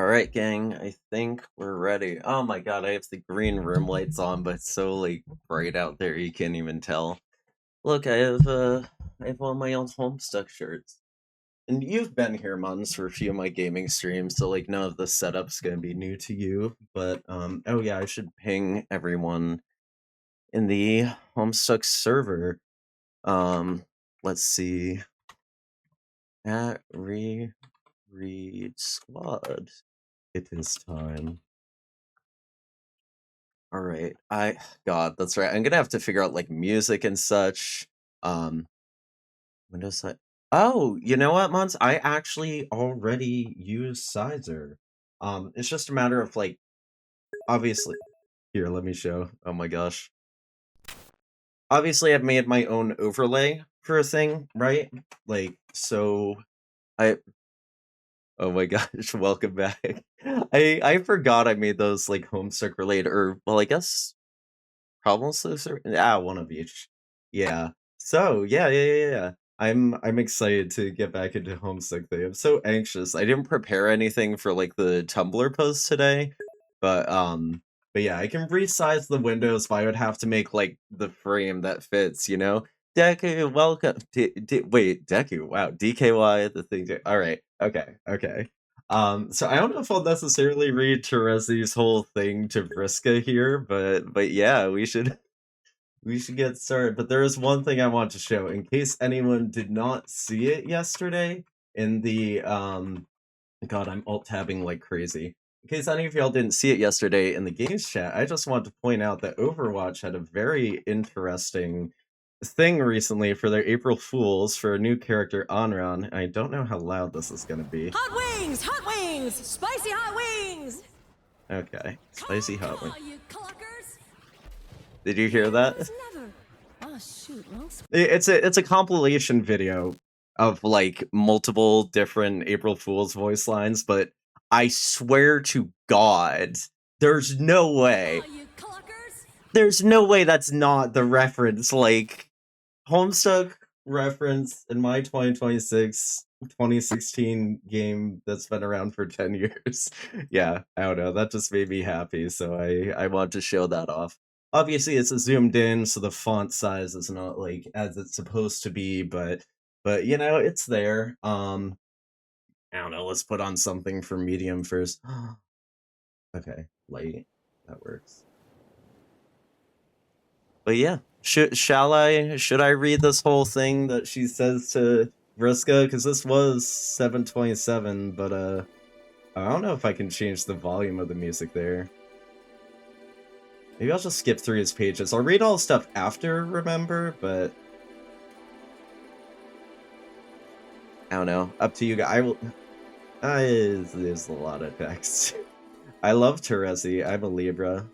Alright, gang, I think we're ready. Oh my god, I have the green room lights on, but it's so, like, bright out there you can't even tell. Look, I have one of my old Homestuck shirts. And you've been here, Muns, for a few of my gaming streams, so, like, none of the setup's gonna be new to you. But, oh yeah, I should ping everyone in the Homestuck server. Um, let's see. At Rereade Squad. It is time. All right. God, that's right. I'm gonna have to figure out like music and such. Um, Windows side. Oh, you know what, Mons? I actually already use Sizer. It's just a matter of like, obviously. Here, let me show. Oh my gosh. Obviously, I've made my own overlay for a thing, right? Like, so I. Oh my gosh, welcome back. I forgot I made those like Homestuck related, or well, I guess problem solution? One of each. Yeah. So yeah. I'm excited to get back into Homesick Day. I'm so anxious. I didn't prepare anything for like the Tumblr post today, but but yeah, I can resize the windows, but I would have to make like the frame that fits, you know? Deku, welcome. Wait, Deku. Wow, DKY. The thing. All right. Okay. So I don't know if I'll necessarily read Terezi's whole thing to Vriska here, but yeah, we should get started. But there is one thing I want to show in case anyone did not see it yesterday in the God, I'm alt tabbing like crazy. In case any of y'all didn't see it yesterday in the games chat, I just want to point out that Overwatch had a very interesting thing recently for their April Fools for a new character, Onran. I don't know how loud this is gonna be. Hot wings! Hot wings! Spicy hot wings! Okay, spicy hot wings. You cluckers! Did you hear that? Never. Oh shoot! It's a compilation video of like multiple different April Fool's voice lines, but I swear to God, there's no way. You cluckers! There's no way that's not the reference. Like Homestuck reference in my 2016 game that's been around for 10 years. Yeah, I don't know. That just made me happy, so I want to show that off. Obviously, it's zoomed in, so the font size is not like as it's supposed to be, but you know, it's there. I don't know. Let's put on something for medium first. Okay, light. That works. But yeah, should I read this whole thing that she says to Vriska? Because this was 727, but I don't know if I can change the volume of the music there. Maybe I'll just skip through his pages. I'll read all the stuff after, remember, but I don't know. Up to you guys. I will. There's a lot of text. I love Terezi. I'm a Libra.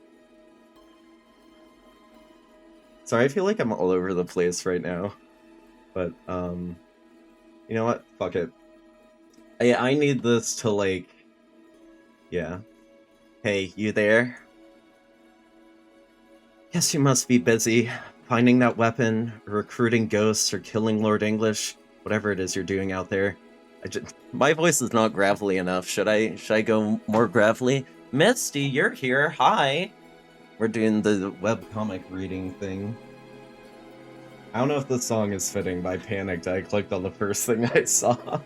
Sorry, I feel like I'm all over the place right now. But, you know what? Fuck it. I need this to, like... Yeah. Hey, you there? Yes, you must be busy. Finding that weapon, recruiting ghosts, or killing Lord English. Whatever it is you're doing out there. My voice is not gravelly enough. Should I go more gravelly? Misty, you're here. Hi! We're doing the webcomic reading thing. I don't know if this song is fitting, but I panicked. I clicked on the first thing I saw.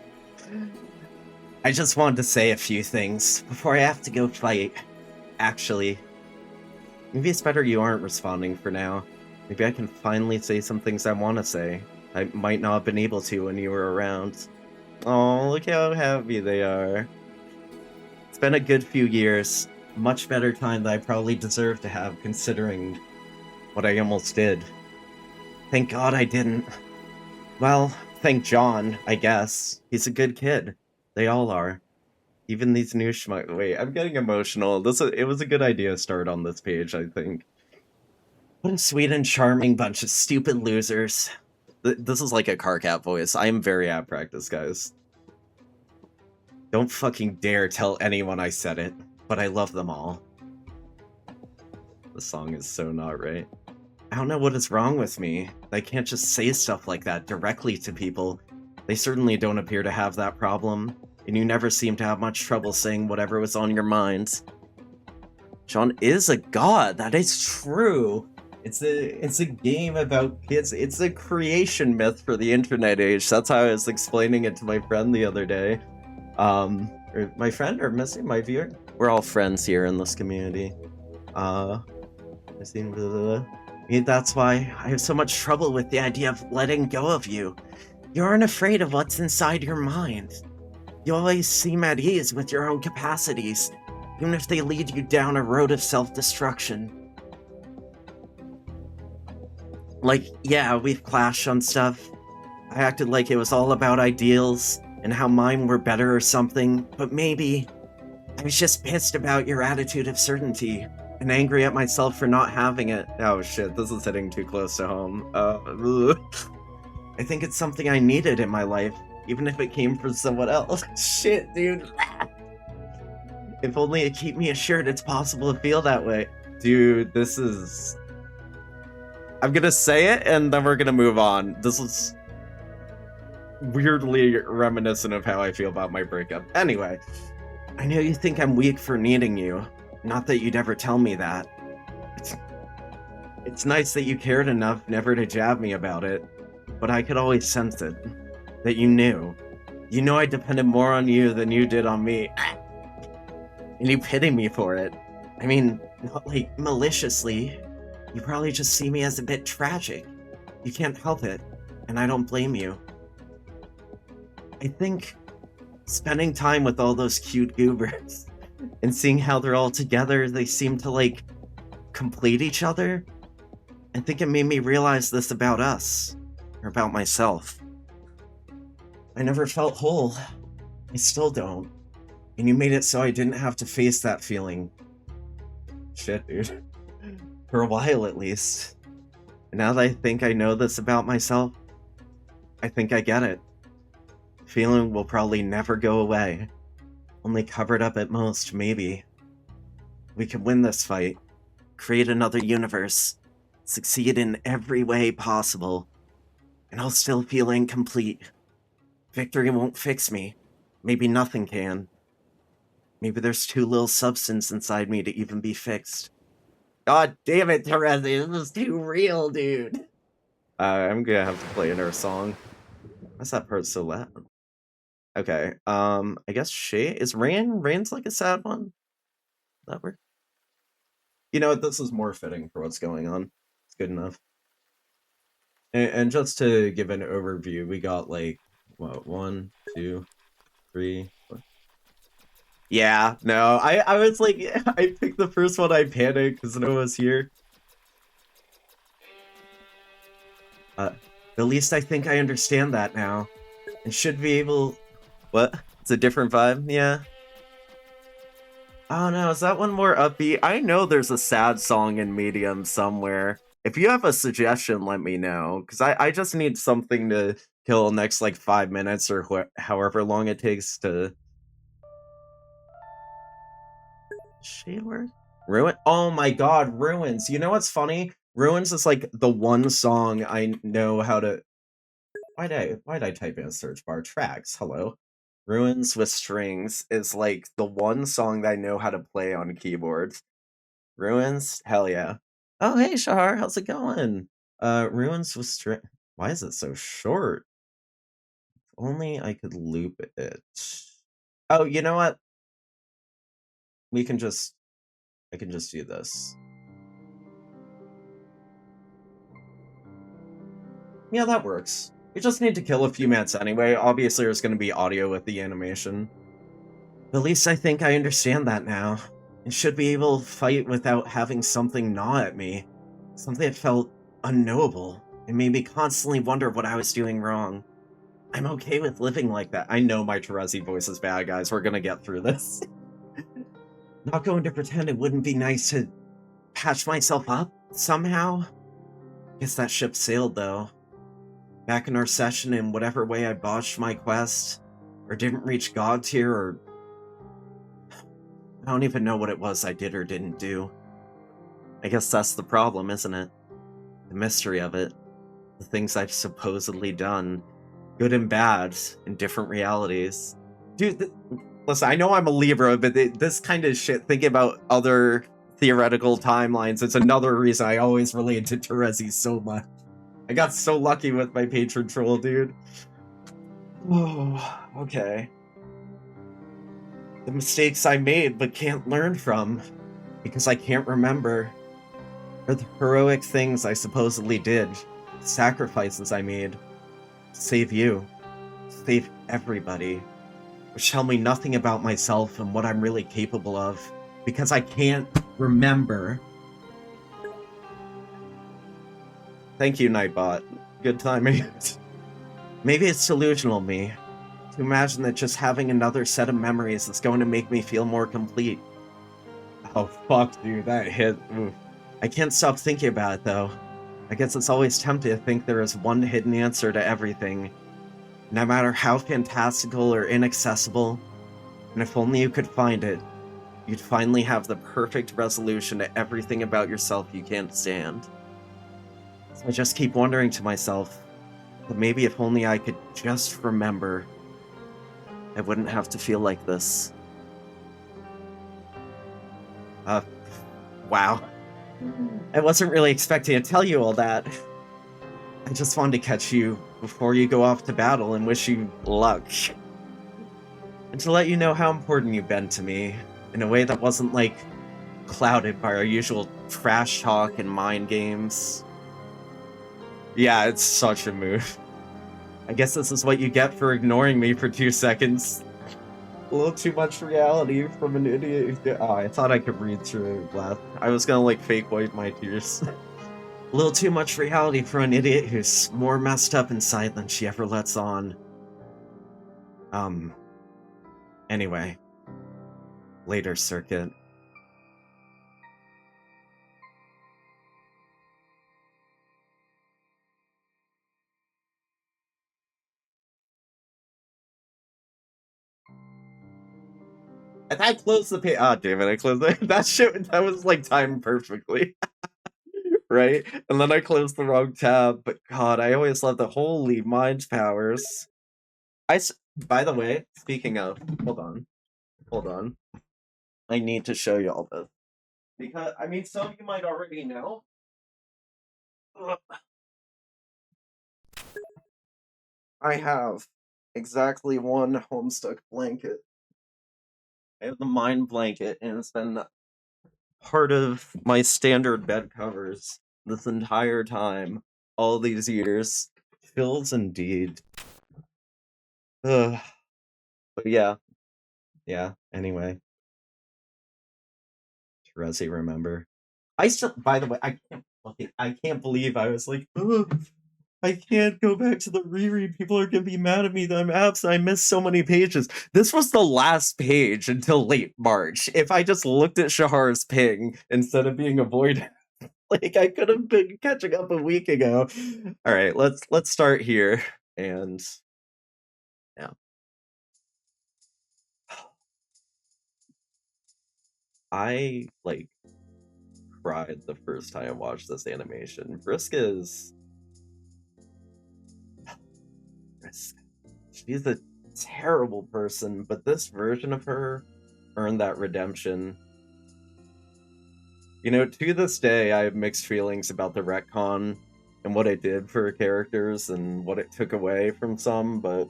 I just wanted to say a few things before I have to go fight. Actually, maybe it's better you aren't responding for now. Maybe I can finally say some things I want to say. I might not have been able to when you were around. Oh, look how happy they are. It's been a good few years. Much better time than I probably deserve to have, considering what I almost did. Thank God I didn't. Well, thank John, I guess. He's a good kid. They all are. Even these new Wait, I'm getting emotional. It was a good idea to start on this page, I think. What a sweet and charming bunch of stupid losers. This is like a car cat voice. I am very at practice, guys. Don't fucking dare tell anyone I said it, but I love them all. The song is so not right. I don't know what is wrong with me. I can't just say stuff like that directly to people. They certainly don't appear to have that problem. and you never seemed to have much trouble saying whatever was on your mind. John is a god, that is true. It's a game about kids. It's a creation myth for the internet age. That's how I was explaining it to my friend the other day. Or my friend, or missing my viewer. We're all friends here in this community. That's why I have so much trouble with the idea of letting go of you. You aren't afraid of what's inside your mind. You always seem at ease with your own capacities, even if they lead you down a road of self-destruction. Like, yeah, we've clashed on stuff. I acted like it was all about ideals and how mine were better or something, but maybe I was just pissed about your attitude of certainty and angry at myself for not having it. Oh shit, this is hitting too close to home. I think it's something I needed in my life, even if it came from someone else. Shit, dude. If only it keep me assured it's possible to feel that way. Dude, this is... I'm gonna say it, and then we're gonna move on. This is weirdly reminiscent of how I feel about my breakup. Anyway, I know you think I'm weak for needing you. Not that you'd ever tell me that. It's nice that you cared enough never to jab me about it, but I could always sense it. That you knew. You know I depended more on you than you did on me. And you pity me for it. I mean, not like maliciously. You probably just see me as a bit tragic. You can't help it, and I don't blame you. I think spending time with all those cute goobers and seeing how they're all together, they seem to, like, complete each other. I think it made me realize this about us, or about myself. I never felt whole. I still don't. And you made it so I didn't have to face that feeling. Shit, dude. For a while, at least. And now that I think I know this about myself, I think I get it. Feeling will probably never go away. Only covered up at most, maybe. We can win this fight. Create another universe. Succeed in every way possible. And I'll still feel incomplete. Victory won't fix me. Maybe nothing can. Maybe there's too little substance inside me to even be fixed. God damn it, Terezi, this is too real, dude. I'm gonna have to play another song. Why's that part so loud? Okay, I guess Shay is Rain. Rain's like a sad one. That work? You know what? This is more fitting for what's going on. It's good enough. And just to give an overview, we got like what 1, 2, 3, 4. Yeah, no, I was like, I picked the first one. I panicked because no one was here. At least I think I understand that now, and should be able. What? It's a different vibe, yeah. Oh no, is that one more upbeat? I know there's a sad song in Medium somewhere. If you have a suggestion, let me know, because I just need something to kill the next like 5 minutes or however long it takes to. Shaler? Ruin? Oh my god, Ruins. You know what's funny? Ruins is like the one song I know how to. Why'd I type in a search bar? Tracks, hello. Ruins with Strings is like the one song that I know how to play on keyboards. Ruins? Hell yeah. Oh hey Shahar, how's it going? Ruins with String. Why is it so short? If only I could loop it. Oh, you know what? We can just I can just do this. Yeah, that works. We just need to kill a few minutes anyway. Obviously, there's going to be audio with the animation. At least I think I understand that now. And should be able to fight without having something gnaw at me. Something that felt unknowable. And made me constantly wonder what I was doing wrong. I'm okay with living like that. I know my Terezi voice is bad, guys. We're going to get through this. Not going to pretend it wouldn't be nice to patch myself up somehow. Guess that ship sailed, though. Back in our session, in whatever way I botched my quest, or didn't reach God tier, or... I don't even know what it was I did or didn't do. I guess that's the problem, isn't it? The mystery of it. The things I've supposedly done, good and bad, in different realities. Dude, listen, I know I'm a Libra, but this kind of shit, thinking about other theoretical timelines, it's another reason I always relate to Terezi so much. I got so lucky with my patron troll, dude. Oh, okay. The mistakes I made but can't learn from because I can't remember, or the heroic things I supposedly did, the sacrifices I made to save you, to save everybody, which tell me nothing about myself and what I'm really capable of because I can't remember. Thank you, Nightbot. Good timing. Maybe it's delusional me to imagine that just having another set of memories is going to make me feel more complete. Oh, fuck, dude, that hit. Oof. I can't stop thinking about it, though. I guess it's always tempting to think there is one hidden answer to everything, no matter how fantastical or inaccessible. And if only you could find it, you'd finally have the perfect resolution to everything about yourself you can't stand. So I just keep wondering to myself that maybe if only I could just remember, I wouldn't have to feel like this. Wow. I wasn't really expecting to tell you all that. I just wanted to catch you before you go off to battle and wish you luck. And to let you know how important you've been to me, in a way that wasn't, like, clouded by our usual trash talk and mind games. Yeah, it's such a move. I guess this is what you get for ignoring me for 2 seconds. A little too much reality from an idiot. Oh, I thought I could read through it last. I was gonna, like, fake wipe my tears. A little too much reality for an idiot who's more messed up inside than she ever lets on. Anyway. Later, Circuit. And I closed the page. Oh, damn it, I closed it. That shit, that was, like, timed perfectly. Right? And then I closed the wrong tab, but god, I always love the holy mind powers. By the way, speaking of, hold on. I need to show you all this. Because, I mean, some of you might already know. I have exactly one Homestuck blanket. I have the Mind blanket, and it's been part of my standard bed covers this entire time. All these years. Chills indeed. Ugh. But yeah. Yeah, anyway. Terezi, remember. I still, by the way, I can't believe I was like, ugh, I can't go back to the reread. People are gonna be mad at me that I'm absent. I missed so many pages. This was the last page until late March. If I just looked at Shahar's ping instead of being avoided, like I could have been catching up a week ago. All right, let's start here, and yeah. I like cried the first time I watched this animation. Vriska's she's a terrible person, but this version of her earned that redemption. You know, to this day, I have mixed feelings about the retcon and what it did for characters and what it took away from some, but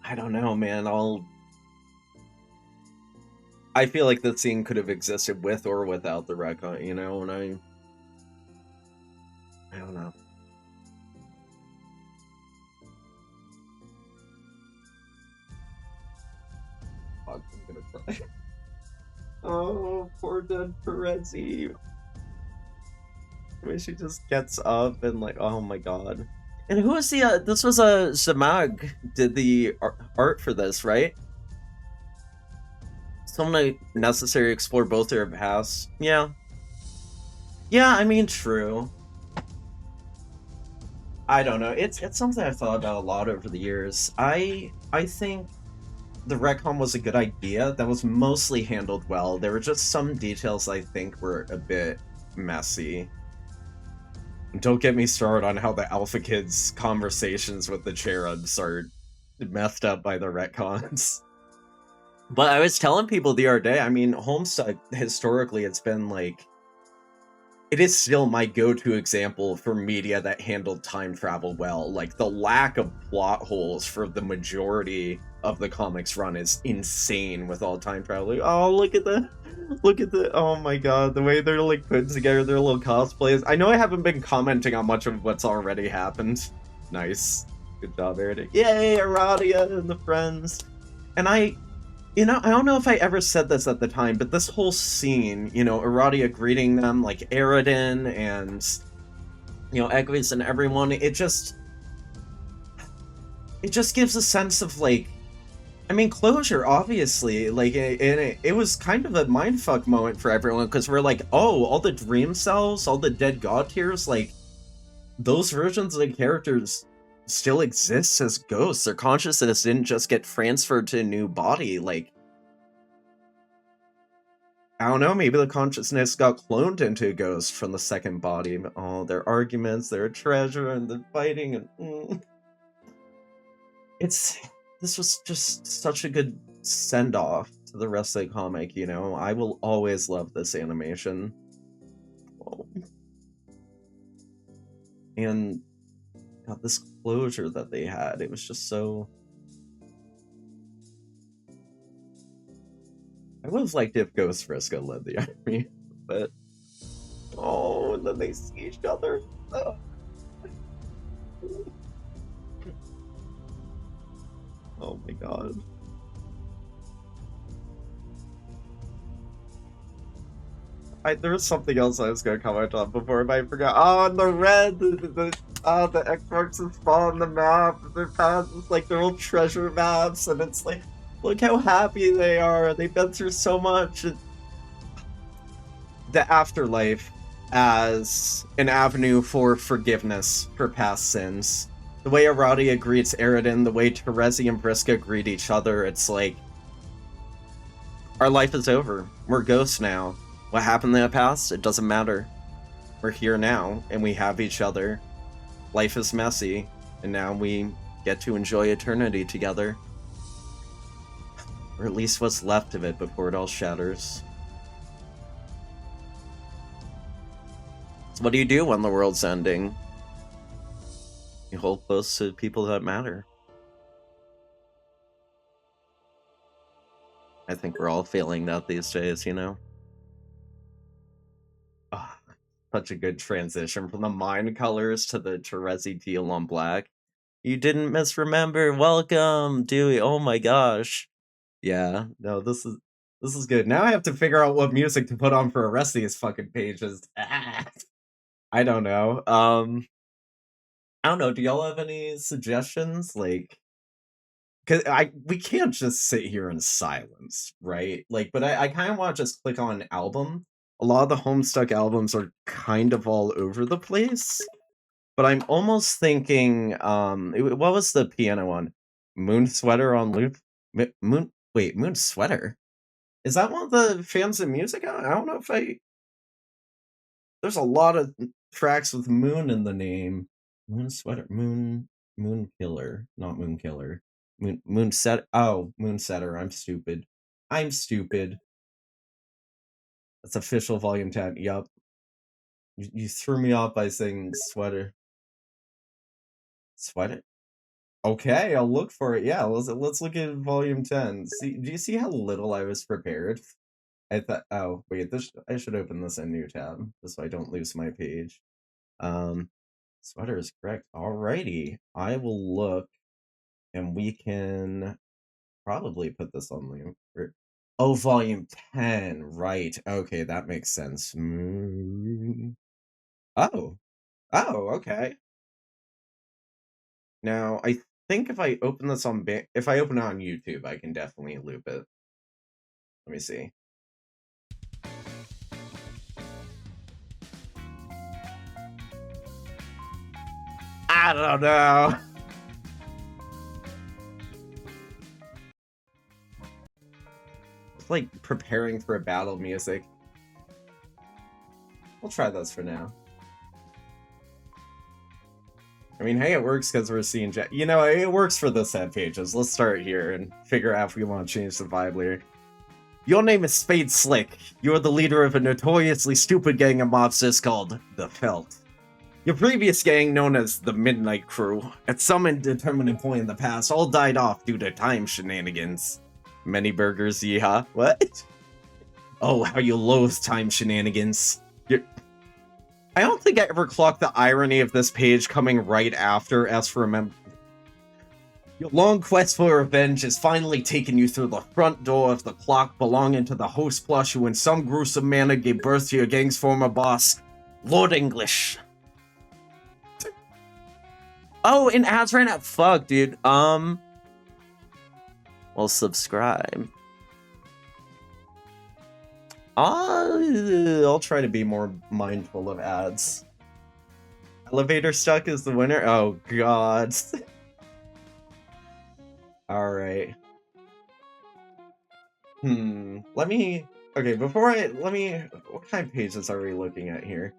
I don't know, man. I feel like this scene could have existed with or without the retcon, you know, and I don't know. Fuck, I'm gonna cry. Oh, poor dead Perezzi. When she just gets up and like, oh my god. And who was the, this was a Zamag did the art for this, right? Someone necessary to explore both their paths. Yeah. Yeah, I mean, true. I don't know. It's something I've thought about a lot over the years. I think the retcon was a good idea that was mostly handled well. There were just some details I think were a bit messy. Don't get me started on how the Alpha Kids' conversations with the cherubs are messed up by the retcons. But I was telling people the other day, I mean, Homestuck, historically, it's been like, it is still my go-to example for media that handled time travel well. Like, the lack of plot holes for the majority of the comics run is insane with all time travel. Like, oh, look at the, oh my god, the way they're, like, putting together their little cosplays. I know I haven't been commenting on much of what's already happened. Nice. Good job, Eric. Yay, Aradia and the friends. And you know, I don't know if I ever said this at the time, but this whole scene, you know, Aradia greeting them, like Aridin and, you know, Equus and everyone, it just gives a sense of, like, I mean, closure, obviously, like, it was kind of a mindfuck moment for everyone, because we're like, oh, all the dream cells, all the dead god tears, like, those versions of the characters still exist as ghosts. Their consciousness didn't just get transferred to a new body, like, I don't know, maybe the consciousness got cloned into a ghost from the second body. Oh, their arguments, their treasure, and the fighting, and this was just such a good send-off to the rest of the comic, you know? I will always love this animation. Oh. And, God, this closure that they had, it was just so... I would have liked if Ghost Frisco led the army, but... Oh, and then they see each other. Oh. Oh my god. There was something else I was going to comment on before, but I forgot. Oh, and the red! The X marks the spot on the map. Their paths, it's like their old treasure maps, and it's like, look how happy they are. They've been through so much. The afterlife as an avenue for forgiveness for past sins. The way Aradia greets Aridin, the way Terezi and Briska greet each other, it's like, our life is over. We're ghosts now. What happened in the past? It doesn't matter. We're here now, and we have each other. Life is messy, and now we get to enjoy eternity together. Or at least what's left of it before it all shatters. So what do you do when the world's ending? You hold close to people that matter. I think we're all feeling that these days, you know? Oh, such a good transition from the mind colors to the Terezi teal on black. You didn't misremember. Welcome, Dewey. Oh my gosh. Yeah, no, this is good. Now I have to figure out what music to put on for the rest of these fucking pages. I don't know. I don't know. Do y'all have any suggestions? Like, cause we can't just sit here in silence, right? Like, but I kind of want to just click on an album. A lot of the Homestuck albums are kind of all over the place, but I'm almost thinking, what was the piano one? Moon Sweater on loop. Moon Sweater. Is that one of the fans of music? I don't know if there's a lot of tracks with moon in the name. Moon Sweater, Moon Killer, not Moon Killer. Moon Set. Oh, Moon Setter. I'm stupid. I'm stupid. That's official volume 10. Yup. You threw me off by saying sweater. Sweater? Okay, I'll look for it. Yeah, let's look at volume 10. See, do you see how little I was prepared? I thought, oh, wait, I should open this in a new tab, just so I don't lose my page. Sweater is correct. Alrighty, I will look, and we can probably put this on the... Oh, volume 10, right. Okay, that makes sense. Oh, okay. Now, I think if I open this on... if I open it on YouTube, I can definitely loop it. Let me see. I don't know. It's like preparing for a battle music. We'll try those for now. I mean, hey, it works because we're seeing you know, it works for the set pages. Let's start here and figure out if we want to change the vibe later. Your name is Spade Slick. You're the leader of a notoriously stupid gang of mobsters called the Felt. Your previous gang, known as the Midnight Crew, at some indeterminate point in the past, all died off due to time shenanigans. Many burgers, yeehaw. What? Oh, how you loathe time shenanigans. I don't think I ever clocked the irony of this page coming right after As for Remember. Your long quest for revenge has finally taken you through the front door of the clock belonging to the host plush who in some gruesome manner gave birth to your gang's former boss, Lord English. Oh, and ads ran out. Fuck, dude. Well, subscribe. I'll try to be more mindful of ads. Elevator Stuck is the winner? Oh, God. Alright. Let me... Okay, what kind of pages are we looking at here?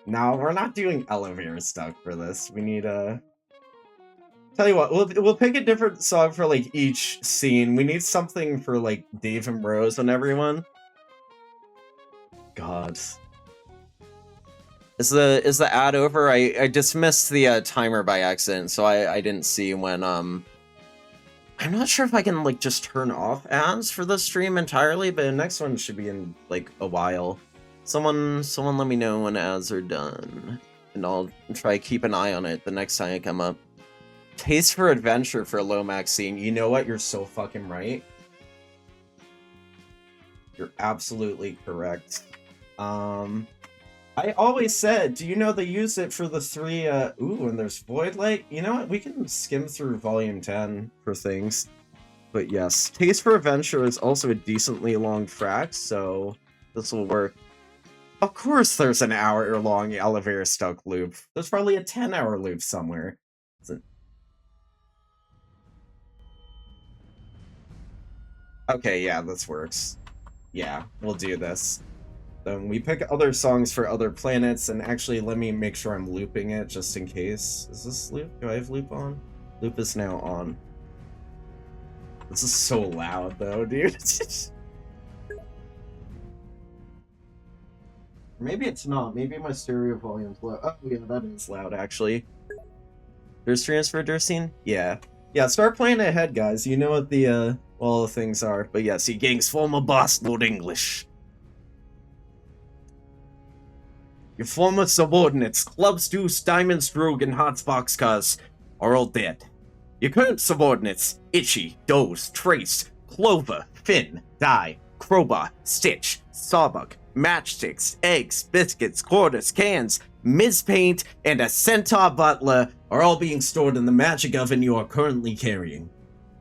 No, we're not doing Elevator Stuck for this. We need Tell you what, we'll pick a different song for, like, each scene. We need something for, like, Dave and Rose and everyone. God. Is the ad over? I dismissed the timer by accident, so I didn't see when, I'm not sure if I can, like, just turn off ads for the stream entirely, but the next one should be in, like, a while. Someone let me know when ads are done, and I'll try to keep an eye on it the next time I come up. Taste for adventure for Lomax scene. You know what? You're so fucking right. You're absolutely correct. I always said, do you know they use it for the 3, ooh, and there's Void Light? You know what? We can skim through Volume 10 for things. But yes, Taste for Adventure is also a decently long track, so this will work. Of course there's an hour-long Elevator Stuck loop. There's probably a 10-hour loop somewhere. Okay, yeah, this works. Yeah, we'll do this. Then we pick other songs for other planets, and actually let me make sure I'm looping it just in case. Is this loop? Do I have loop on? Loop is now on. This is so loud though, dude. Maybe it's not. Maybe my stereo volume's low. Oh yeah, that is loud actually. There's transfer Durstine? Yeah. Yeah, start playing ahead, guys. You know what the all the things are. But yeah, see gang's former boss, Lord English. Your former subordinates, Clubs Deuce, Diamonds, Droog, and Hots Boxcars, are all dead. Your current subordinates, Itchy, Doze, Trace, Clover, Finn, Die, Crowbar, Stitch, Sawbuck, Matchsticks, Eggs, Biscuits, Quarters, Cans, Ms. Paint, and a Centaur Butler are all being stored in the magic oven you are currently carrying.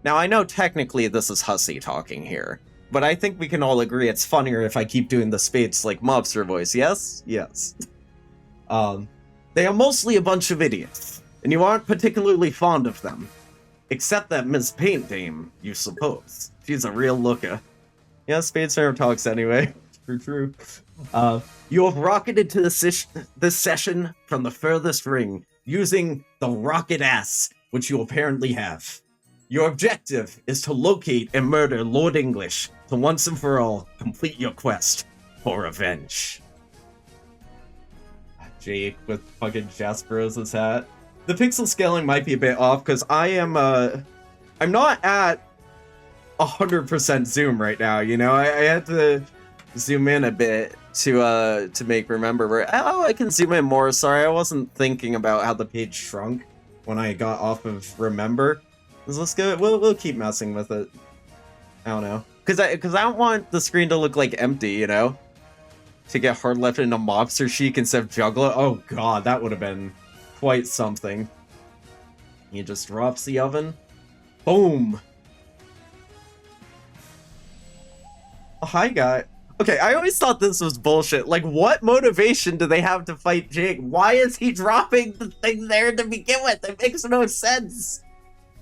Now, I know technically this is Hussey talking here, but I think we can all agree it's funnier if I keep doing the Spades like mobster voice, yes? Yes. They are mostly a bunch of idiots, and you aren't particularly fond of them. Except that Ms. Paint Dame, you suppose. She's a real looker. Yeah, Spades never talks anyway. True. You have rocketed to this session from the furthest ring, using the rocket ass, which you apparently have. Your objective is to locate and murder Lord English to once and for all complete your quest for revenge. Jake with fucking Jaspero's hat. The pixel scaling might be a bit off because I'm not at 100% zoom right now, you know? I had to zoom in a bit to make remember where I can zoom in more. Sorry, I wasn't thinking about how the page shrunk when I got off of remember. Let's go. We'll keep messing with it. I don't know, because I don't want the screen to look like empty, you know. To get hard left into mobster chic instead of juggler. Oh god, that would have been quite something. He just drops the oven. Boom. Oh, hi guy. Okay, I always thought this was bullshit. Like, what motivation do they have to fight Jake? Why is he dropping the thing there to begin with? It makes no sense.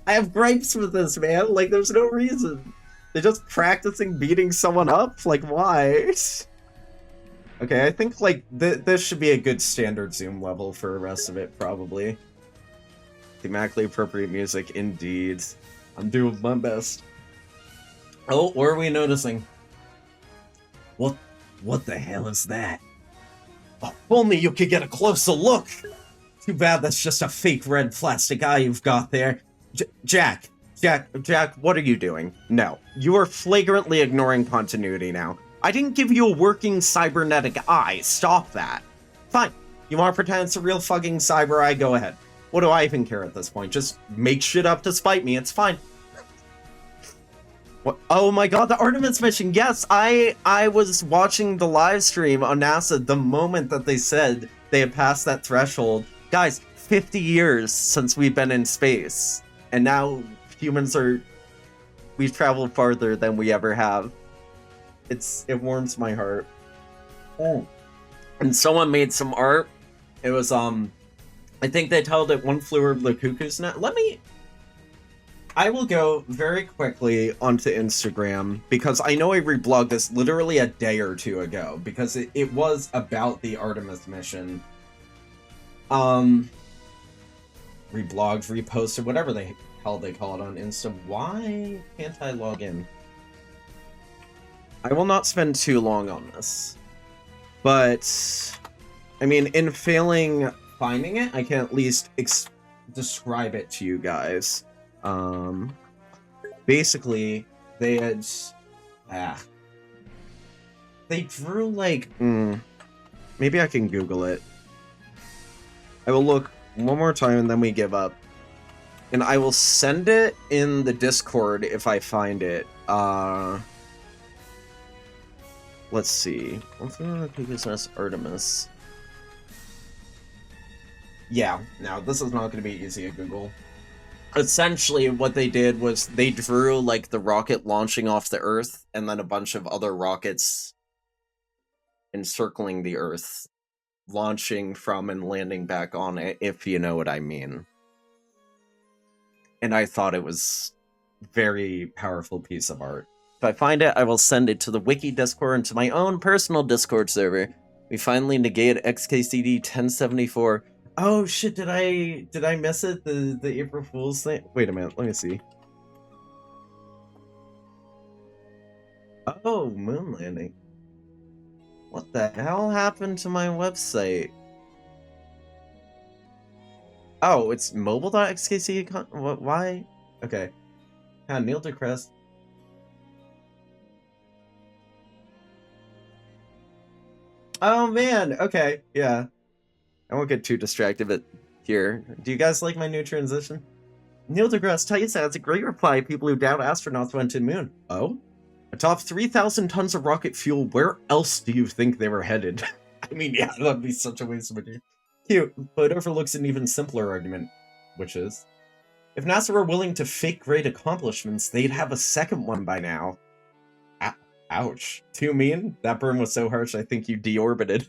I have gripes with this, man. Like, there's no reason. They're just practicing beating someone up? Like, why? Okay, I think, like, this should be a good standard zoom level for the rest of it, probably. Thematically appropriate music, indeed. I'm doing my best. Oh, what are we noticing? What the hell is that? Oh, if only you could get a closer look! Too bad that's just a fake red plastic eye you've got there. Jack, what are you doing? No, you are flagrantly ignoring continuity now. I didn't give you a working cybernetic eye. Stop that. Fine. You want to pretend it's a real fucking cyber eye? Go ahead. What do I even care at this point? Just make shit up to spite me. It's fine. What? Oh my god, the Artemis mission. Yes, I was watching the live stream on NASA the moment that they said they had passed that threshold. Guys, 50 years since we've been in space. And now we've traveled farther than we ever have. It warms my heart. Oh. And someone made some art. It was, I think they titled it One Flew Over the Cuckoo's Nest. I will go very quickly onto Instagram, because I know I reblogged this literally a day or two ago, because it was about the Artemis mission. Reblogged, reposted, whatever the hell they call it on Insta. Why can't I log in? I will not spend too long on this. But, I mean, in failing finding it, I can at least describe it to you guys. Basically, they had, they drew like, maybe I can Google it. I will look one more time and then we give up. And I will send it in the Discord if I find it. Let's see. Artemis. Yeah, no, this is not going to be easy at Google. Essentially, what they did was they drew, like, the rocket launching off the Earth, and then a bunch of other rockets encircling the Earth, launching from and landing back on it, if you know what I mean. And I thought it was a very powerful piece of art. If I find it, I will send it to the Wiki Discord and to my own personal Discord server. We finally negated XKCD 1074. Oh shit, did I miss it? The April Fool's thing? Wait a minute, let me see. Oh, moon landing. What the hell happened to my website? Oh, it's mobile.xkc. What? Why? Okay. Neil deCrest. Oh man, okay, yeah. I won't get too distracted here. Do you guys like my new transition? Neil deGrasse Tyson has a great reply. People who doubt astronauts went to the moon. Oh? Atop 3,000 tons of rocket fuel, where else do you think they were headed? I mean, yeah, that'd be such a waste of material. Cute, but overlooks an even simpler argument, which is, if NASA were willing to fake great accomplishments, they'd have a second one by now. Ouch. Too mean? That burn was so harsh, I think you deorbited.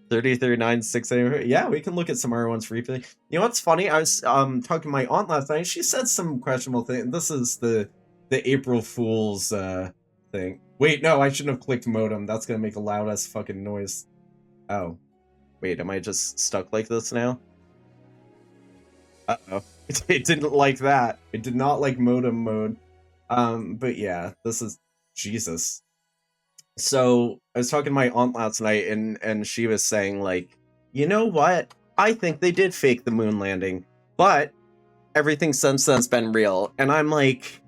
30, 39, 6, 8. Yeah, we can look at some other ones briefly. You know what's funny? I was talking to my aunt last night. She said some questionable thing. This is the April Fool's thing. Wait, no, I shouldn't have clicked modem. That's gonna make a loud ass fucking noise. Oh. Wait, am I just stuck like this now? Uh-oh. It didn't like that. It did not like modem mode. But yeah, this is Jesus. So I was talking to my aunt last night, and she was saying, like, you know what? I think they did fake the moon landing, but everything since then's been real. And I'm like,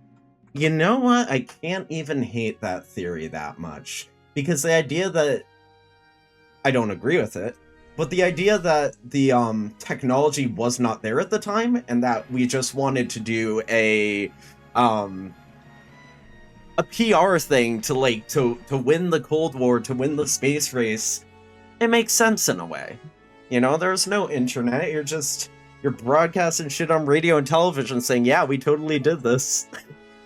you know what? I can't even hate that theory that much. Because the idea that I don't agree with it, but the idea that the technology was not there at the time, and that we just wanted to do a PR thing to win the Cold War, to win the space race, it makes sense in a way. You know, there's no internet, you're broadcasting shit on radio and television saying, yeah, we totally did this.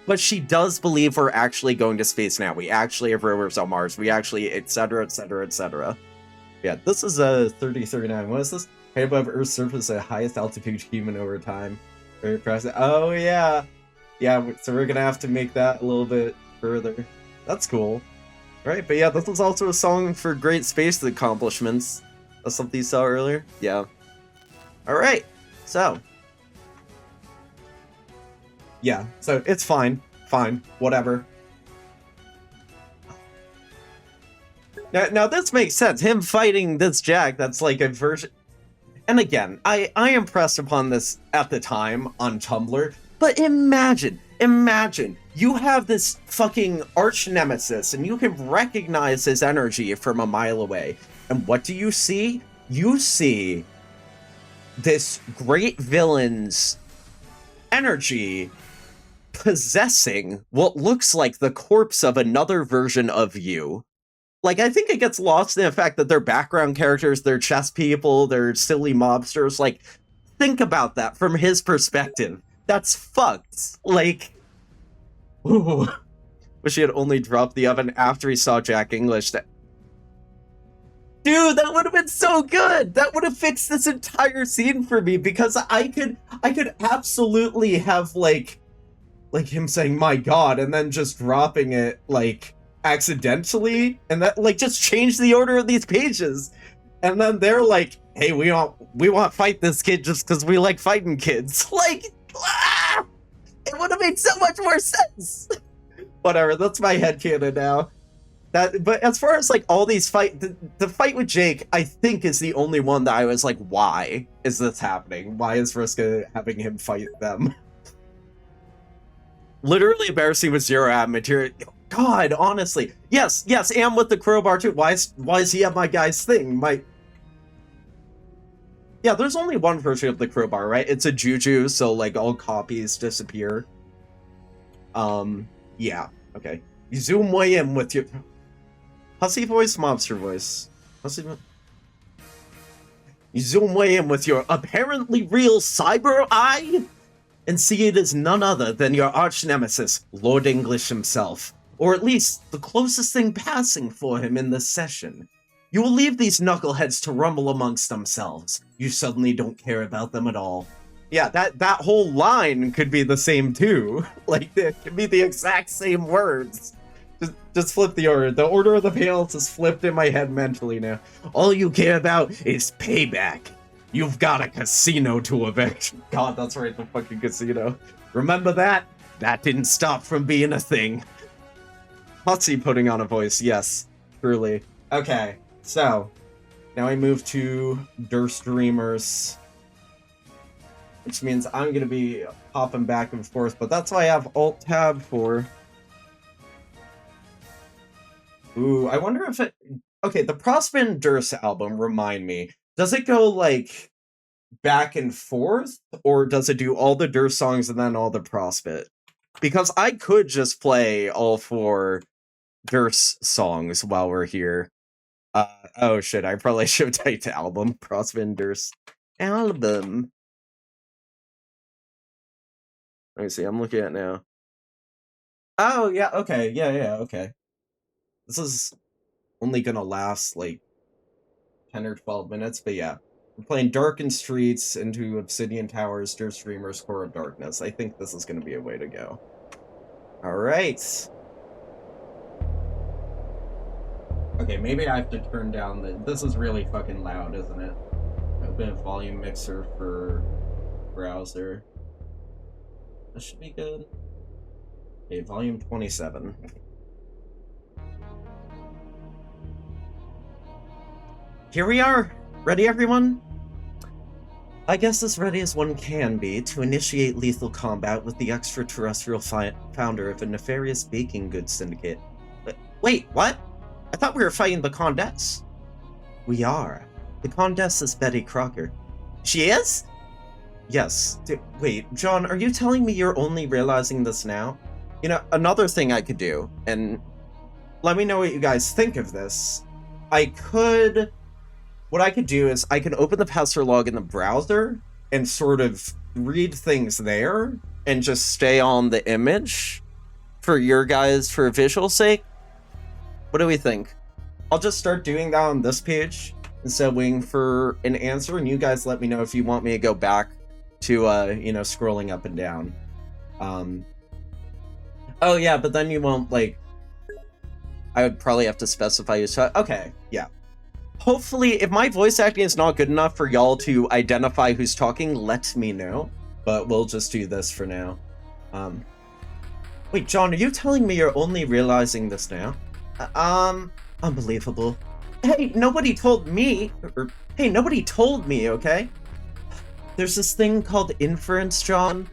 But she does believe we're actually going to space now. We actually have rovers on Mars. We actually, etc., etc., etc. Yeah, this is a 3039. What is this? Height above Earth's surface at highest altitude human over time. Oh, yeah. Yeah, so we're gonna have to make that a little bit further. That's cool. Right, but yeah, this was also a song for great space accomplishments. That's something you saw earlier? Yeah. Alright, so, Yeah, so it's fine. Fine. Whatever. Now this makes sense. Him fighting this Jack, that's like a version. And again, I impressed upon this at the time on Tumblr, but imagine you have this fucking arch nemesis and you can recognize his energy from a mile away. And what do you see? You see this great villain's energy possessing what looks like the corpse of another version of you. Like, I think it gets lost in the fact that they're background characters, they're chess people, they're silly mobsters. Like, think about that from his perspective. That's fucked. Like, ooh. Wish he had only dropped the oven after he saw Jack English. Dude, that would have been so good. That would have fixed this entire scene for me, because I could absolutely have like him saying "my God" and then just dropping it like accidentally, and that like just change the order of these pages. And then they're like, "Hey, we want to fight this kid just because we like fighting kids." Like, it would have made so much more sense. Whatever, that's my headcanon now. But as far as like all these the fight with Jake, I think is the only one that I was like, why is this happening? Why is Vriska having him fight them? Literally embarrassing with zero ad material. God, honestly. Yes, and with the crowbar too. Why is he at my guy's thing? Yeah, there's only one version of the crowbar, right? It's a juju, so like all copies disappear. Yeah, okay. You zoom way in with your hussy voice, mobster voice. You zoom way in with your apparently real cyber eye and see it as none other than your arch nemesis, Lord English himself, or at least the closest thing passing for him in this session. You will leave these knuckleheads to rumble amongst themselves. You suddenly don't care about them at all. Yeah, that whole line could be the same too. Like, it could be the exact same words. Just flip the order. The order of the panels is flipped in my head mentally now. All you care about is payback. You've got a casino to evict. God, that's right, the fucking casino. Remember that? That didn't stop from being a thing. Hussy putting on a voice, yes, truly. Okay, so now I move to Durst Dreamers, which means I'm gonna be hopping back and forth, but that's why I have Alt-Tab for. Ooh, I wonder if it... Okay, the Prospin Durst album, remind me, does it go, like, back and forth? Or does it do all the Durst songs and then all the Prospit? Because I could just play all 4 Durst songs while we're here. Oh shit, I probably should have typed album. Prospin Durst album. Let me see, I'm looking at it now. Oh, yeah, okay, yeah, okay. This is only gonna last, like, 10 or 12 minutes, but yeah. We're playing Darkened Streets into Obsidian Towers, Durst Dreamers, Core of Darkness. I think this is gonna be a way to go. Alright. Okay, maybe I have to turn down the... This is really fucking loud, isn't it? Open a volume mixer for browser. This should be good. Okay, volume 27. Here we are! Ready, everyone? I guess as ready as one can be to initiate lethal combat with the extraterrestrial founder of a nefarious baking goods syndicate. Wait, what? I thought we were fighting the Condess. We are. The Condess is Betty Crocker. She is? Yes. Wait, John, are you telling me you're only realizing this now? You know, another thing I could do, and let me know what you guys think of this. What I could do is I can open the Pastor log in the browser and sort of read things there and just stay on the image for visual sake. What do we think? I'll just start doing that on this page instead of waiting for an answer, and you guys let me know if you want me to go back to, you know, scrolling up and down. Oh yeah, but then you won't, like, I would probably have to specify you, so, okay, yeah. Hopefully, if my voice acting is not good enough for y'all to identify who's talking, let me know. But we'll just do this for now. Um, Wait, John, are you telling me you're only realizing this now? Unbelievable. Hey, nobody told me, or, hey, nobody told me, okay? There's this thing called inference, John.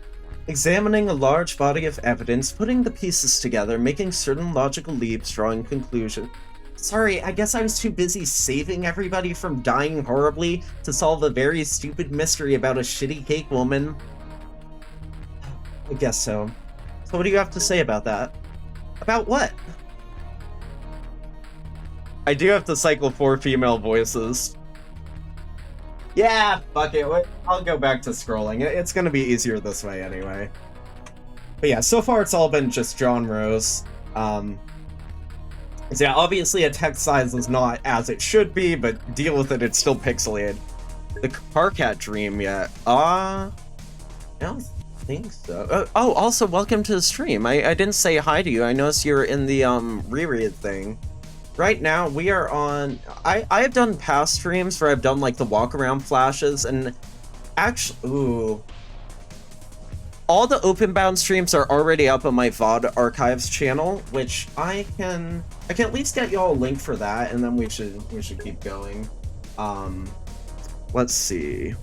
Examining a large body of evidence, putting the pieces together, making certain logical leaps, drawing conclusions. Sorry, I guess I was too busy saving everybody from dying horribly to solve a very stupid mystery about a shitty cake woman. I guess so. So what do you have to say about that? About what? I do have to cycle 4 female voices. Yeah, fuck it. I'll go back to scrolling. It's gonna be easier this way anyway. But yeah, so far it's all been just John Rose. So yeah, obviously a text size is not as it should be, but deal with it, it's still pixelated. The Carcat Dream yet? I don't think so. Oh, also, welcome to the stream. I didn't say hi to you. I noticed you're in the Rereade thing. Right now, we are on... I have done past streams where I've done, like, the walk-around flashes, and actually... Ooh. All the Openbound streams are already up on my VOD Archives channel, which I can at least get y'all a link for that, and then we should keep going. Let's see.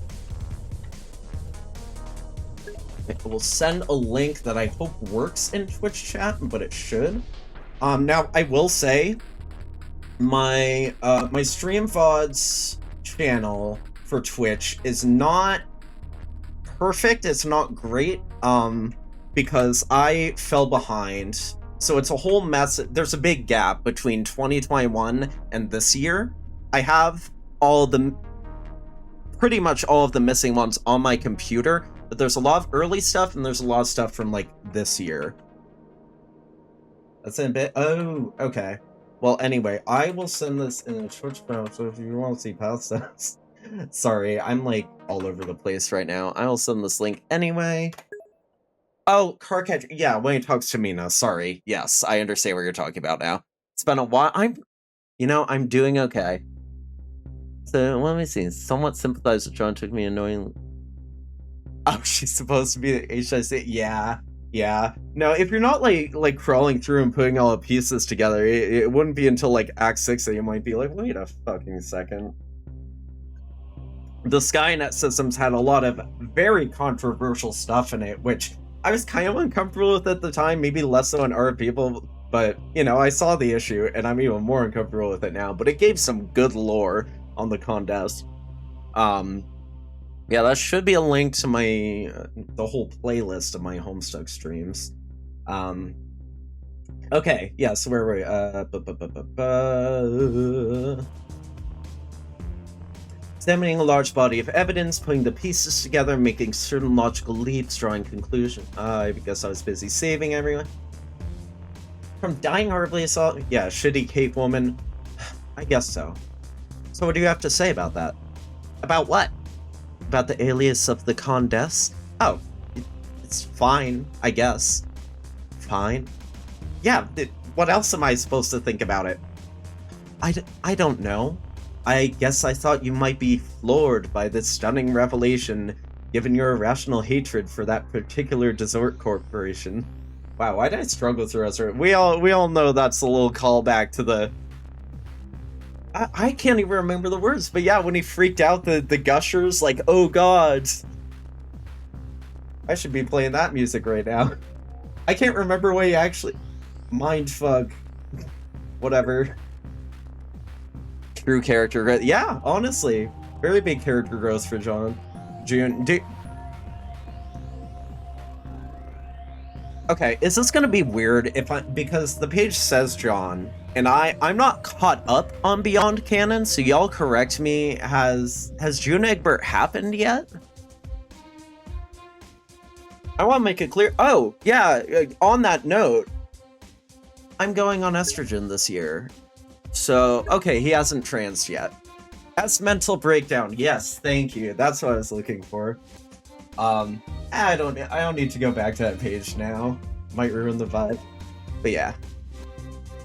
We'll send a link that I hope works in Twitch chat, but it should. Now, I will say... My stream VODs channel for Twitch is not perfect, it's not great, because I fell behind. So it's a whole mess. There's a big gap between 2021 and this year. I have pretty much all of the missing ones on my computer, but there's a lot of early stuff and there's a lot of stuff from like this year. That's in a bit. Oh, okay. Well, anyway, I will send this in a Twitch channel, so if you want to see past this... Sorry, I'm, like, all over the place right now. I will send this link anyway. Oh, Carcatch... Yeah, when he talks to Mina, sorry. Yes, I understand what you're talking about now. It's been a while. I'm doing okay. So, let me see. Somewhat sympathize with John, took me annoying... Oh, she's supposed to be the HIC? Yeah. No, if you're not like crawling through and putting all the pieces together, it wouldn't be until like Act 6 that you might be like, wait a fucking second. The Skynet systems had a lot of very controversial stuff in it, which I was kind of uncomfortable with at the time, maybe less so in other people, but, you know, I saw the issue, and I'm even more uncomfortable with it now, but it gave some good lore on the contest. Yeah, that should be a link to my, the whole playlist of my Homestuck streams. Okay, yeah, so where were we? Examining a large body of evidence, putting the pieces together, making certain logical leaps, drawing conclusions. I guess I was busy saving everyone. From dying horribly assault? Yeah, shitty cape woman. I guess so. So what do you have to say about that? About what? About the alias of the Condess? Oh, it's fine, I guess. Fine? Yeah, what else am I supposed to think about it? I don't know. I guess I thought you might be floored by this stunning revelation, given your irrational hatred for that particular dessert corporation. Wow, why did I struggle through us? We all know that's a little callback to the... I can't even remember the words, but yeah, when he freaked out the gushers, like, oh god. I should be playing that music right now. I can't remember what he actually... Mindfuck. Whatever. True character growth. Yeah, honestly. Very big character growth for June. Okay, is this gonna be weird if because the page says John, and I'm not caught up on Beyond Canon, so y'all correct me. Has June Egbert happened yet? I want to make it clear. Oh, yeah, on that note, I'm going on estrogen this year. So, okay, he hasn't transed yet. That's mental breakdown. Yes, thank you. That's what I was looking for. I don't need to go back to that page now. Might ruin the vibe. But yeah.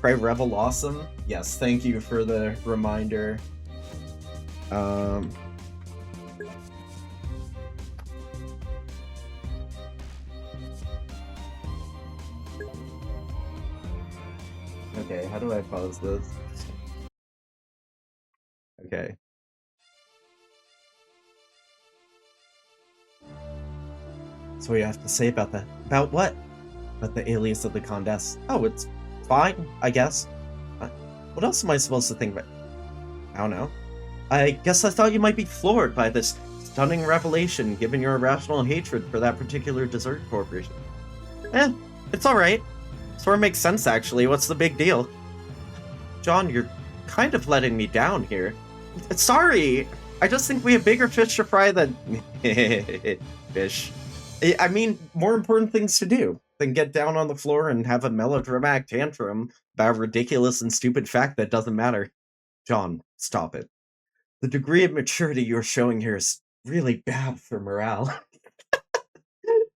Pray Revel awesome. Yes, thank you for the reminder. Okay, how do I pause this? Okay. So what do you have to say about that? About what? About the alias of the Condesce? Oh, it's fine, I guess. Uh, What else am I supposed to think about? I don't know. I guess I thought you might be floored by this stunning revelation, given your irrational hatred for that particular dessert corporation. Eh, it's alright. Sort of makes sense, actually. What's the big deal? John, you're kind of letting me down here. Sorry! I just think we have bigger fish to fry than... fish. I mean, more important things to do than get down on the floor and have a melodramatic tantrum about a ridiculous and stupid fact that doesn't matter. John, stop it. The degree of maturity you're showing here is really bad for morale.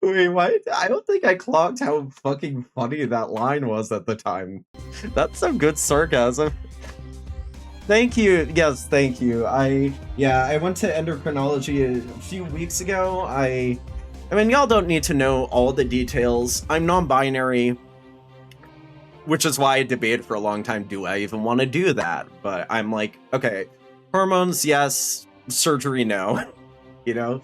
Wait, what? I don't think I clocked how fucking funny that line was at the time. That's some good sarcasm. Thank you. Yes, thank you. I went to endocrinology a few weeks ago. I mean, y'all don't need to know all the details. I'm non-binary, which is why I debated for a long time, do I even want to do that? But I'm like, okay, hormones, yes, surgery, no. You know,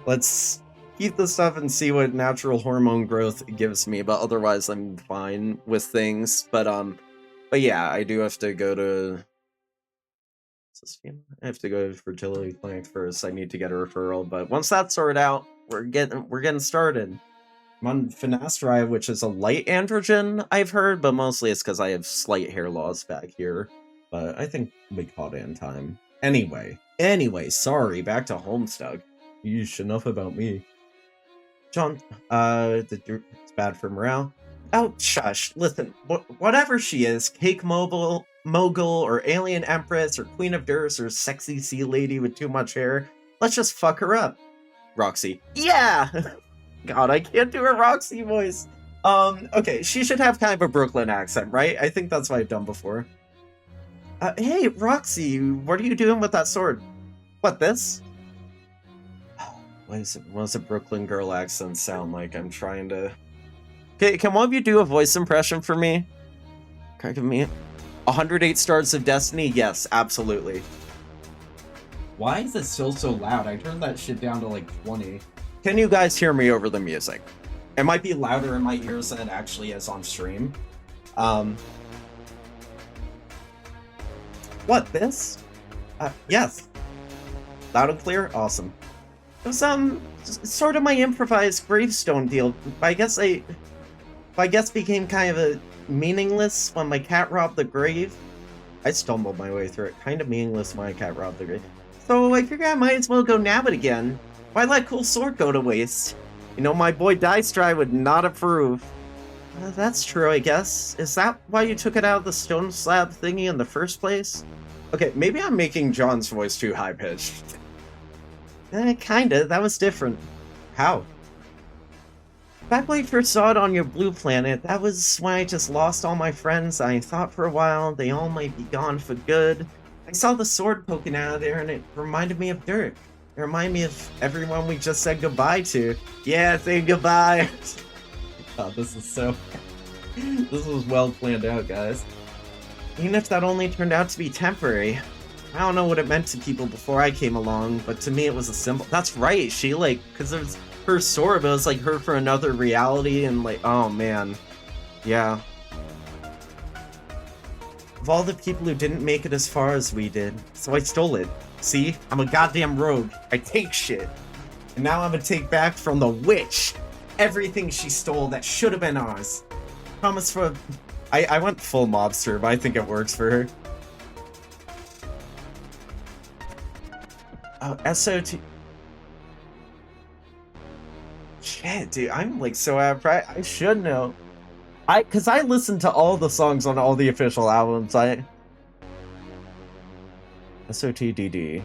let's keep the stuff and see what natural hormone growth gives me, but otherwise I'm fine with things. But yeah, I do have to go to... I have to go to fertility clinic first. I need to get a referral, but once that's sorted out, we're getting started. I'm on finasteride, which is a light androgen, I've heard, but mostly it's because I have slight hair loss back here. But I think we caught it in time. Anyway, sorry, back to Homestuck. Yeesh, enough about me. John, it's bad for morale. Oh, shush. Listen, whatever she is, cake mogul, or alien empress, or queen of Durst, or sexy sea lady with too much hair, let's just fuck her up. Roxy. Yeah! God, I can't do a Roxy voice. Okay, she should have kind of a Brooklyn accent, right? I think that's what I've done before. Hey, Roxy, what are you doing with that sword? What, this? What does a Brooklyn girl accent sound like? I'm trying to... Okay, can one of you do a voice impression for me? Can I give me 108 stars of destiny? Yes, absolutely. Why is it still so loud? I turned that shit down to like 20. Can you guys hear me over the music? It might be louder in my ears than it actually is on stream. What, this? Yes. Loud and clear? Awesome. It was, sort of my improvised gravestone deal. I guess became kind of a meaningless when my cat robbed the grave. I stumbled my way through it. Kind of meaningless when my cat robbed the grave. So I figured I might as well go nab it again. Why let cool sword go to waste? You know, my boy Dicedry would not approve. That's true, I guess. Is that why you took it out of the stone slab thingy in the first place? Okay, maybe I'm making John's voice too high-pitched. Kinda. That was different. How? Back when I first saw it on your blue planet, that was when I just lost all my friends. I thought for a while they all might be gone for good. I saw the sword poking out of there and it reminded me of Dirk. It reminded me of everyone we just said goodbye to. Yeah, say goodbye! God, this is so... This was well planned out, guys. Even if that only turned out to be temporary. I don't know what it meant to people before I came along, but to me it was a symbol. That's right, she like, because it was her sword, but it was like her for another reality, and like, oh man. Yeah. Of all the people who didn't make it as far as we did, so I stole it. See? I'm a goddamn rogue. I take shit. And now I'm gonna take back from the witch everything she stole that should have been ours. Promise for... I went full mobster, but I think it works for her. Oh, SOT... Shit, dude, I'm like so out of practice. I should know. Cause I listened to all the songs on all the official albums. SOTDD.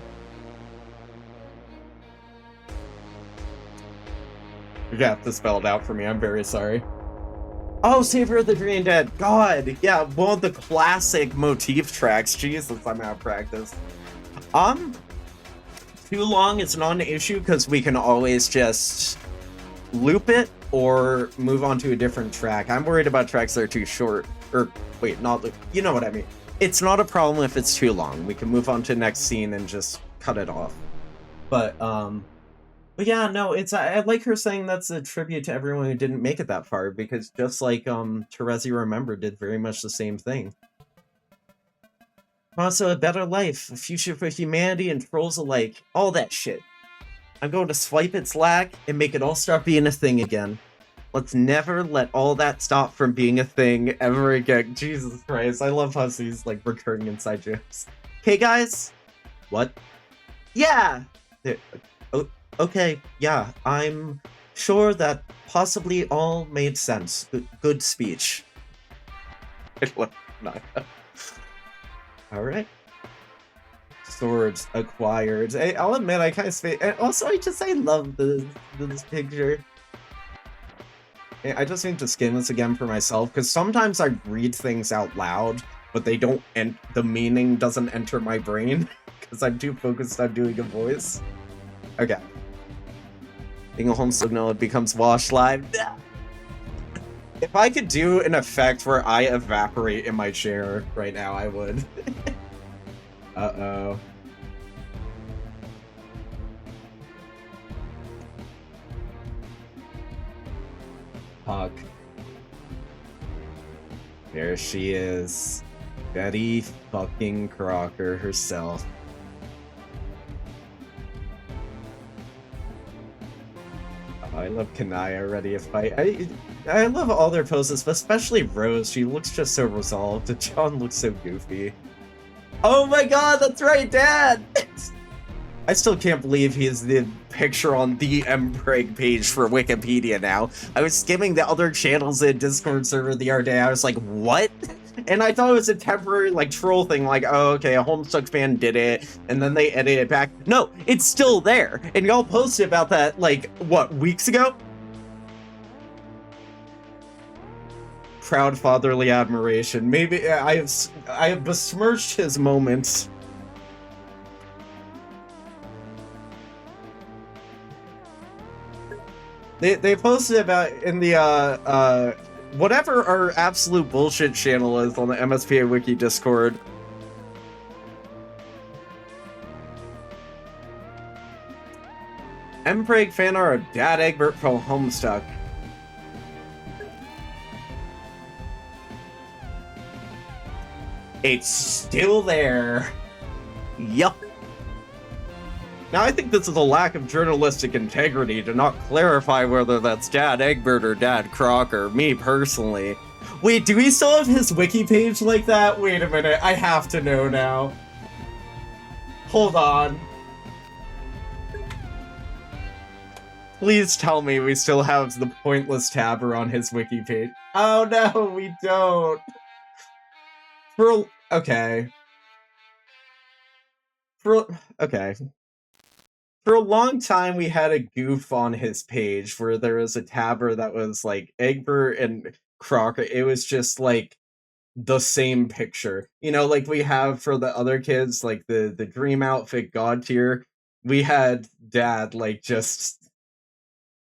You're gonna have to spell it out for me, I'm very sorry. Oh, Savior of the Dream Dead. God, yeah, one of the classic motif tracks. Jesus, I'm out of practice. Too long is not an issue because we can always just loop it or move on to a different track. I'm worried about tracks that are too short. Or, wait, not Luke. You know what I mean. It's not a problem if it's too long. We can move on to the next scene and just cut it off. But yeah, no, I like her saying that's a tribute to everyone who didn't make it that far, because just like Terezi Remember did very much the same thing. Also, a better life, a future for humanity and trolls alike, all that shit. I'm going to swipe its lag and make it all start being a thing again. Let's never let all that stop from being a thing ever again. Jesus Christ, I love Hussy's like recurring inside jokes. Okay, guys? What? Yeah! Oh, okay, yeah, I'm sure that possibly all made sense. Good speech. Alright. Swords acquired. I'll admit, I kind of and also I love this picture. I just need to skim this again for myself, because sometimes I read things out loud, but they don't, and the meaning doesn't enter my brain, because I'm too focused on doing a voice. Okay. Being a Homestuck now, it becomes Wash Live. If I could do an effect where I evaporate in my chair right now, I would. Uh-oh. Puck. There she is. Betty fucking Crocker herself. Oh, I love Kanaya already a fight. I love all their poses, but especially Rose. She looks just so resolved, and John looks so goofy. Oh my god, that's right, Dad! I still can't believe he is the picture on the Aepokk page for Wikipedia now. I was skimming the other channels in Discord server the other day. I was like, what? And I thought it was a temporary like troll thing, like, oh, okay, a Homestuck fan did it, and then they edited it back. No, it's still there. And y'all posted about that, like, what, weeks ago? Proud fatherly admiration. Maybe I have besmirched his moments. They posted about in the whatever our absolute bullshit channel is on the MSPA Wiki Discord. Aepokk fan art of Dad Egbert from Homestuck. It's still there. Yup. Now, I think this is a lack of journalistic integrity to not clarify whether that's Dad Egbert or Dad Crocker, me personally. Wait, do we still have his wiki page like that? Wait a minute, I have to know now. Hold on. Please tell me we still have the pointless tabber on his wiki page. Oh no, we don't. Okay. Okay. For a long time, we had a goof on his page where there was a tabber that was like Egbert and Crocker. It was just like the same picture. You know, like we have for the other kids, like the dream outfit god tier. We had Dad like just,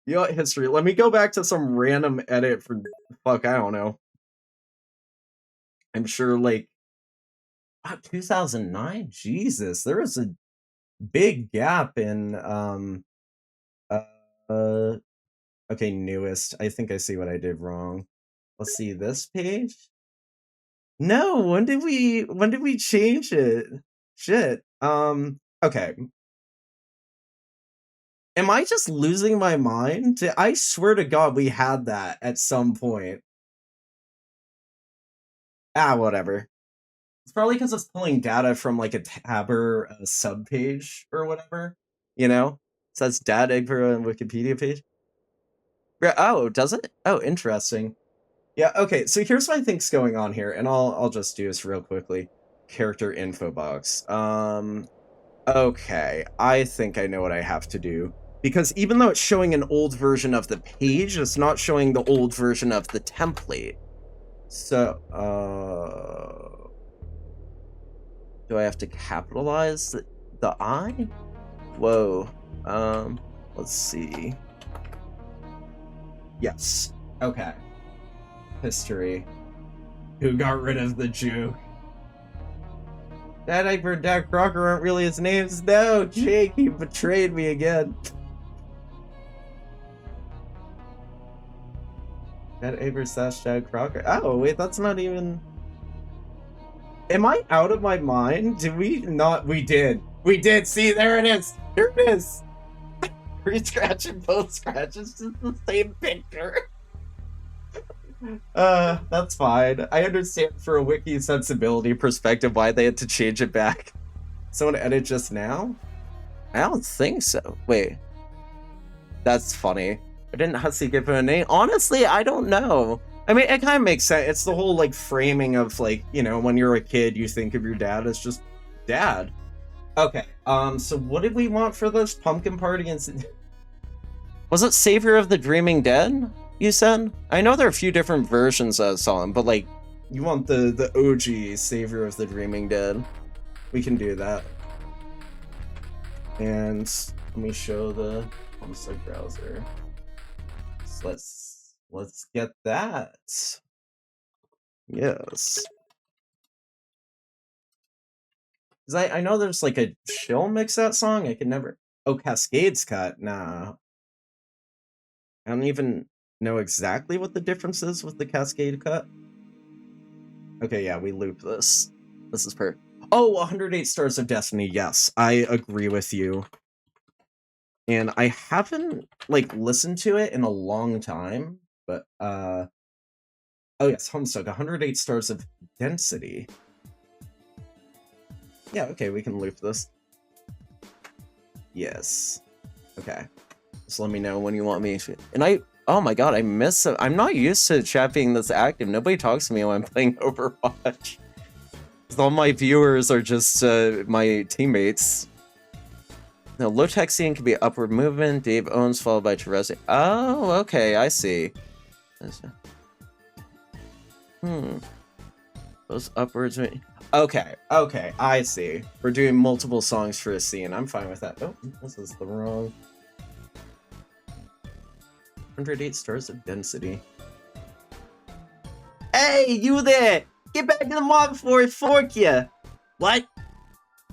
you know what, history. Let me go back to some random edit from, fuck, I don't know. I'm sure like 2009. Jesus, there was a big gap in okay, newest. I think I see what I did wrong. Let's see this page. No, when did we change it? Shit. Okay. Am I just losing my mind? I swear to God we had that at some point. Ah, whatever. It's probably because it's pulling data from like a tabber subpage or whatever. You know? It says Dad Egbert on Wikipedia page. Oh, does it? Oh, interesting. Yeah, okay, so here's what I think's going on here, and I'll just do this real quickly. Character info box. Okay, I think I know what I have to do. Because even though it's showing an old version of the page, it's not showing the old version of the template. So, do I have to capitalize the I? Whoa. Let's see. Yes. Okay. History. Who got rid of the Jew? Dad Egbert and Dad Crocker aren't really his names. No, Jake, you betrayed me again. Dad Egbert / Dad Crocker. Oh, wait, that's not even... Am I out of my mind? Did we not? We did. We did. See, there it is. Here it is. Re-scratching both scratches, just the same picture. That's fine. I understand for a wiki sensibility perspective why they had to change it back. Someone edit just now? I don't think so. Wait. That's funny. I didn't Hussy give him a name. Honestly, I don't know. I mean, it kind of makes sense. It's the whole, like, framing of, like, you know, when you're a kid, you think of your dad as just dad. Okay, so what did we want for this? Pumpkin Party and... Was it Savior of the Dreaming Dead, you said? I know there are a few different versions of that song, but, like, you want the OG Savior of the Dreaming Dead. We can do that. And let me show the Homestuck browser. So let's get that. Yes. Because I know there's like a chill mix that song. I can never... Oh, Cascades cut. Nah. I don't even know exactly what the difference is with the Cascade cut. Okay, yeah, we loop this. This is perfect. Oh, 108 Stars of Destiny. Yes, I agree with you. And I haven't, like, listened to it in a long time, but, oh yes, Homestuck, 108 Stars of Density. Yeah, okay, we can loop this. Yes. Okay. Just let me know when you want me to. And oh my god, I miss it. I'm not used to chat being this active. Nobody talks to me when I'm playing Overwatch. All my viewers are just my teammates. No, low tech scene can be upward movement. Dave Owens followed by Teresi. Oh, okay, I see. Those upwards. Okay, I see. We're doing multiple songs for a scene. I'm fine with that. Oh, this is the wrong. 108 Stars of Density. Hey, you there! Get back in the mob before I fork you! What?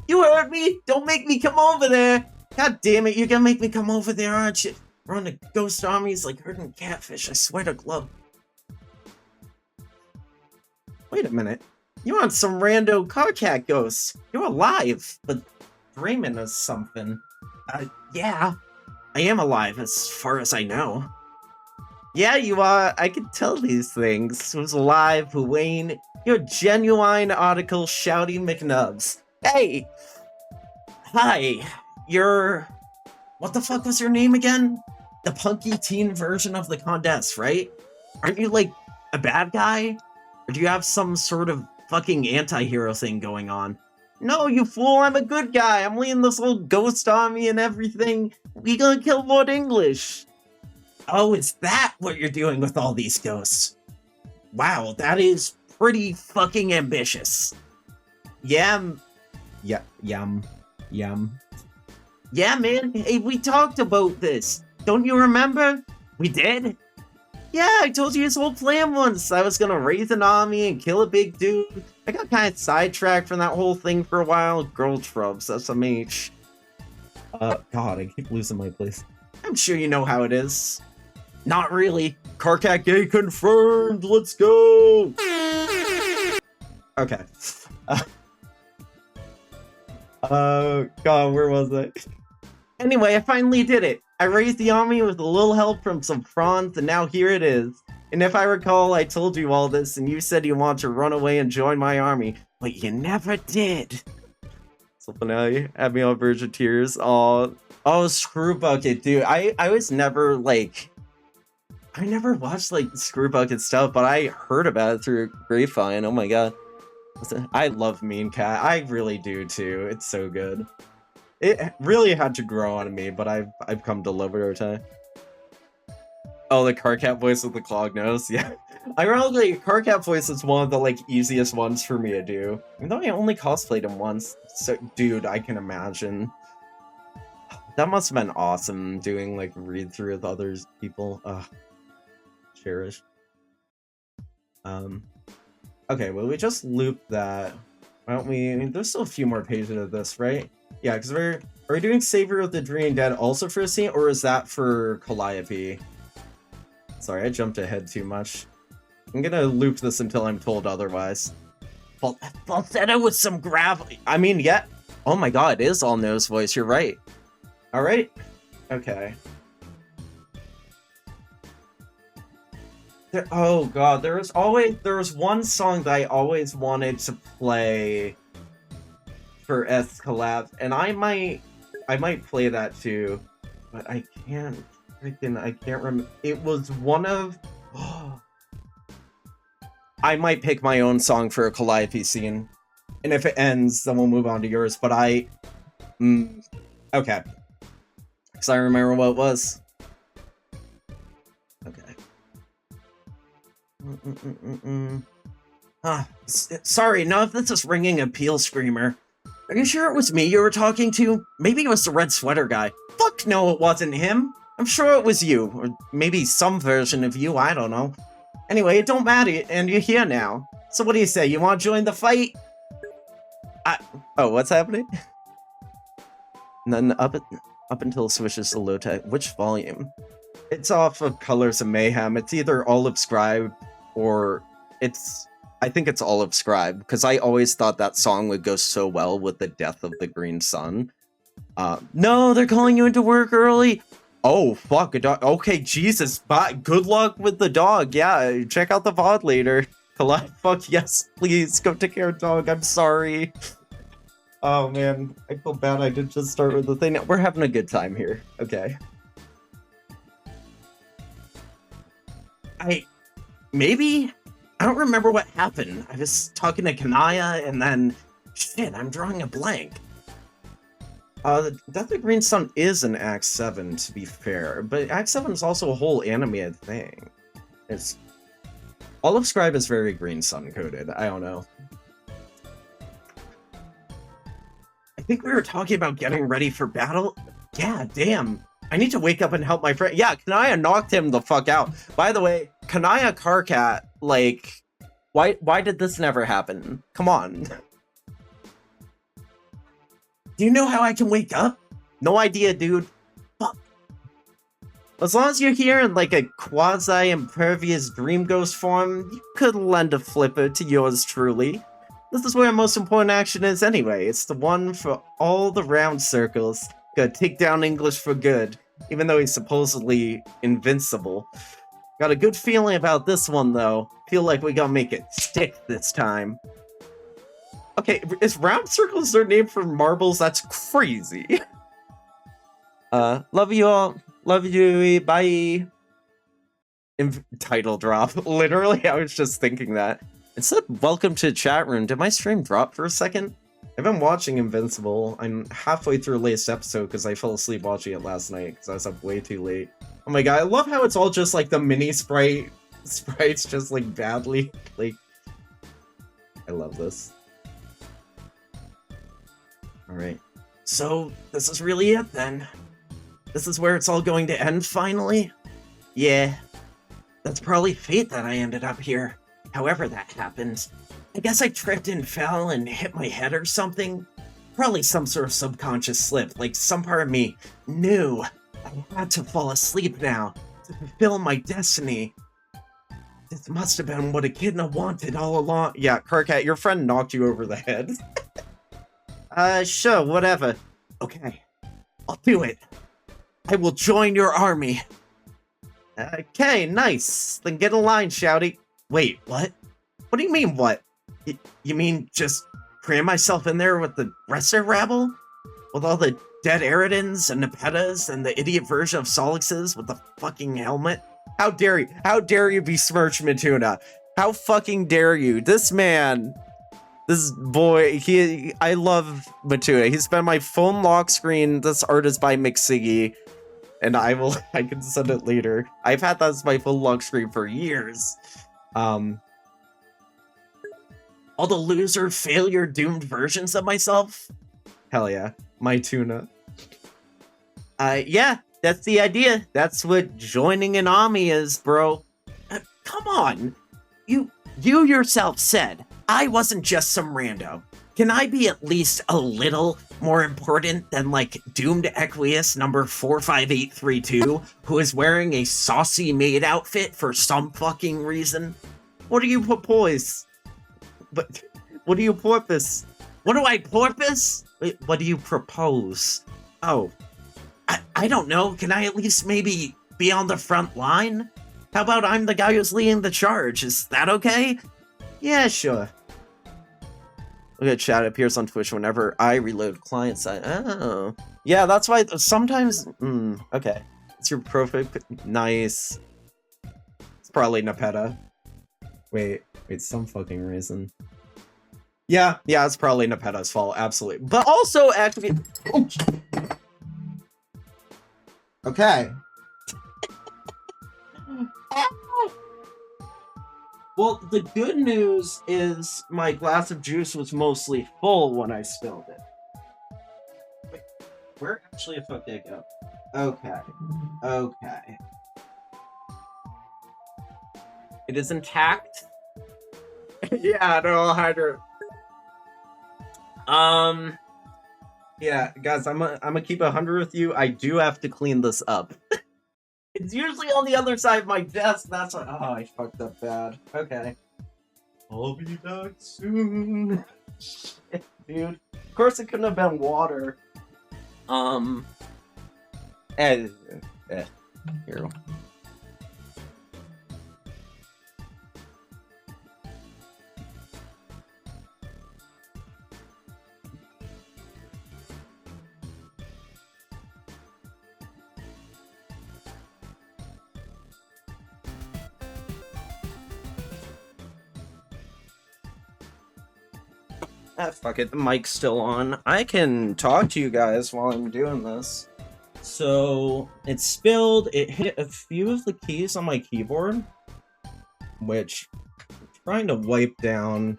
You heard me? Don't make me come over there! God damn it, you're gonna make me come over there, aren't you? We're on the ghost armies like herding catfish, I swear to glove. Wait a minute. You're on some rando Carcat ghosts. You're alive, but dreaming of something. Yeah. I am alive, as far as I know. Yeah, you are. I can tell these things. Who's alive, who ain't. You're genuine article shouty McNubs. Hey! Hi. You're... What the fuck was your name again? The punky teen version of the Condess, right? Aren't you, like, a bad guy? Or do you have some sort of fucking anti-hero thing going on? No, you fool, I'm a good guy. I'm leading this whole ghost army and everything. We gonna kill Lord English. Oh, is that what you're doing with all these ghosts? Wow, that is pretty fucking ambitious. Yum. Yeah, yum. Yeah, man. Hey, we talked about this. Don't you remember? We did? Yeah, I told you his whole plan once. I was gonna raise an army and kill a big dude. I got kind of sidetracked from that whole thing for a while. Girl trubs, SMH. God, I keep losing my place. I'm sure you know how it is. Not really. Carcat gay confirmed. Let's go. Okay. God, where was I? Anyway, I finally did it. I raised the army with a little help from some prawns, and now here it is. And if I recall, I told you all this, and you said you want to run away and join my army, but you never did. So now you had me on verge of tears. Oh, Screw Bucket, dude. I was never, like... I never watched, like, Screw Bucket stuff, but I heard about it through Grapevine. Oh my god. I love Mean Cat. I really do, too. It's so good. It really had to grow on me, but I've come to love it over time. Oh, the Carcat voice with the clog nose? Yeah. Ironically, Carcat voice is one of the, like, easiest ones for me to do. Even though I only cosplayed him once. So, dude, I can imagine. That must have been awesome, doing, like, read-through with other people. Ugh. Cherish. Okay, well, we just looped that. Why don't we... I mean, there's still a few more pages of this, right? Yeah, because we're... Are we doing Savior of the Dreaming Dead also for a scene, or is that for Calliope? Sorry, I jumped ahead too much. I'm gonna loop this until I'm told otherwise. Falsetto with some gravel. I mean, yeah. Oh my god, it is all nose voice. You're right. All right. Okay. Oh god, there was one song that I always wanted to play for S collab, and I might play that too, but I can't remember. It was one of. I might pick my own song for a Calliope scene, and if it ends, then we'll move on to yours. But okay, because I remember what it was. Okay. Sorry, no, if this is ringing a Peel Screamer. Are you sure it was me you were talking to? Maybe it was the red sweater guy. Fuck no, it wasn't him. I'm sure it was you, or maybe some version of you, I don't know. Anyway, it don't matter, and you're here now. So what do you say, you want to join the fight? Oh, what's happening? And then up until it switches to low tech. Which volume? It's off of Colors of Mayhem. It's either Olive Scribe or I think it's Olive Scribe, because I always thought that song would go so well with the death of the Green Sun. No, they're calling you into work early. Oh, fuck, a dog. Okay, Jesus, bye. Good luck with the dog. Yeah, check out the VOD later. Fuck, yes, please, go take care of dog. I'm sorry. Oh, man, I feel bad I did just start with the thing. We're having a good time here. Okay. Maybe? I don't remember what happened. I was talking to Kanaya, and then... Shit, I'm drawing a blank. Death of Green Sun is an Act 7, to be fair, but Act 7 is also a whole animated thing. Olive Scribe is very Green Sun coded, I don't know. I think we were talking about getting ready for battle? Yeah, damn. I need to wake up and help my friend. Yeah, Kanaya knocked him the fuck out. By the way, Kanaya Carcat, like, why did this never happen? Come on. Do you know how I can wake up? No idea, dude. Fuck. As long as you're here in like a quasi-impervious dream ghost form, you could lend a flipper to yours truly. This is where most important action is anyway. It's the one for all the round circles. Gotta take down English for good, even though he's supposedly invincible. Got a good feeling about this one though. Feel like we gotta make it stick this time. Okay, is round circles their name for marbles? That's crazy. Love you all. Love you. Bye. Title drop. Literally, I was just thinking that. It said, welcome to chat room. Did my stream drop for a second? I've been watching Invincible. I'm halfway through the latest episode because I fell asleep watching it last night because I was up way too late. Oh my god, I love how it's all just like the mini sprites just like badly. Like, I love this. Alright, so this is really it then. This is where it's all going to end finally? Yeah, that's probably fate that I ended up here. However that happened. I guess I tripped and fell and hit my head or something. Probably some sort of subconscious slip, like some part of me knew I had to fall asleep now to fulfill my destiny. This must have been what Echidna wanted all along. Yeah, Carcat, your friend knocked you over the head. Sure, whatever. Okay, I'll do it. I will join your army. Okay, nice. Then get in line, Shouty. Wait, what? What do you mean, what? You mean just cram myself in there with the rest of the rabble? With all the dead Eridans and Nepetas and the idiot version of Solixes with the fucking helmet? How dare you? How dare you besmirch Matuna? How fucking dare you? This man... This boy, I love Matuna. He's been my phone lock screen. This art is by McSiggy. And I can send it later. I've had that as my phone lock screen for years. All the loser, failure, doomed versions of myself? Hell yeah. My tuna. Yeah, that's the idea. That's what joining an army is, bro. Come on. You yourself said I wasn't just some rando. Can I be at least a little more important than, like, Doomed Equius number 45832, who is wearing a saucy maid outfit for some fucking reason? What do you propose? But what do you porpoise? What do I porpoise? Wait, what do you propose? Oh, I don't know. Can I at least maybe be on the front line? How about I'm the guy who's leading the charge? Is that okay? Yeah, sure. Look at chat appears on Twitch whenever I reload client side. Oh. Yeah, that's why sometimes... okay. It's your profile. Nice. It's probably Nepeta. Wait, some fucking reason. Yeah, it's probably Nepeta's fault, absolutely. But also, actually... Okay. Well, the good news is my glass of juice was mostly full when I spilled it. Wait, where actually the fuck did it go? Okay. It is intact. Yeah, no, Hydra. Yeah, guys, I'm gonna keep 100 with you. I do have to clean this up. It's usually on the other side of my desk. That's why. Oh, I fucked up bad. Okay. I'll be back soon. Shit, dude. Of course, it couldn't have been water. Here. Ah, fuck it, the mic's still on. I can talk to you guys while I'm doing this. So, it spilled, it hit a few of the keys on my keyboard, which I'm trying to wipe down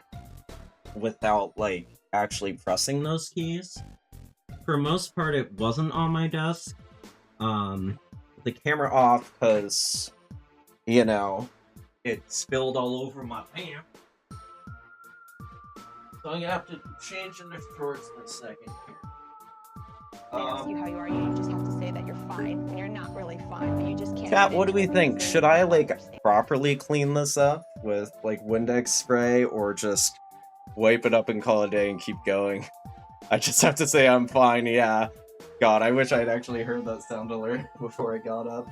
without, like, actually pressing those keys. For most part, it wasn't on my desk. The camera off, because, you know, it spilled all over my pants. So I'm gonna have to change into shorts in a second here. They ask you how you are, you just have to say that you're fine when you're not really fine, but you just can't. Chat, what do we think? Should I, like, properly clean this up with, like, Windex spray, or just wipe it up and call it a day and keep going? I just have to say I'm fine, yeah. God, I wish I'd actually heard that sound alert before I got up.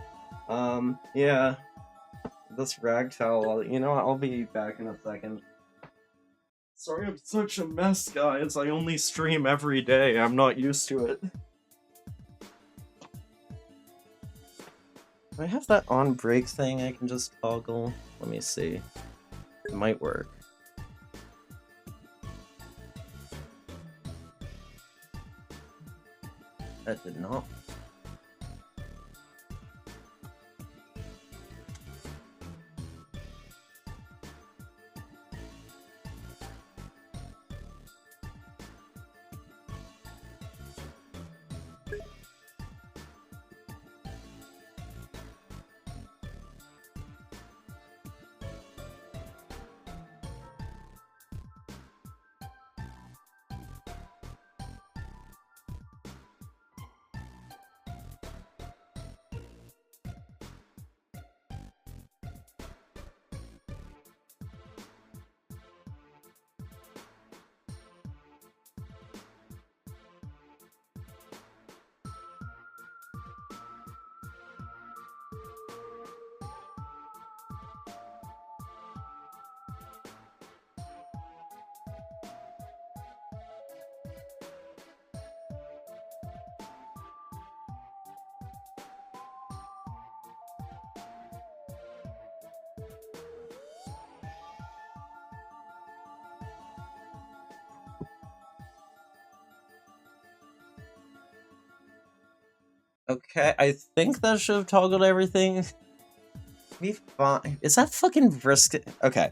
Yeah. This rag towel, you know what, I'll be back in a second. Sorry I'm such a mess, guys. I only stream every day. I'm not used to it. Do I have that on break thing I can just toggle? Let me see. It might work. That did not. Okay, I think that should have toggled everything. Be fine. Is that fucking brisket? Okay.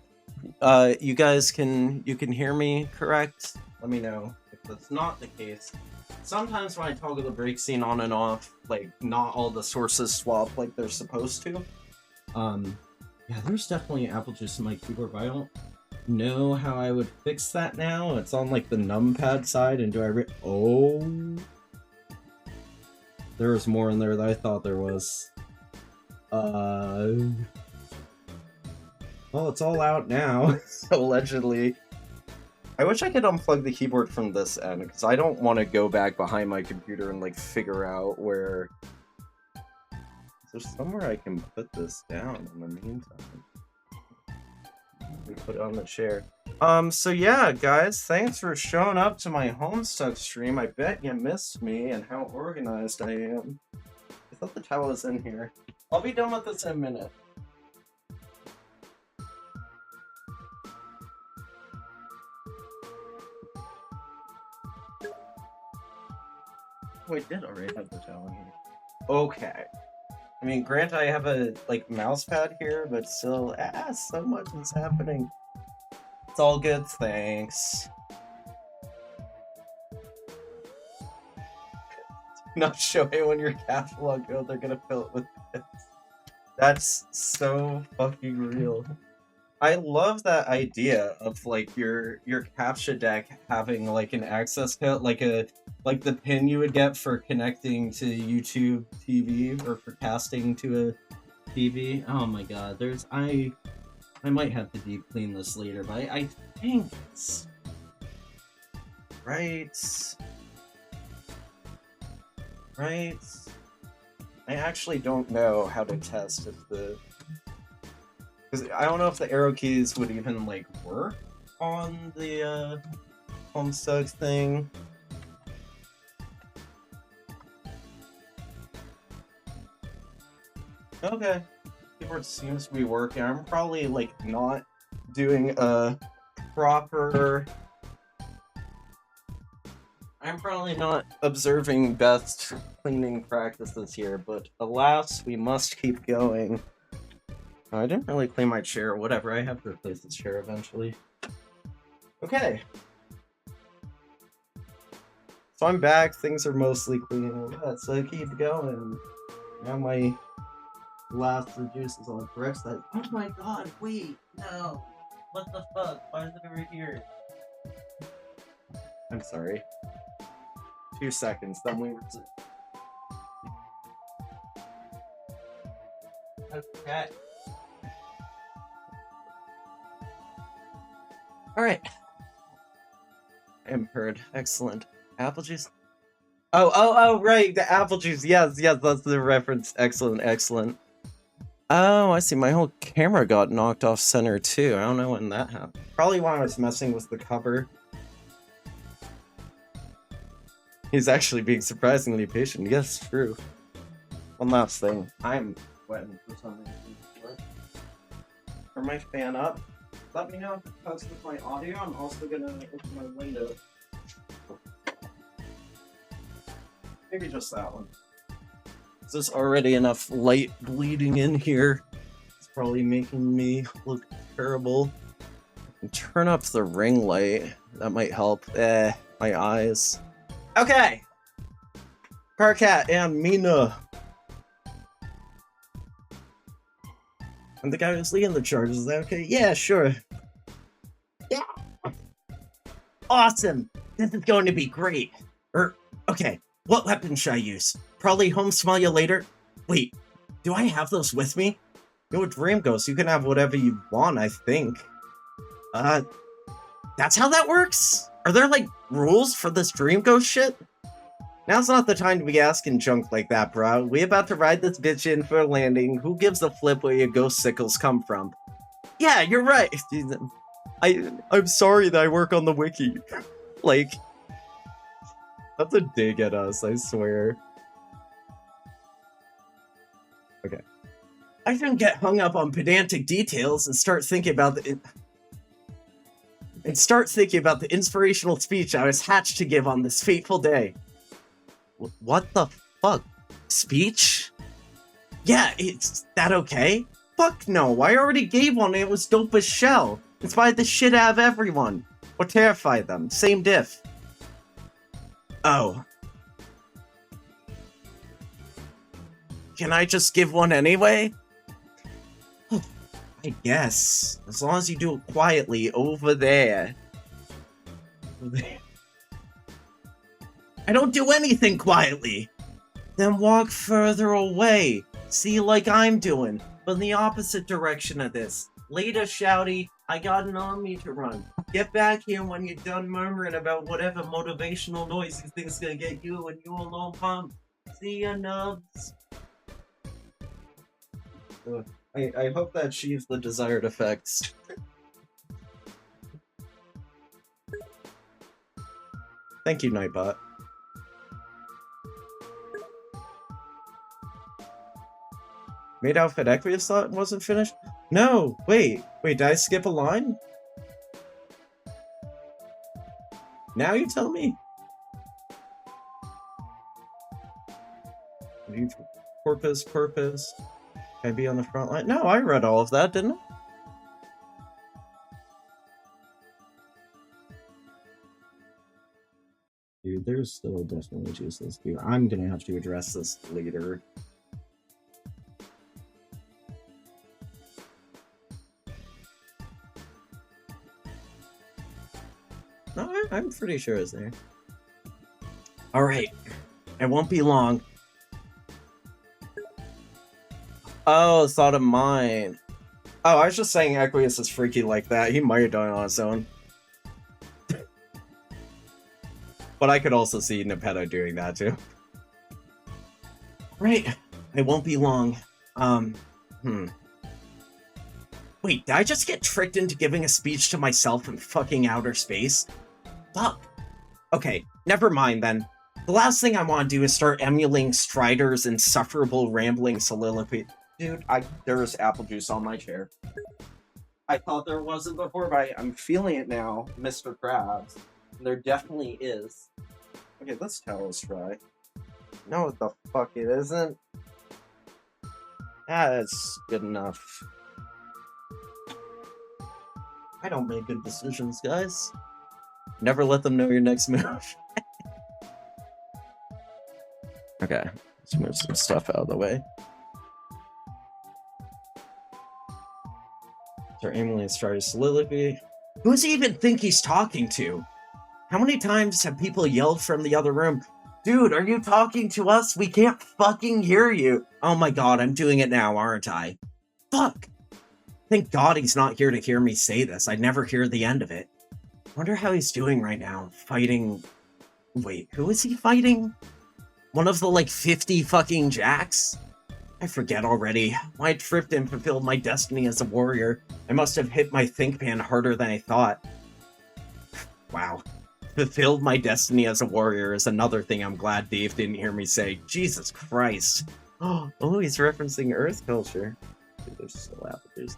You guys you can hear me, correct? Let me know if that's not the case. Sometimes when I toggle the break scene on and off, like, not all the sources swap like they're supposed to. Yeah, there's definitely apple juice in my keyboard, but I don't know how I would fix that now. It's on like the numpad side, and do I oh, there was more in there than I thought there was. Well, it's all out now, allegedly. I wish I could unplug the keyboard from this end, because I don't want to go back behind my computer and like figure out where. There's somewhere I can put this down in the meantime. We put it on the chair. So yeah, guys, thanks for showing up to my Homestuck stream. I bet you missed me and how organized I am. I thought the towel was in here. I'll be done with this in a minute. Oh, I did already have the towel in here. Okay. I mean, granted, I have a, like, mouse pad here, but still, so much is happening. It's all good, thanks. Not show anyone your catalog, oh, they're gonna fill it with this. That's so fucking real. I love that idea of, like, your captcha deck having, like, an access code, like the pin you would get for connecting to YouTube TV or for casting to a TV. Oh my god, I might have to deep clean this later, but I think it's right. I actually don't know how to test if because I don't know if the arrow keys would even like work on the Homestuck thing. Okay, keyboard seems to be working. I'm probably like not doing a proper. I'm probably not observing best cleaning practices here, but alas, we must keep going. Oh, I didn't really clean my chair. Whatever, I have to replace this chair eventually. Okay. So I'm back. Things are mostly clean. Yeah, so keep going. Now my last juice is on the correct side. Oh my god, wait, no. What the fuck? Why is it over here? I'm sorry. 2 seconds, then we resume. Okay. Alright. I am heard. Excellent. Apple juice? Oh, right, the apple juice. Yes, that's the reference. Excellent. Oh, I see. My whole camera got knocked off center, too. I don't know when that happened. Probably when I was messing with the cover. He's actually being surprisingly patient. Yes, true. One last thing. I'm sweating for some reason. Turn my fan up. Let me know if it cuts with my audio. I'm also gonna open my window. Maybe just that one. There's already enough light bleeding in here. It's probably making me look terrible. Turn up the ring light. That might help. My eyes. Okay! Carcat and Mina. I'm the guy who's leading the charge. Is that okay? Yeah, sure. Yeah! Awesome! This is going to be great. Okay. What weapon should I use? Probably home smell you later? Wait, do I have those with me? You're a Dream Ghost, you can have whatever you want, I think. That's how that works? Are there, like, rules for this Dream Ghost shit? Now's not the time to be asking junk like that, bro. We about to ride this bitch in for a landing. Who gives a flip where your ghost sickles come from? Yeah, you're right. I'm sorry that I work on the wiki. Like... That's a dig at us, I swear. Okay. I shouldn't get hung up on pedantic details and start thinking about the inspirational speech I was hatched to give on this fateful day. What the fuck? Speech? Yeah, is that okay? Fuck no, I already gave one and it was dope as shell. Inspired the shit out of everyone. Or terrified them. Same diff. Oh. Can I just give one anyway? I I guess. As long as you do it quietly over there. I don't do anything quietly! Then walk further away. See, like I'm doing, but in the opposite direction of this. Later, Shouty, I got an army to run. Get back here when you're done murmuring about whatever motivational noise you think's gonna get you and you alone pumped. See ya, nubs. I hope that achieves the desired effects. Thank you, Nightbot. Made outfit Equius thought wasn't finished? No! Wait, did I skip a line? Now you tell me. Purpose. Can I be on the front line? No, I read all of that, didn't I? Dude, there's still definitely juices here. I'm gonna have to address this later. No, I'm pretty sure it's there. Alright. It won't be long. Oh, thought of mine. Oh, I was just saying Equius is freaky like that. He might have done it on his own. But I could also see Nepeta doing that too. Right. It won't be long. Wait, did I just get tricked into giving a speech to myself in fucking outer space? Fuck. Okay, never mind then. The last thing I want to do is start emulating Strider's insufferable rambling soliloquy. Dude, there's apple juice on my chair. I thought there wasn't before, but I'm feeling it now, Mr. Krabs. There definitely is. Okay, let's try. No, the fuck it isn't. That's good enough. I don't make good decisions, guys. Never let them know your next move. Okay, let's move some stuff out of the way. Start emulating Strider's soliloquy. Who does he even think he's talking to? How many times have people yelled from the other room, "Dude, are you talking to us? We can't fucking hear you." Oh my god, I'm doing it now, aren't I? Fuck! Thank god he's not here to hear me say this. I'd never hear the end of it. Wonder how he's doing right now. Fighting... Wait, who is he fighting? One of the, like, 50 fucking jacks? I forget already. I tripped and fulfilled my destiny as a warrior. I must have hit my think pan harder than I thought. Wow. Fulfilled my destiny as a warrior is another thing I'm glad Dave didn't hear me say. Jesus Christ. Oh, he's referencing Earth culture. Dude, there's still apple juice.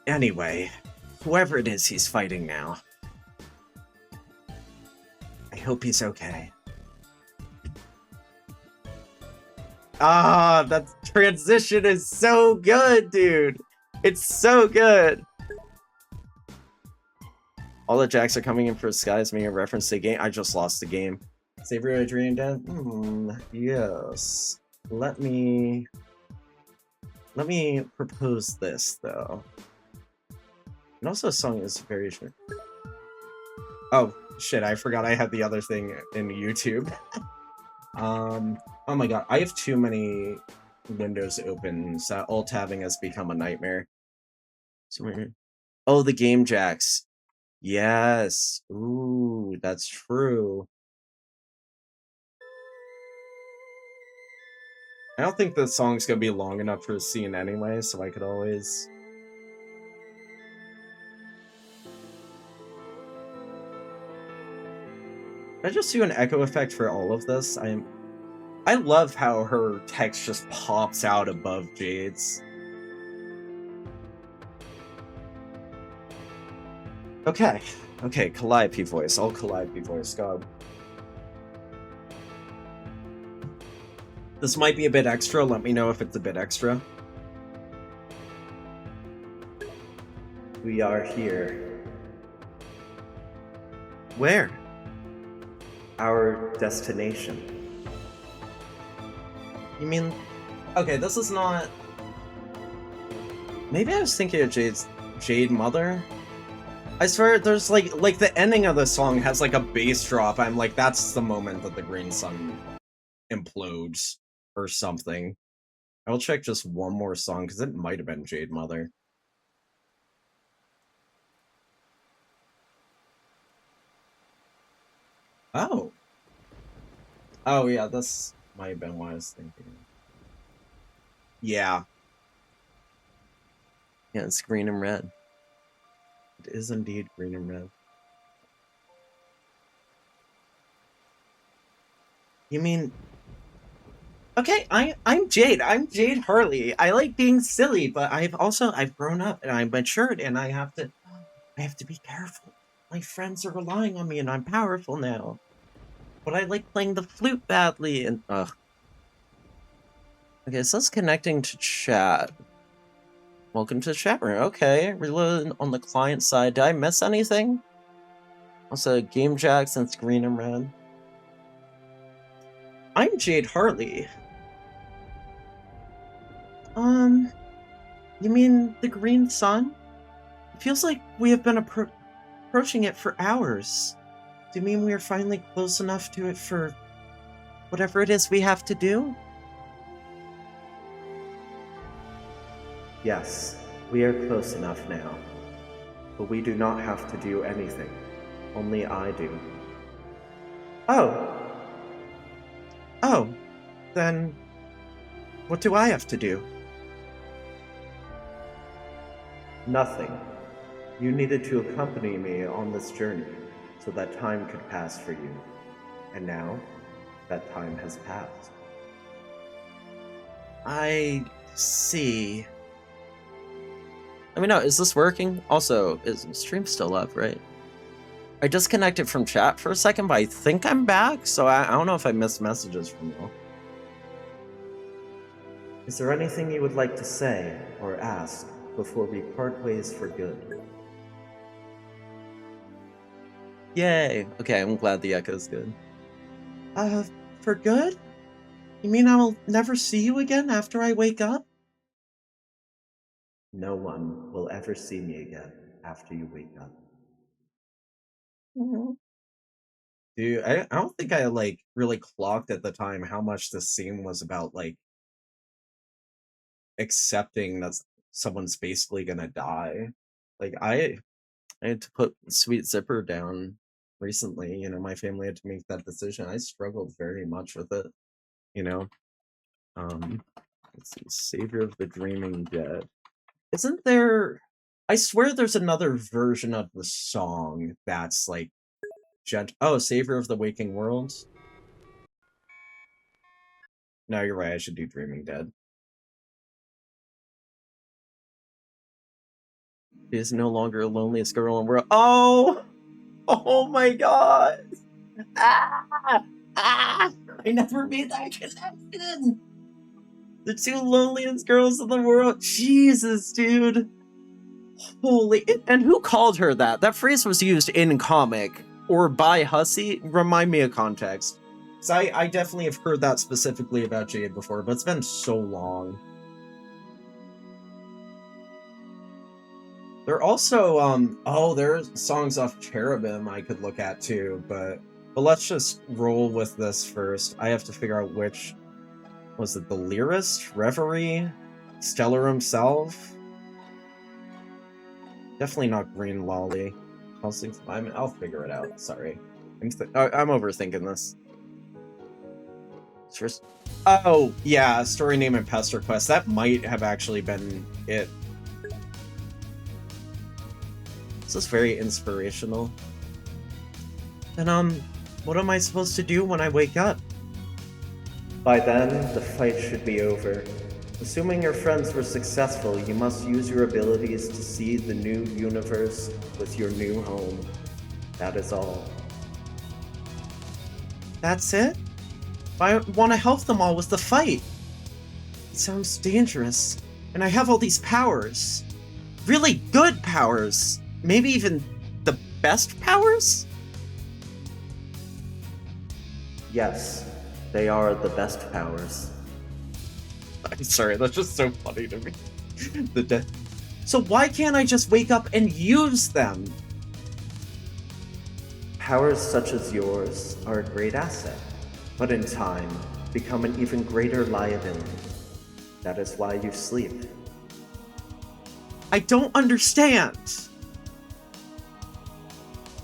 Anyway. Whoever it is he's fighting now. I hope he's okay. Ah, that transition is so good, dude. It's so good. All the jacks are coming in for skies, making a reference to the game. I just lost the game. Save your dream down. Yes. Let me propose this though. And also, a song is very short. Oh shit! I forgot I had the other thing in YouTube. Oh my god, I have too many windows open, so alt-tabbing has become a nightmare. Oh, the game jacks. Yes. Ooh, that's true. I don't think the song's gonna be long enough for a scene anyway, so I could always... Did I just do an echo effect for all of this? I love how her text just pops out above Jade's. Okay, Calliope voice. All Calliope voice, God. This might be a bit extra. Let me know if it's a bit extra. We are here. Where? Our destination. You mean... Okay, this is not... Maybe I was thinking of Jade Mother. I swear there's like the ending of the song has like a bass drop. I'm like, that's the moment that the green sun implodes or something. I'll check just one more song because it might have been Jade Mother. Oh. Oh yeah, this might have been what I was thinking. Yeah. Yeah, it's green and red. It is indeed green and red. You mean... Okay, I'm Jade. I'm Jade Harley. I like being silly, but I've grown up and I've matured and I have to be careful. My friends are relying on me and I'm powerful now. But I like playing the flute badly and ugh. Okay, so it's connecting to chat. Welcome to the chat room. Okay, reload on the client side. Did I miss anything? Also, Game Jack since green and red. I'm Jade Harley. You mean the green sun? It feels like we have been approaching it for hours. Do you mean we are finally close enough to it for whatever it is we have to do? Yes, we are close enough now. But we do not have to do anything. Only I do. Oh. Oh. Then what do I have to do? Nothing. You needed to accompany me on this journey so that time could pass for you. And now, that time has passed. I see. Let me know, is this working? Also, is the stream still up, right? I disconnected from chat for a second, but I think I'm back, so I don't know if I missed messages from you. Is there anything you would like to say or ask before we part ways for good? Yay! Okay, I'm glad the echo's good. For good? You mean I will never see you again after I wake up? No one will ever see me again after you wake up. Dude, I don't think I like really clocked at the time how much this scene was about like accepting that someone's basically gonna die. Like I had to put Sweet Zipper down recently, you know, my family had to make that decision. I struggled very much with it, you know. Let's see, Savior of the Dreaming Dead. Isn't there, I swear there's another version of the song that's like oh, Savior of the Waking World? No, you're right, I should do Dreaming Dead. She is no longer the loneliest girl in the world. Oh! Oh my god! Ah! Ah! I never made that connection! The two loneliest girls in the world. Jesus, dude. Holy... And who called her that? That phrase was used in comic. Or by Hussey. Remind me of context. Because I definitely have heard that specifically about Jade before, but it's been so long. There are also, oh, there's songs off Cherubim I could look at too, but let's just roll with this first. I have to figure out which, was it the Lyrist, Reverie, Stellar himself? Definitely not Green Lolly. I'll figure it out, sorry. I'm overthinking this. First, oh, yeah, story name and pest request. That might have actually been it. This is very inspirational. And, what am I supposed to do when I wake up? By then, the fight should be over. Assuming your friends were successful, you must use your abilities to see the new universe with your new home. That is all. That's it? I want to help them all with the fight. It sounds dangerous. And I have all these powers. Really good powers. Maybe even the best powers? Yes, they are the best powers. I'm sorry, that's just so funny to me. So why can't I just wake up and use them? Powers such as yours are a great asset, but in time, become an even greater liability. That is why you sleep. I don't understand.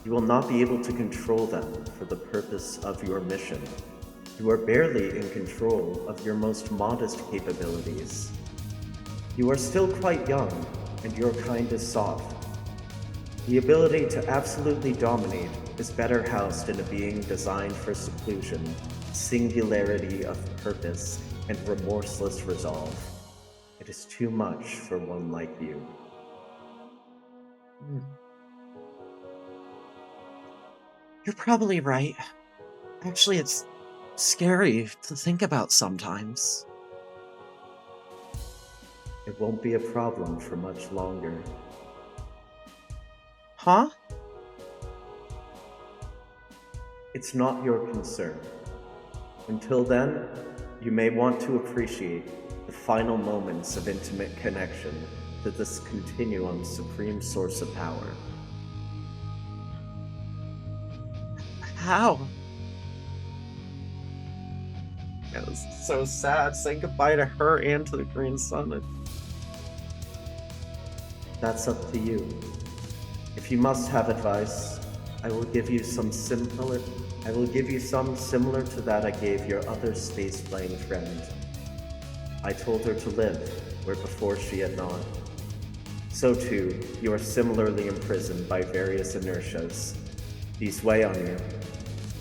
You will not be able to control them for the purpose of your mission. You are barely in control of your most modest capabilities. You are still quite young, and your kind is soft. The ability to absolutely dominate is better housed in a being designed for seclusion, singularity of purpose, and remorseless resolve. It is too much for one like you. You're probably right. Actually, it's scary to think about sometimes. It won't be a problem for much longer. Huh? It's not your concern. Until then, you may want to appreciate the final moments of intimate connection to this continuum supreme source of power. How? It was so sad saying goodbye to her and to the Green Sun. That's up to you. If you must have advice, I will give you some similar to that I gave your other space-playing friend. I told her to live where before she had not. So too, you are similarly imprisoned by various inertias. These weigh on you.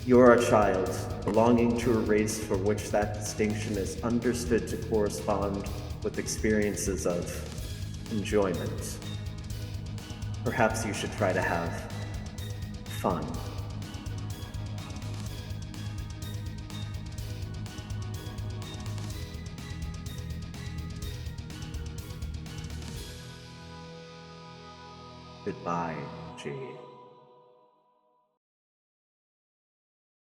You are a child, belonging to a race for which that distinction is understood to correspond with experiences of enjoyment. Perhaps you should try to have fun. Goodbye, Jade.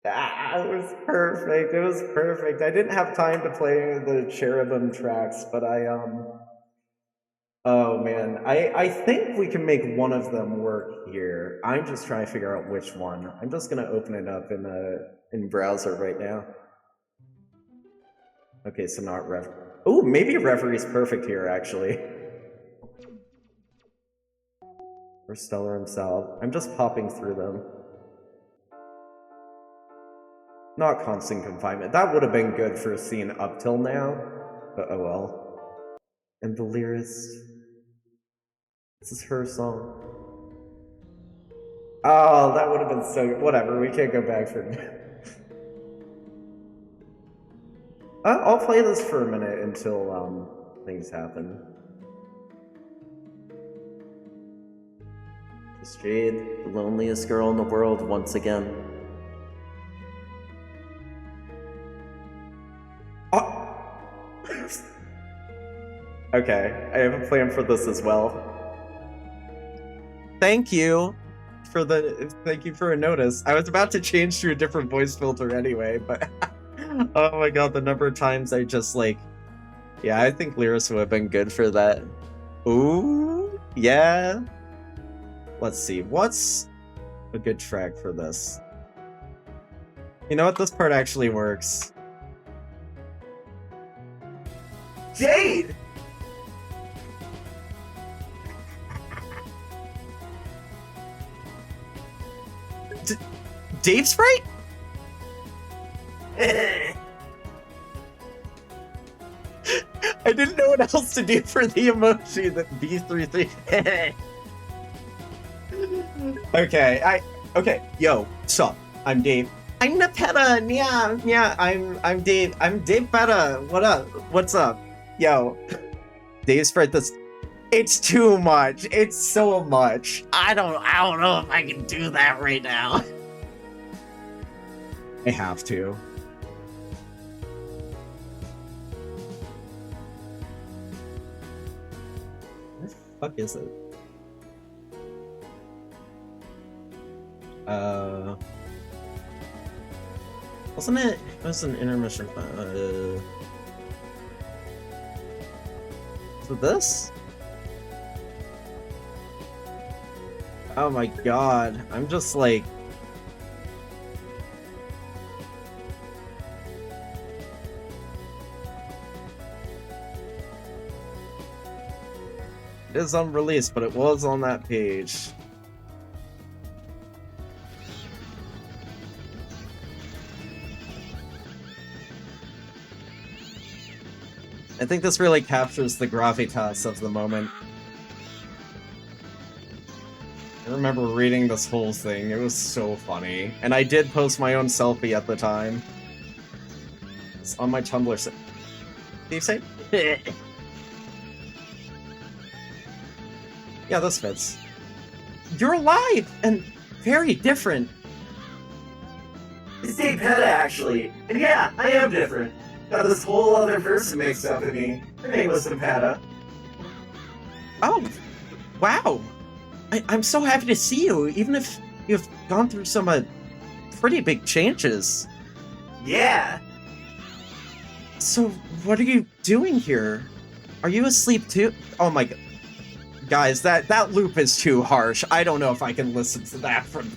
It was perfect. It was perfect. I didn't have time to play the Cherubim tracks, but oh man, I think we can make one of them work here. I'm just trying to figure out which one. I'm just gonna open it up in browser right now. Okay, so not Rev. Oh, maybe Reverie's perfect here actually. Or Stellar himself. I'm just popping through them. Not Constant Confinement. That would have been good for a scene up till now, but oh well. And the lyrist. This is her song. Oh, that would have been so good. Whatever, we can't go back for I'll play this for a minute until things happen. It's Jade, the loneliest girl in the world once again. Oh! Okay, I have a plan for this as well. Thank you for a notice. I was about to change to a different voice filter anyway, but oh my god, the number of times I just yeah, I think Lyris would have been good for that. Ooh, yeah. Let's see, what's a good track for this? You know what, this part actually works. Jade! Dave Sprite? I didn't know what else to do for the emoji that B33. Okay, yo, sup? I'm Dave. I'm Nepeta, yeah, I'm Dave. I'm Dave Peta. What up? What's up? Yo. Dave Sprite, it's too much. It's so much. I don't know if I can do that right now. I have to. What the fuck is it? Wasn't it? It was an intermission. Is it this? Oh my god. I'm just like... It is unreleased, but it was on that page. I think this really captures the gravitas of the moment. I remember reading this whole thing, it was so funny. And I did post my own selfie at the time. It's on my Tumblr. Steve say? Yeah, this fits. You're alive and very different. It's Dave Petta, actually. And yeah, I am different. Got this whole other person mixed up in me. Her name was Petta. Oh, wow. I'm so happy to see you, even if you've gone through some pretty big changes. Yeah. So, what are you doing here? Are you asleep too? Oh my god. Guys, that loop is too harsh. I don't know if I can listen to that from...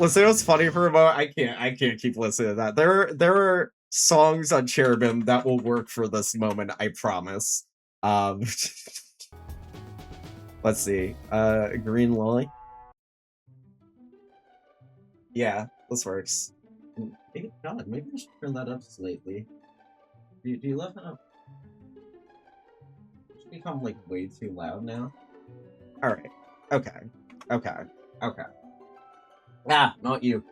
Listen, it was funny for a moment. I can't keep listening to that. There are songs on Cherubim that will work for this moment, I promise. Let's see. Green Lily. Yeah, this works. God, maybe I should turn that up slightly. Do you love that? It's become like way too loud now. Alright. Okay. Okay. Okay. Ah, not you.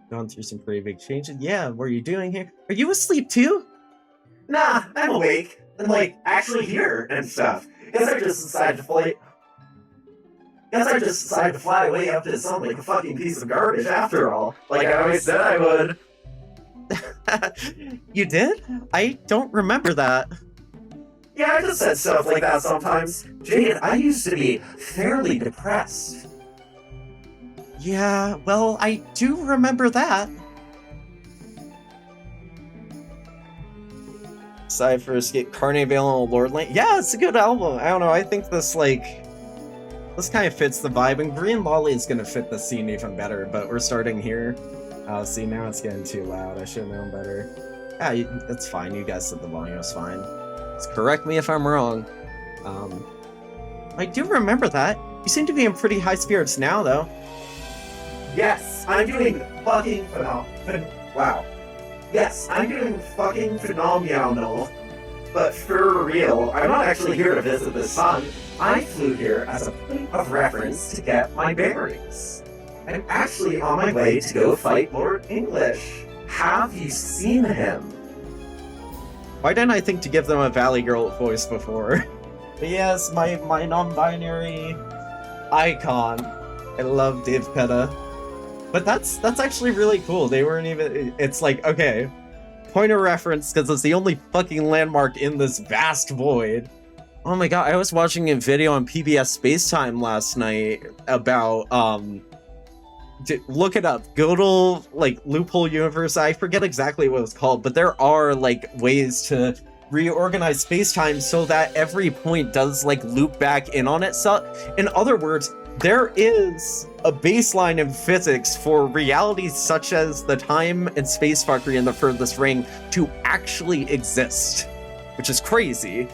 Gone through some pretty big changes. Yeah, what are you doing here? Are you asleep too? Nah, I'm awake. And like, actually here and stuff. Guess I just decided to fly way up to something like a fucking piece of garbage after all. Like I always said I would. You did? I don't remember that. Yeah, I just said stuff like that sometimes. Jade, I used to be fairly depressed. Yeah, well, I do remember that. Cypher Escape, Carnival and Lord Lane. Yeah, it's a good album. I don't know, I think this kind of fits the vibe, and Green Lolly is gonna fit the scene even better, but we're starting here. See, now it's getting too loud. I should have known better. Yeah, it's fine. You guys said the volume was fine. Just correct me if I'm wrong. I do remember that. You seem to be in pretty high spirits now, though. Yes, I'm doing fucking phenomenal. Wow. Yes, I'm doing fucking phenomenal. But for real, I'm not actually here to visit the sun. I flew here as a point of reference to get my bearings. I'm actually on my way to go fight Lord English. Have you seen him? Why didn't I think to give them a Valley Girl voice before? But yes, my non-binary icon. I love Dave Petta. But that's actually really cool. They weren't even... It's like, okay, point of reference, because it's the only fucking landmark in this vast void. Oh my god, I was watching a video on PBS Spacetime last night about, look it up. Go to, like, Loophole Universe. I forget exactly what it's called, but there are, like, ways to reorganize space-time so that every point does, like, loop back in on itself. In other words, there is a baseline in physics for realities such as the time and space fuckery in the furthest ring to actually exist, which is crazy.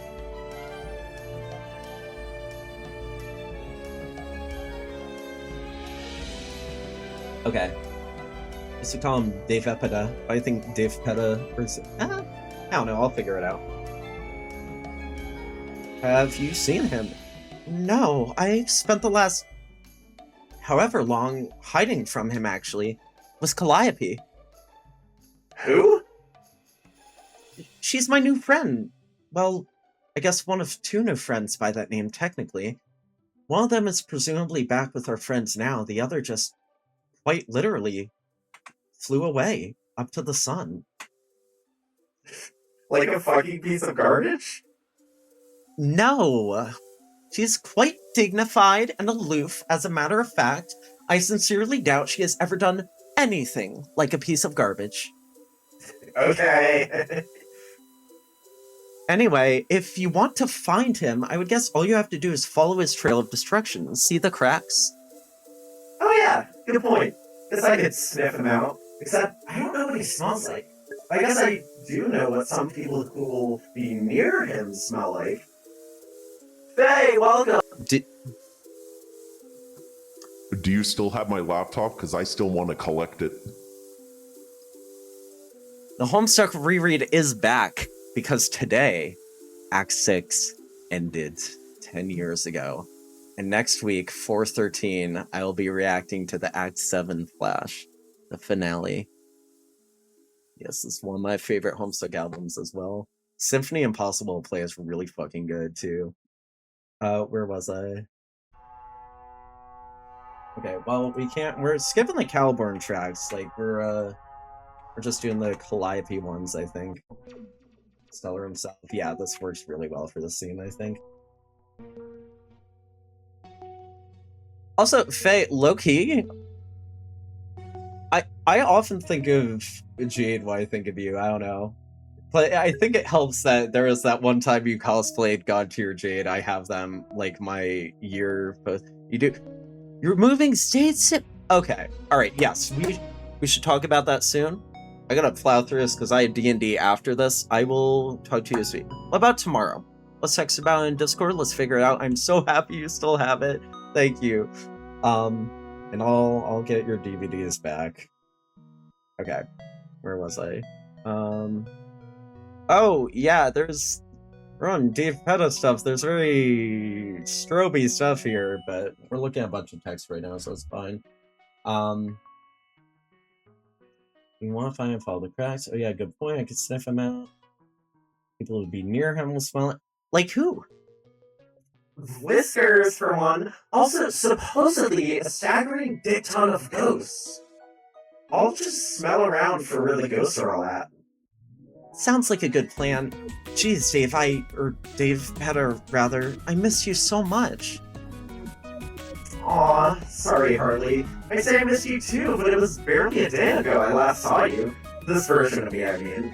Okay. I used to call him Dave Petta, but I think Dave Petta I don't know, I'll figure it out. Have you seen him? No, I spent the last however long hiding from him, actually. Was Calliope. Who? She's my new friend. Well, I guess one of two new friends by that name, technically. One of them is presumably back with our friends now, the other just quite literally flew away up to the sun. Like a fucking piece of garbage? No. She's quite dignified and aloof, as a matter of fact. I sincerely doubt she has ever done anything like a piece of garbage. Okay. Anyway, if you want to find him, I would guess all you have to do is follow his trail of destruction. See the cracks? Oh yeah, good point. Guess I could sniff him out. Except, I don't know what he smells like. I guess I do know what some people who will be near him smell like. Faye, welcome! Do you still have my laptop? Because I still want to collect it. The Homestuck reread is back, because today, Act 6 ended 10 years ago. And next week, 4/13, I will be reacting to the Act 7 flash, the finale. Yes, it's one of my favorite Homestuck albums as well. Symphony Impossible play is really fucking good, too. Where was I? Okay, well, we're skipping the Caliborn tracks, like, we're just doing the Calliope ones, I think. Stellar himself. Yeah, this works really well for this scene, I think. Also, Faye, low-key, I often think of Jade when I think of you, I don't know. But I think it helps that there was that one time you cosplayed God Tier Jade. I have them, like, my year, but you do. You're moving states? Okay, alright, yes, we should talk about that soon. I gotta plow through this because I have D&D after this. I will talk to you this week. What about tomorrow? Let's text about it in Discord. Let's figure it out. I'm so happy you still have it. Thank you. And I'll get your DVDs back. Okay, where was I? Oh yeah, we're on Dave Petta stuff. There's very stroby stuff here, but we're looking at a bunch of text right now, so it's fine. You want to find and follow the cracks? Oh yeah, good point. I could sniff him out. People who would be near him will smell it. Like who? Whiskers, for one. Also, supposedly, a staggering dick ton of ghosts. I'll just smell around for where the ghosts are all at. Sounds like a good plan. Jeez, Dave Petta, rather, I miss you so much. Aw, sorry, Harley. I say I miss you too, but it was barely a day ago I last saw you. This version of me, I mean.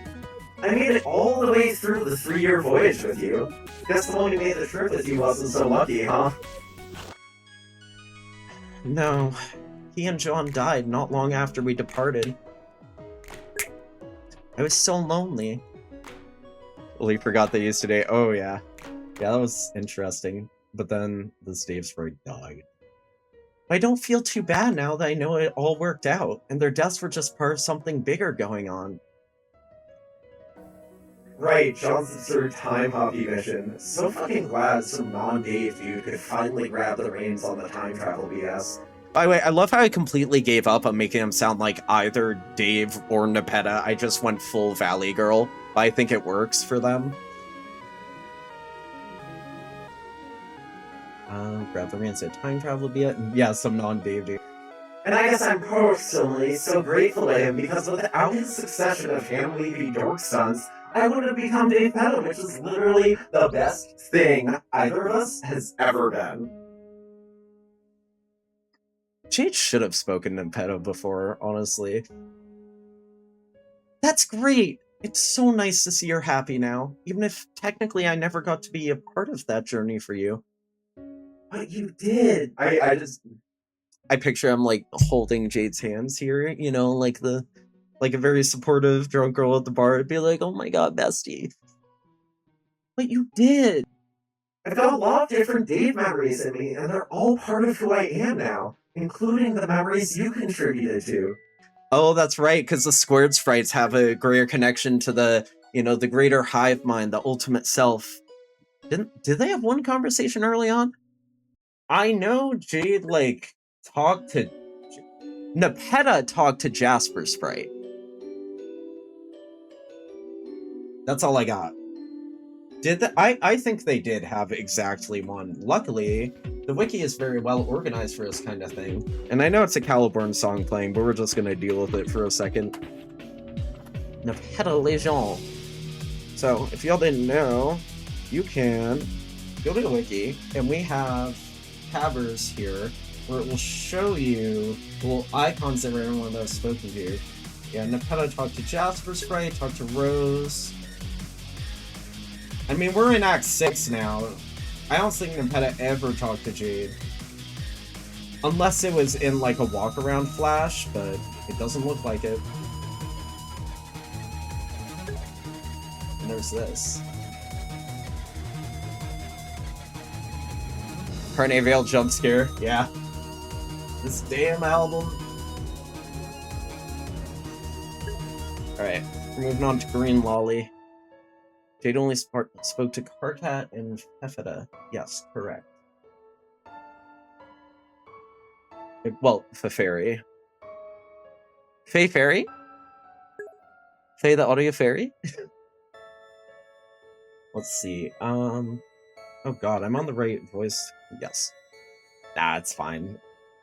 I made it all the way through the 3-year voyage with you. Guess the one who made the trip with you wasn't so lucky, huh? No, he and John died not long after we departed. I was so lonely. Well, he forgot they used today. Oh yeah. Yeah, that was interesting. But then this Dave Sprite died. I don't feel too bad now that I know it all worked out, and their deaths were just part of something bigger going on. Right, John's absurd time hoppy mission. So fucking glad some non-Dave dude could finally grab the reins on the time travel BS. By the way, I love how I completely gave up on making him sound like either Dave or Nepeta. I just went full Valley Girl, but I think it works for them. Grab the reins at time travel be it? Yeah, some non-Dave dude. And I guess I'm personally so grateful to him because without his succession of ham-weavy dork stunts, I would have become Dave Petta, which is literally the best thing either of us has ever done. Jade should have spoken to Petta before, honestly. That's great! It's so nice to see you're happy now, even if technically I never got to be a part of that journey for you. But you did! I picture him, like, holding Jade's hands here, you know, like a very supportive drunk girl at the bar would be like, oh my god, bestie. But you did! I've got a lot of different Dave memories in me, and they're all part of who I am now, including the memories you contributed to. Oh, that's right, because the Squared Sprites have a greater connection to the, you know, the greater hive mind, the ultimate self. Did they have one conversation early on? I know Jade, like, talked to... Nepeta talked to Jasper Sprite. That's all I got. I think they did have exactly one. Luckily, the wiki is very well organized for this kind of thing. And I know it's a Caliborn song playing, but we're just gonna deal with it for a second. Nepeta Legion. So, if y'all didn't know, you can go to the wiki, and we have tabers here where it will show you little icons of everyone that I've spoken to. Yeah, Nepeta talked to Jasper Sprite, talked to Rose. I mean, we're in Act 6 now. I don't think Nepeta ever talked to Jade. Unless it was in, like, a walk-around flash, but it doesn't look like it. And there's this. Carnivale jump scare, yeah. This damn album. Alright, we're moving on to Green Lolly. Jade only spoke to Karkat and Fefeta. Yes, correct. Well, Fairy. Faye Fairy? Faye the Audio Fairy? Let's see. Oh god, I'm on the right voice. Yes. Nah, it's fine.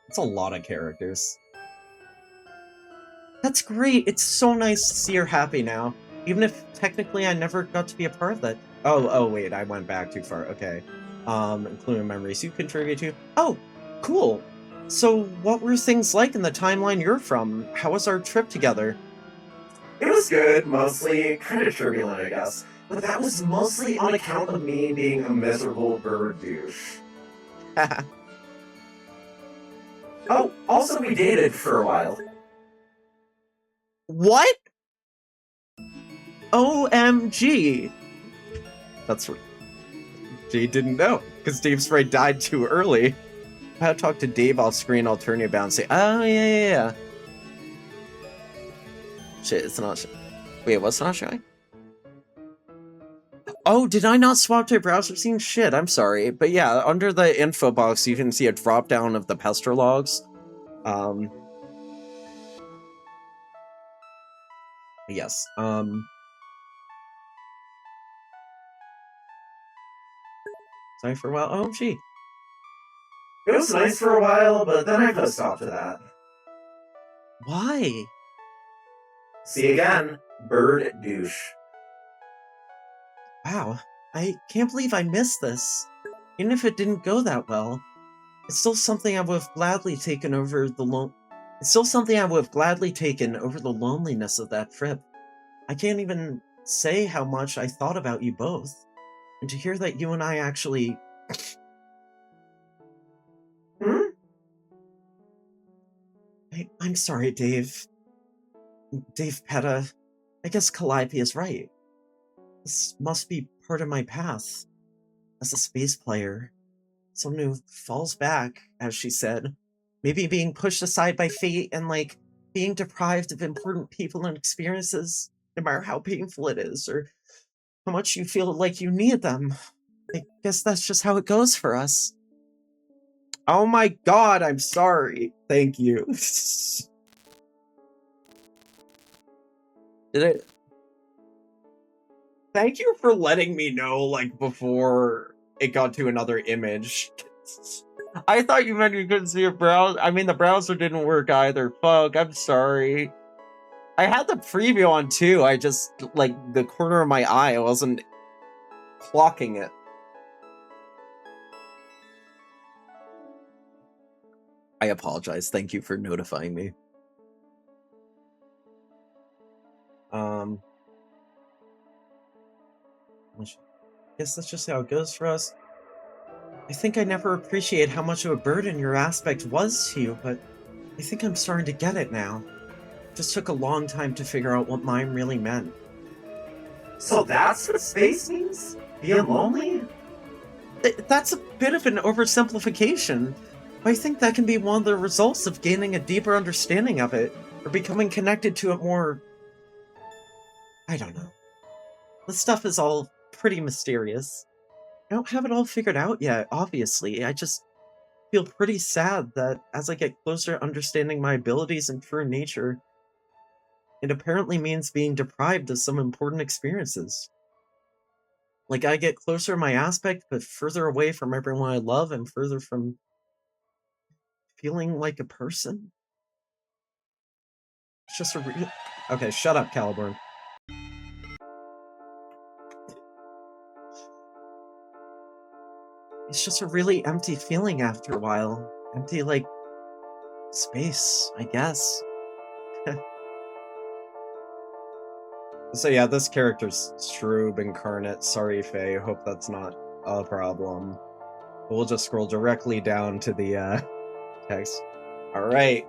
It's a lot of characters. That's great. It's so nice to see her happy now. Even if technically I never got to be a part of that. Oh wait, I went back too far. Okay. Including memories you contribute to. Oh, cool. So what were things like in the timeline you're from? How was our trip together? It was good, mostly kind of turbulent, I guess. But that was mostly on account of me being a miserable bird douche. Oh, also we dated for a while. What? OMG. That's what Jade didn't know, because Dave Sprite died too early. I'll talk to Dave off screen, I'll turn you about and say, oh, yeah. Shit, it's not showing. Wait, what's not showing? Oh, did I not swap to a browser scene? Shit, I'm sorry. But yeah, under the info box, you can see a drop down of the pester logs. Yes, sorry for a while. OMG. It was nice for a while, but then I put a stop to that. Why? See again, bird douche. Wow, I can't believe I missed this. Even if it didn't go that well, it's still something I would have gladly taken over the It's still something I would have gladly taken over the loneliness of that trip. I can't even say how much I thought about you both. And to hear that you and I actually... I'm sorry, Dave. Dave Petta. I guess Calliope is right. This must be part of my path. As a space player. Someone who falls back, as she said. Maybe being pushed aside by fate and, like, being deprived of important people and experiences, no matter how painful it is, or how much you feel like you need them. I guess that's just how it goes for us. Oh my god, I'm sorry. Thank you. Did it? Thank you for letting me know, like, before it got to another image. I thought you meant you couldn't see a browser. I mean, the browser didn't work either. Fuck, I'm sorry. I had the preview on too. I just, like, the corner of my eye, I wasn't clocking it. I apologize. Thank you for notifying me. I guess that's just how it goes for us. I think I never appreciated how much of a burden your aspect was to you, but I think I'm starting to get it now. It just took a long time to figure out what mine really meant. So that's what space means? Being lonely? That's a bit of an oversimplification. But I think that can be one of the results of gaining a deeper understanding of it, or becoming connected to it more... I don't know. This stuff is all pretty mysterious. I don't have it all figured out yet, obviously. I just feel pretty sad that as I get closer to understanding my abilities and true nature, it apparently means being deprived of some important experiences. Like, I get closer to my aspect, but further away from everyone I love and further from feeling like a person. It's just a real... Okay, shut up, Caliburn. It's just a really empty feeling after a while. Empty, like, space, I guess. So yeah, this character's Shroob incarnate. Sorry, Faye. Hope that's not a problem. We'll just scroll directly down to the text. All right.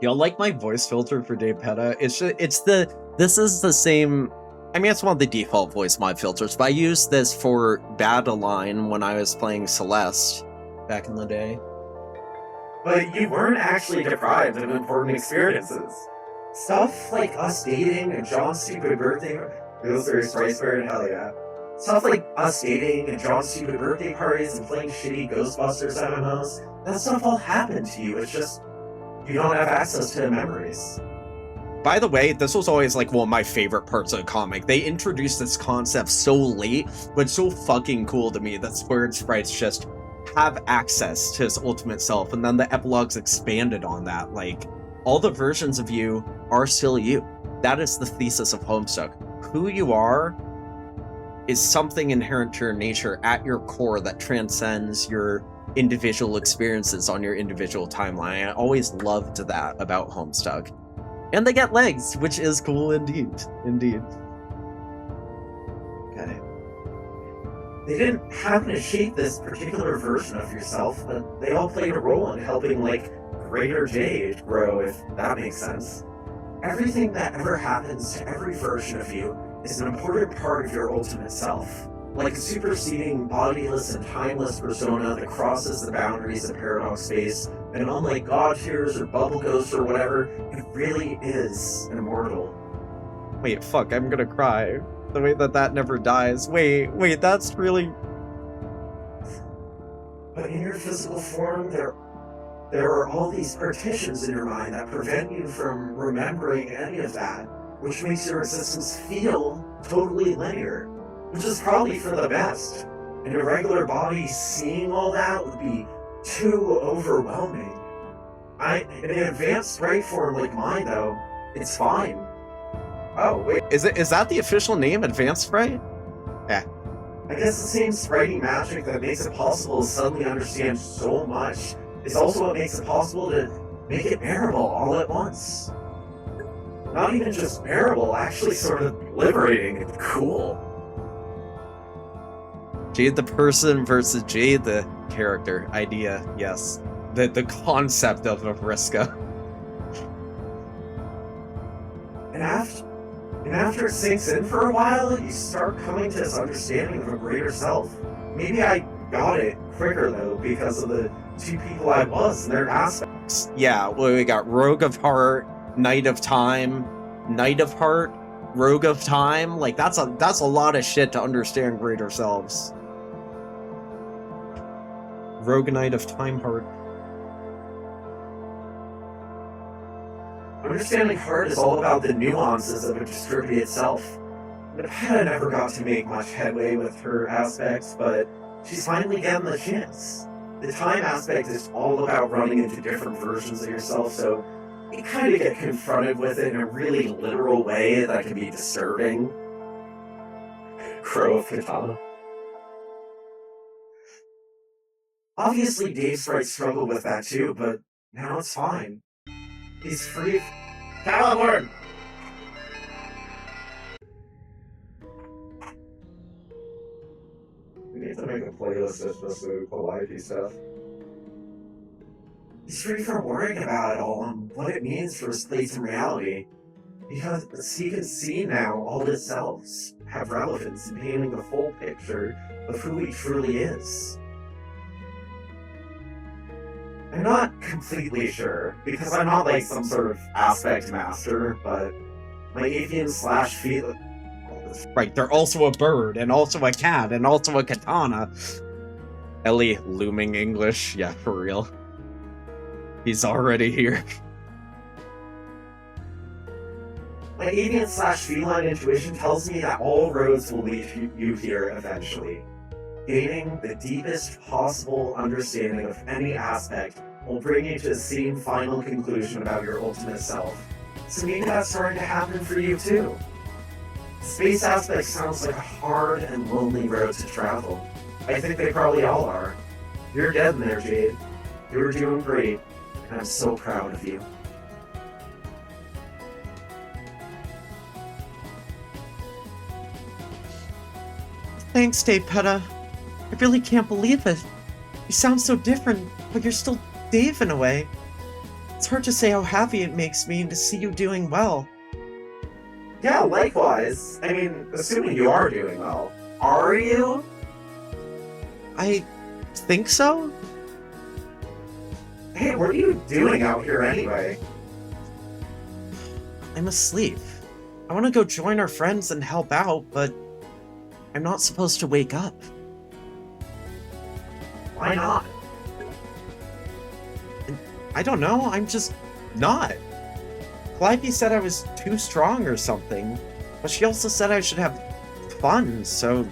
Y'all like my voice filter for Dapeta? This is the same. I mean, it's one of the default voice mod filters, but I used this for Badeline when I was playing Celeste back in the day. But you weren't actually deprived of important experiences. Stuff like us dating and John's stupid birthday. Those are Spiceberry, hell yeah. Stuff like us dating and John's stupid birthday parties and playing shitty Ghostbusters MMOs. That stuff all happened to you. It's just you don't have access to the memories. By the way, this was always like one of my favorite parts of the comic. They introduced this concept so late, but so fucking cool to me that Squared Sprites just have access to his ultimate self, and then the epilogues expanded on that. Like, all the versions of you are still you. That is the thesis of Homestuck. Who you are is something inherent to your nature at your core that transcends your individual experiences on your individual timeline. I always loved that about Homestuck. And they get legs, which is cool indeed. Indeed. Okay. They didn't happen to shape this particular version of yourself, but they all played a role in helping, like, Greater Jade grow, if that makes sense. Everything that ever happens to every version of you is an important part of your ultimate self. Like a superseding, bodiless, and timeless persona that crosses the boundaries of paradox space, and unlike God Tears or Bubble Ghost or whatever, it really is an immortal. Wait, fuck, I'm gonna cry. The way that never dies. Wait, that's really... But in your physical form, there are all these partitions in your mind that prevent you from remembering any of that, which makes your existence feel totally linear. Which is probably for the best. In a regular body, seeing all that would be too overwhelming. In an advanced sprite form like mine, though, it's fine. Oh, wait, is that the official name, Advanced Sprite? Yeah. I guess the same spritey magic that makes it possible to suddenly understand so much is also what makes it possible to make it bearable all at once. Not even just bearable, actually sort of liberating and cool. Jade the person versus Jade the character idea, yes. The concept of Vriska. And after it sinks in for a while, you start coming to this understanding of a greater self. Maybe I got it quicker though, because of the two people I was and their aspects. Yeah, well, we got Rogue of Heart, Knight of Time, Knight of Heart, Rogue of Time. Like that's a lot of shit to understand greater selves. Rogue Knight of Time Heart. Understanding Heart is all about the nuances of a distributed self. Nepeta never got to make much headway with her aspects, but she's finally getting the chance. The time aspect is all about running into different versions of yourself, so you kind of get confronted with it in a really literal way that can be disturbing. Crow of Katana. Obviously, Dave Sprite struggled with that too, but now it's fine. He's free. Caliborn! We need to make a playlist that's just the Calliope stuff. He's free from worrying about it all and what it means for his place in reality. Because he can see now all his selves have relevance in painting the full picture of who he truly is. I'm not completely sure, because I'm not like some sort of aspect master, but my avian slash feet. Right, they're also a bird, and also a cat, and also a katana. Ellie looming English, yeah, for real. He's already here. My avian slash feline intuition tells me that all roads will lead you here eventually. Gaining the deepest possible understanding of any aspect will bring you to the same final conclusion about your ultimate self. So maybe that's starting to happen for you too. Space aspect sounds like a hard and lonely road to travel. I think they probably all are. You're dead in there, Jade. You're doing great, and I'm so proud of you. Thanks, Dave Petta. I really can't believe it. You sound so different, but you're still Dave in a way. It's hard to say how happy it makes me to see you doing well. Yeah, likewise. I mean, assuming you are doing well. Are you? I think so? Hey, what are you doing out here anyway? I'm asleep. I want to go join our friends and help out, but I'm not supposed to wake up. Why not? I don't know, I'm just not. Calliope said I was too strong or something, but she also said I should have fun, so...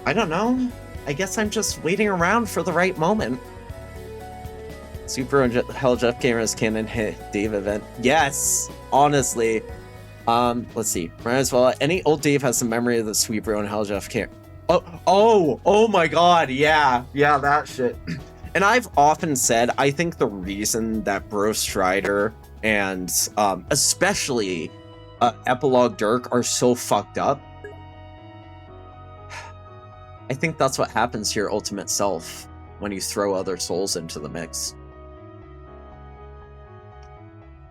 I don't know. I guess I'm just waiting around for the right moment. Super Hell Jeff Cameron's canon hit Dave event. Yes! Honestly. Let's see. Might as well. Any old Dave has some memory of the Sweet Bro and Hell Jeff Cameron. Oh my god, yeah. Yeah, that shit. And I've often said, I think the reason that Bro Strider and especially Epilogue Dirk are so fucked up, I think that's what happens to your ultimate self when you throw other souls into the mix.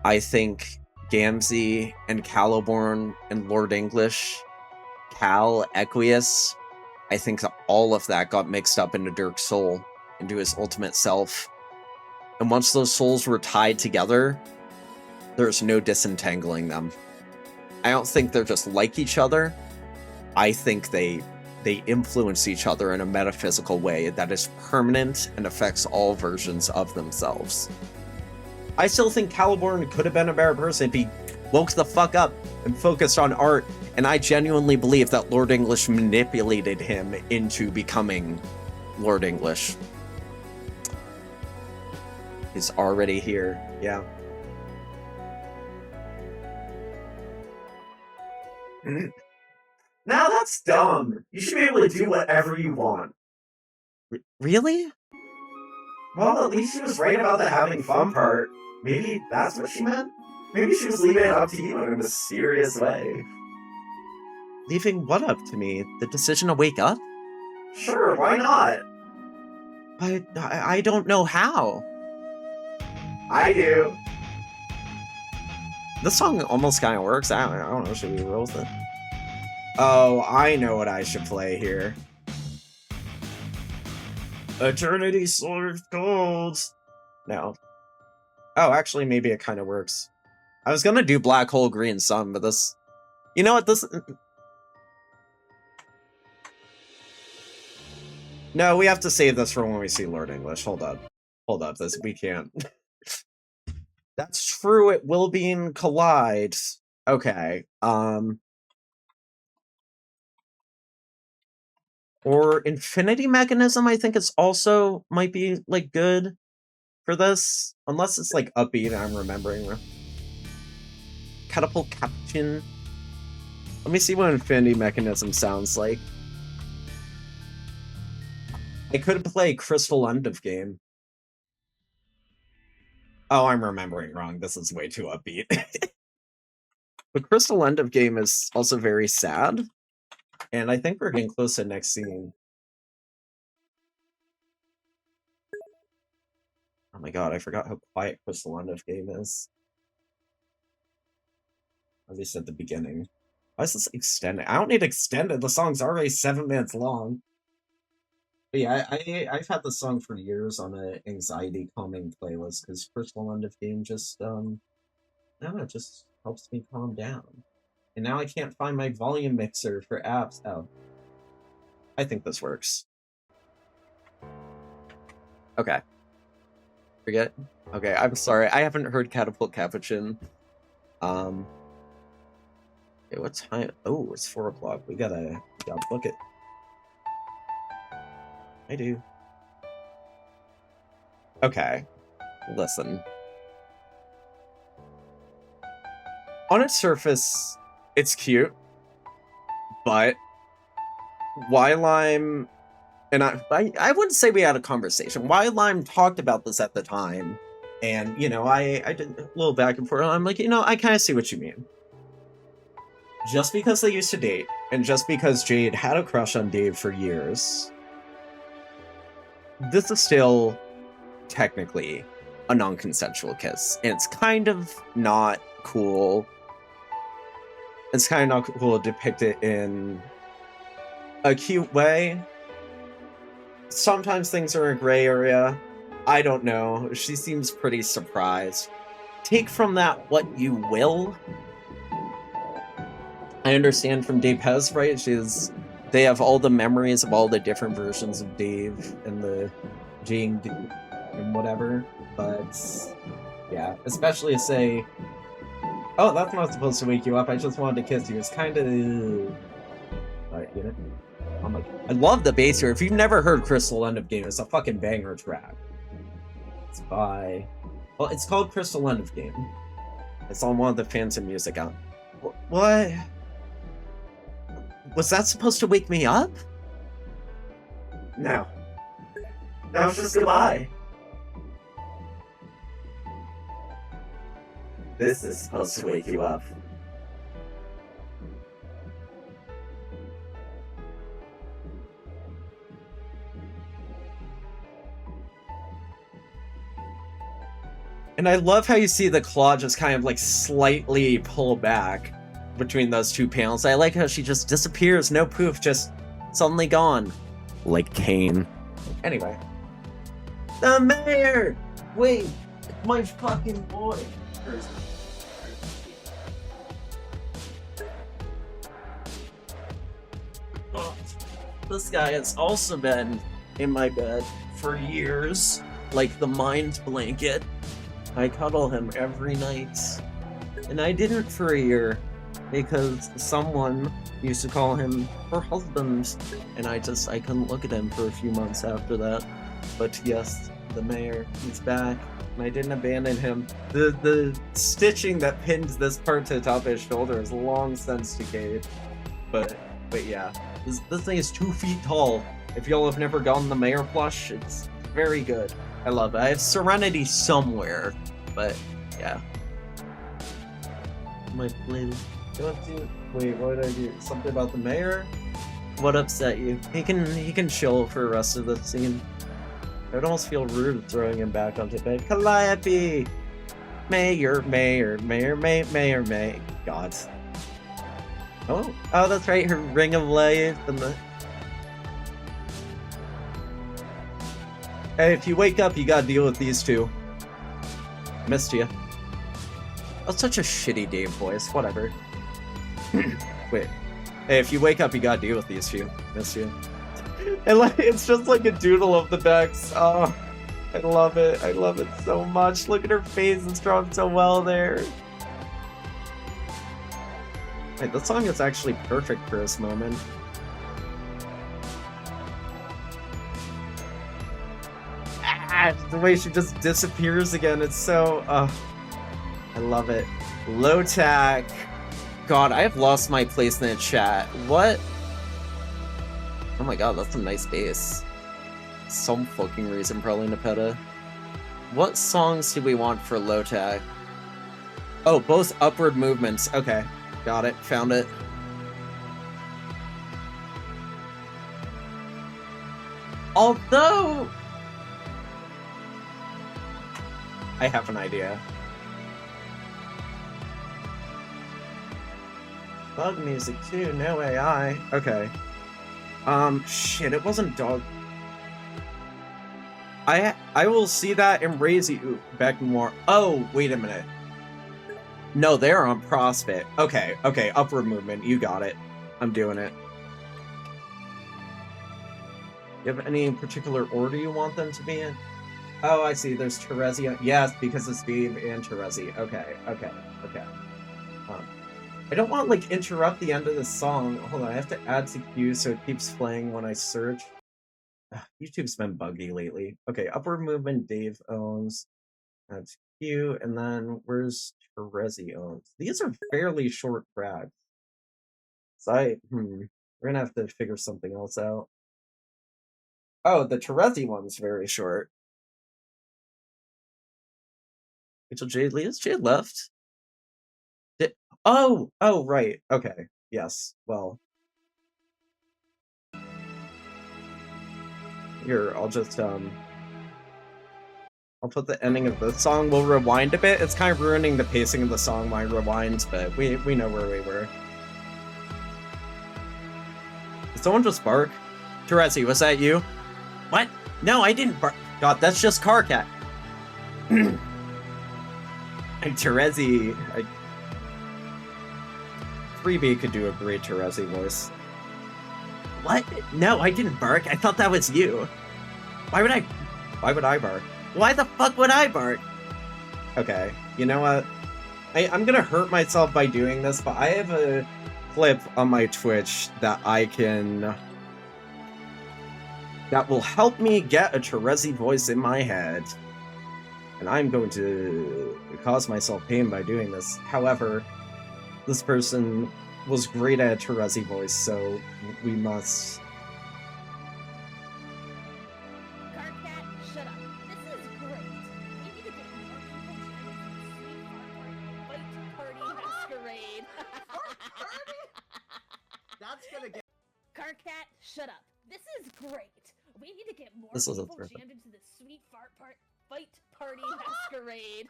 I think Gamzee and Caliborn and Lord English, Cal, Equius, I think that all of that got mixed up into Dirk's soul, into his ultimate self. And once those souls were tied together, there's no disentangling them. I don't think they're just like each other. I think they influence each other in a metaphysical way that is permanent and affects all versions of themselves. I still think Caliborn could have been a better person if he woke the fuck up and focused on art, and I genuinely believe that Lord English manipulated him into becoming Lord English. He's already here, yeah. Now that's dumb. You should be able to do whatever you want. Really? Well, at least she was right about the having fun part. Maybe that's what she meant? Maybe she was leaving it up to you in a mysterious way. Leaving what up to me? The decision to wake up? Sure, why not? But I don't know how. I do. This song almost kind of works. I don't know, should we roll with it? Oh, I know what I should play here. Eternity Sword of Gold. No. Oh, actually, maybe it kind of works. I was gonna do Black Hole Green Sun, but this... You know what, this... No, we have to save this for when we see Lord English. Hold up. Hold up, this... We can't. That's true, it will be in Collide. Okay, Or Infinity Mechanism, I think it's also might be, like, good for this. Unless it's, like, upbeat, I'm remembering. Catapult Captain. Let me see what Infinity Mechanism sounds like. I could play Crystal End of Game. Oh, I'm remembering wrong. This is way too upbeat. But Crystal End of Game is also very sad. And I think we're getting close to the next scene. Oh my god, I forgot how quiet Crystal End of Game is. At least at the beginning. Why is this extended? I don't need extended. The song's already 7 minutes long. But yeah, I've had the song for years on an anxiety calming playlist because Crystal End of Game just, I don't know, it just helps me calm down. And now I can't find my volume mixer for apps. Oh. I think this works. Okay. Forget? Okay, I'm sorry. I haven't heard Catapult Capuchin. Okay, what time? Oh, it's 4 o'clock. We gotta book it. I do. Okay. Listen. On its surface, it's cute. But while I'm... And I wouldn't say we had a conversation. While I'm talked about this at the time, and, you know, I did a little back and forth, and I'm like, you know, I kind of see what you mean. just because they used to date, and just because Jade had a crush on Dave for years, this is still technically a non-consensual kiss. And it's kind of not cool. It's kind of not cool to depict it in a cute way. Sometimes things are a gray area. I don't know. She seems pretty surprised. Take from that what you will. I understand from Dave Pez, right? They have all the memories of all the different versions of Dave and the Jane and whatever. But yeah, especially to say, oh, that's not supposed to wake you up. I just wanted to kiss you. It's kind of, you know. I'm like, I love the bass here. If you've never heard Crystal End of Game, it's a fucking banger track. It's by, well, it's called Crystal End of Game. It's on one of the Phantom Music albums. What? Was that supposed to wake me up? No. That was just goodbye. This is supposed to wake you up. And I love how you see the claw just kind of like slightly pull back between those two panels. I like how she just disappears, no poof, just suddenly gone. Like Kane. Anyway. The mayor! Wait, my fucking boy. Oh, this guy has also been in my bed for years, like the mind blanket. I cuddle him every night. And I didn't for a year because someone used to call him her husband. And I couldn't look at him for a few months after that. But yes, the mayor, he's back. And I didn't abandon him. The stitching that pins this part to the top of his shoulder is long since decayed. But yeah, this thing is 2 feet tall. If y'all have never gotten the mayor plush, it's very good. I love it. I have Serenity somewhere, but yeah. My blue. Wait, what did I do? Something about the mayor? What upset you? He can chill for the rest of the scene. I would almost feel rude throwing him back onto bed. Calliope! Mayor. God. Oh, that's right. Her ring of life and the. Hey, if you wake up, you gotta deal with these two. Missed you. That's such a shitty Dave voice. Whatever. Wait. Hey, if you wake up, you gotta deal with these two. Missed you. And like, it's just like a doodle of the decks. Oh, I love it. I love it so much. Look at her face. It's drawn so well there. Wait, this song is actually perfect for this moment. The way she just disappears again, it's so, I love it. Low tack. God, I have lost my place in the chat. What? Oh my god, that's a nice bass. Some fucking reason, probably Nepeta. What songs do we want for low tack? Oh, both upward movements. Okay, got it, found it. Although... I have an idea. Bug music too, no AI. Okay. Shit, it wasn't dog. I will see that and raise you back more. Oh, wait a minute. No, they're on Prospect. Okay, upward movement, you got it. I'm doing it. You have any particular order you want them to be in? Oh, I see. There's Terezi. Yes, because it's Steve and Terezi. Okay. I don't want to, like, interrupt the end of the song. Hold on, I have to add to queue so it keeps playing when I search. YouTube's been buggy lately. Okay, upward movement Dave owns. That's queue, and then where's Terezi owns? These are fairly short tracks. So we're gonna have to figure something else out. Oh, the Terezi one's very short. Rachel Jade Lee? Is Jade left? Oh, right. Okay. yes. Well, here, I'll just, I'll put the ending of the song. We'll rewind a bit. It's kind of ruining the pacing of the song, my rewind, but we know where we were. Did someone just bark? Terezi, was that you? What? No, I didn't bark. God, that's just Carcat. And Terezi, 3B could do a great Terezi voice. What? No, I didn't bark. I thought that was you. Why would I bark? Why the fuck would I bark? Okay, you know what? I'm gonna hurt myself by doing this, but I have a clip on my Twitch that that will help me get a Terezi voice in my head. And I'm going to cause myself pain by doing this. However, this person was great at a Terezi voice, so we must... Carcat, shut up. This is great. We need to get more people joining the Sweet Party Masquerade. That's gonna get... Carcat, shut up. This is great. We need to get more This wasn't people perfect. jammed into the Sweet Fight Party Masquerade.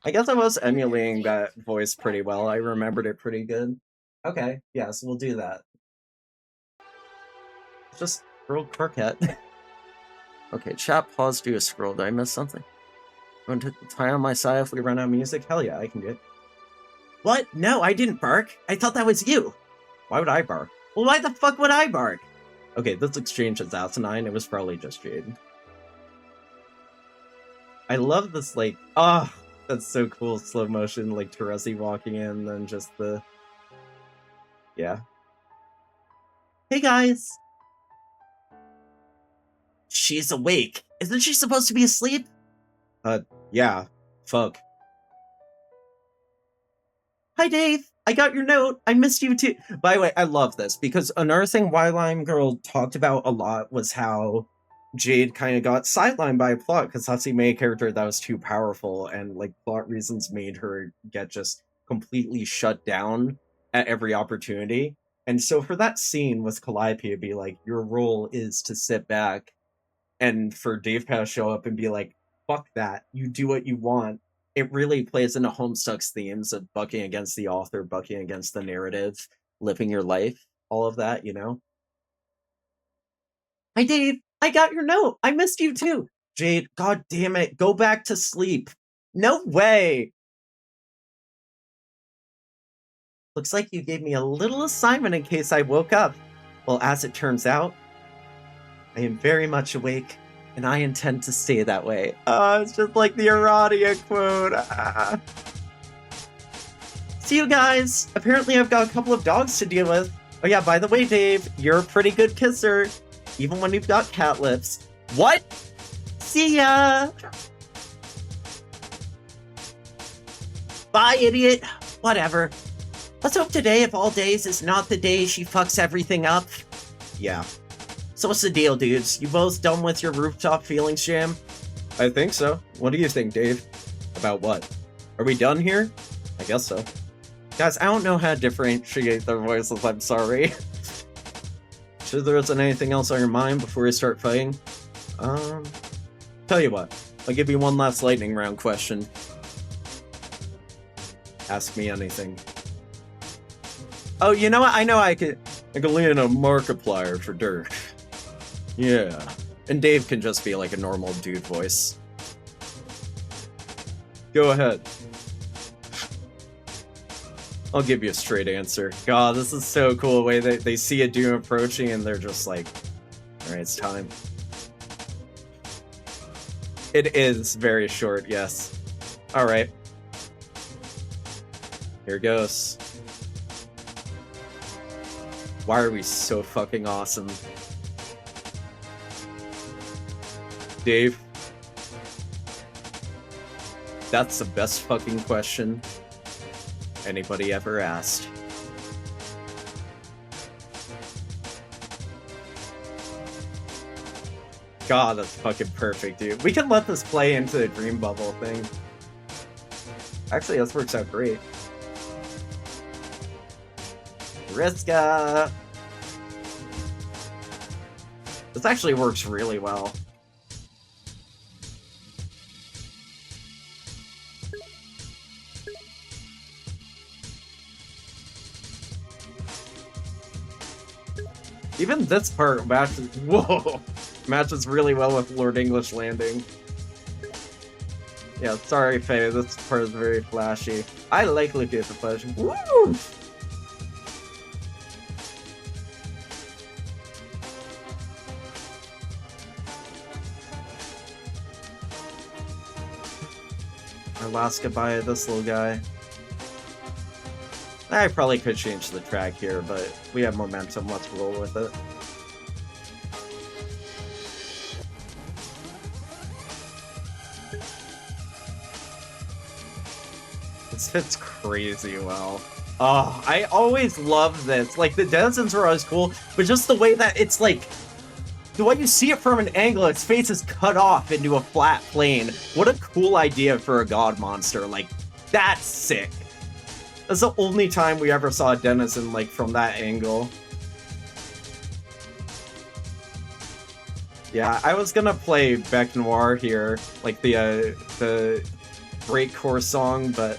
I guess I was emulating that voice pretty well. I remembered it pretty good. Okay, yes, we'll do that. Just scroll Carcat. Okay, chat, pause, do a scroll. Did I miss something? Going to tie on my side if we run out of music? Hell yeah, I can do it. What? No, I didn't bark. I thought that was you. Why would I bark? Well, why the fuck would I bark? Okay, this exchange is asinine. It was probably just Jade. I love this, like, that's so cool. Slow motion, like Terezi walking in, then just the... Yeah. Hey guys! She's awake. Isn't she supposed to be asleep? Yeah. Fuck. Hi, Dave. I got your note. I missed you too. By the way, I love this because another thing Lime Girl talked about a lot was how Jade kind of got sidelined by a plot because that's the main character that was too powerful, and like plot reasons made her get just completely shut down at every opportunity. And so for that scene with Calliope to be like, your role is to sit back, and for Dave Pat to show up and be like, fuck that, you do what you want. It really plays into Homestuck's themes of bucking against the author, bucking against the narrative, living your life, all of that, you know? Hi, Dave. I got your note. I missed you too. Jade, god damn it. Go back to sleep. No way. Looks like you gave me a little assignment in case I woke up. Well, as it turns out, I am very much awake, and I intend to stay that way. It's just like the Aradia quote. See you guys. Apparently I've got a couple of dogs to deal with. Oh yeah, by the way, Dave, you're a pretty good kisser, even when you've got cat lips. What? See ya! Bye, idiot. Whatever. Let's hope today, of all days, is not the day she fucks everything up. Yeah. So what's the deal, dudes? You both done with your rooftop feelings jam? I think so. What do you think, Dave? About what? Are we done here? I guess so. Guys, I don't know how to differentiate their voices, I'm sorry. Sure there isn't anything else on your mind before we start fighting? Tell you what, I'll give you one last lightning round question. Ask me anything. Oh, you know what? I know I could lean in a Markiplier for Dirk. Yeah. And Dave can just be like a normal dude voice. Go ahead. I'll give you a straight answer. God, this is so cool the way they see a doom approaching and they're just like, alright, it's time. It is very short, yes. Alright. Here goes. Why are we so fucking awesome? Dave? That's the best fucking question anybody ever asked. God, that's fucking perfect, dude. We can let this play into the dream bubble thing. Actually, this works out great. Riska! This actually works really well. Even this part matches. Whoa! Matches really well with Lord English landing. Yeah, sorry, Faye. This part is very flashy. I like looking at the flash. Woo! Our last goodbye to this little guy. I probably could change the track here, but we have momentum. Let's roll with it. This fits crazy well. Oh, I always love this. Like, the denizens are always cool, but just the way that it's like, the way you see it from an angle, its face is cut off into a flat plane. What a cool idea for a god monster. Like, that's sick. That's the only time we ever saw a denizen, like, from that angle. Yeah, I was gonna play Bec Noir here, like the breakcore song, but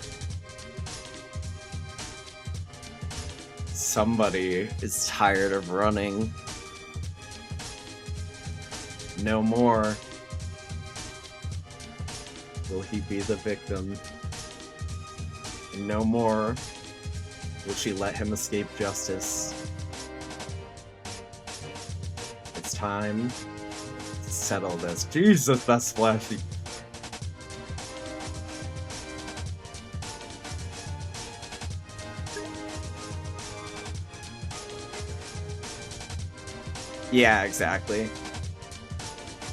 somebody is tired of running. No more. Will he be the victim? And no more will she let him escape justice. It's time to settle this. Jesus, that's flashy. Yeah, exactly.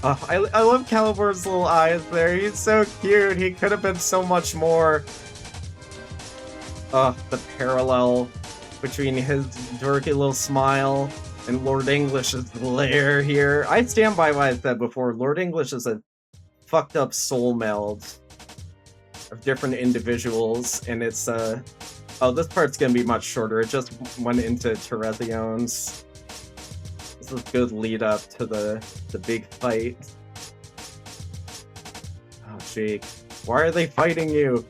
Oh, I love Calibur's little eyes there. He's so cute. He could have been so much more. The parallel between his dorky little smile and Lord English's lair here. I stand by what I said before. Lord English is a fucked up soul meld of different individuals, and it's oh, this part's gonna be much shorter. It just went into Terezion's. This is a good lead up to the big fight. Oh, Jake. Why are they fighting you?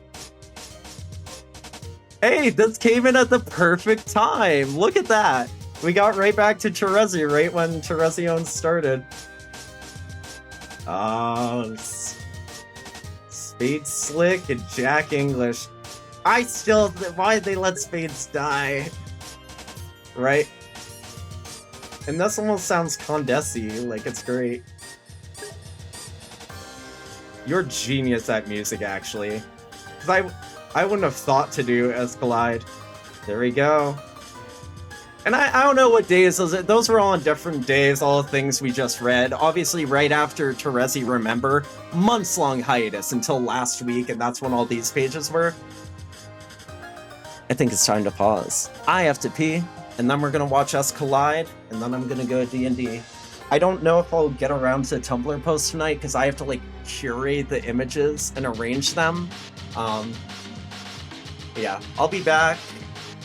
Hey, this came in at the perfect time! Look at that! We got right back to Terezi right when Terezion started. Oh, Spade Slick and Jack English. Why'd they let Spades die? Right? And this almost sounds Condesi, like it's great. You're genius at music, actually. Because I wouldn't have thought to do Escalade. There we go. And I don't know what days those were all on different days, all the things we just read. Obviously, right after Terezi Remember, months-long hiatus until last week, and that's when all these pages were. I think it's time to pause. I have to pee, and then we're gonna watch us collide, and then I'm gonna go D&D. I don't know if I'll get around to Tumblr post tonight, because I have to, like, curate the images and arrange them. Yeah, I'll be back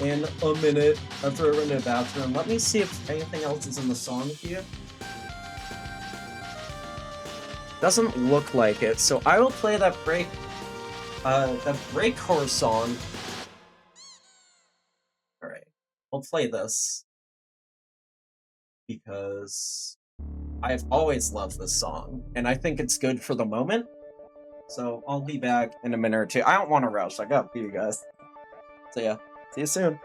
in a minute after I run to the bathroom. Let me see if anything else is in the song queue. Doesn't look like it, so I will play that breakcore song. Alright, I'll play this. Because I've always loved this song, and I think it's good for the moment. So I'll be back in a minute or two. I don't want to rush, I gotta pee, you guys. So yeah, see you soon.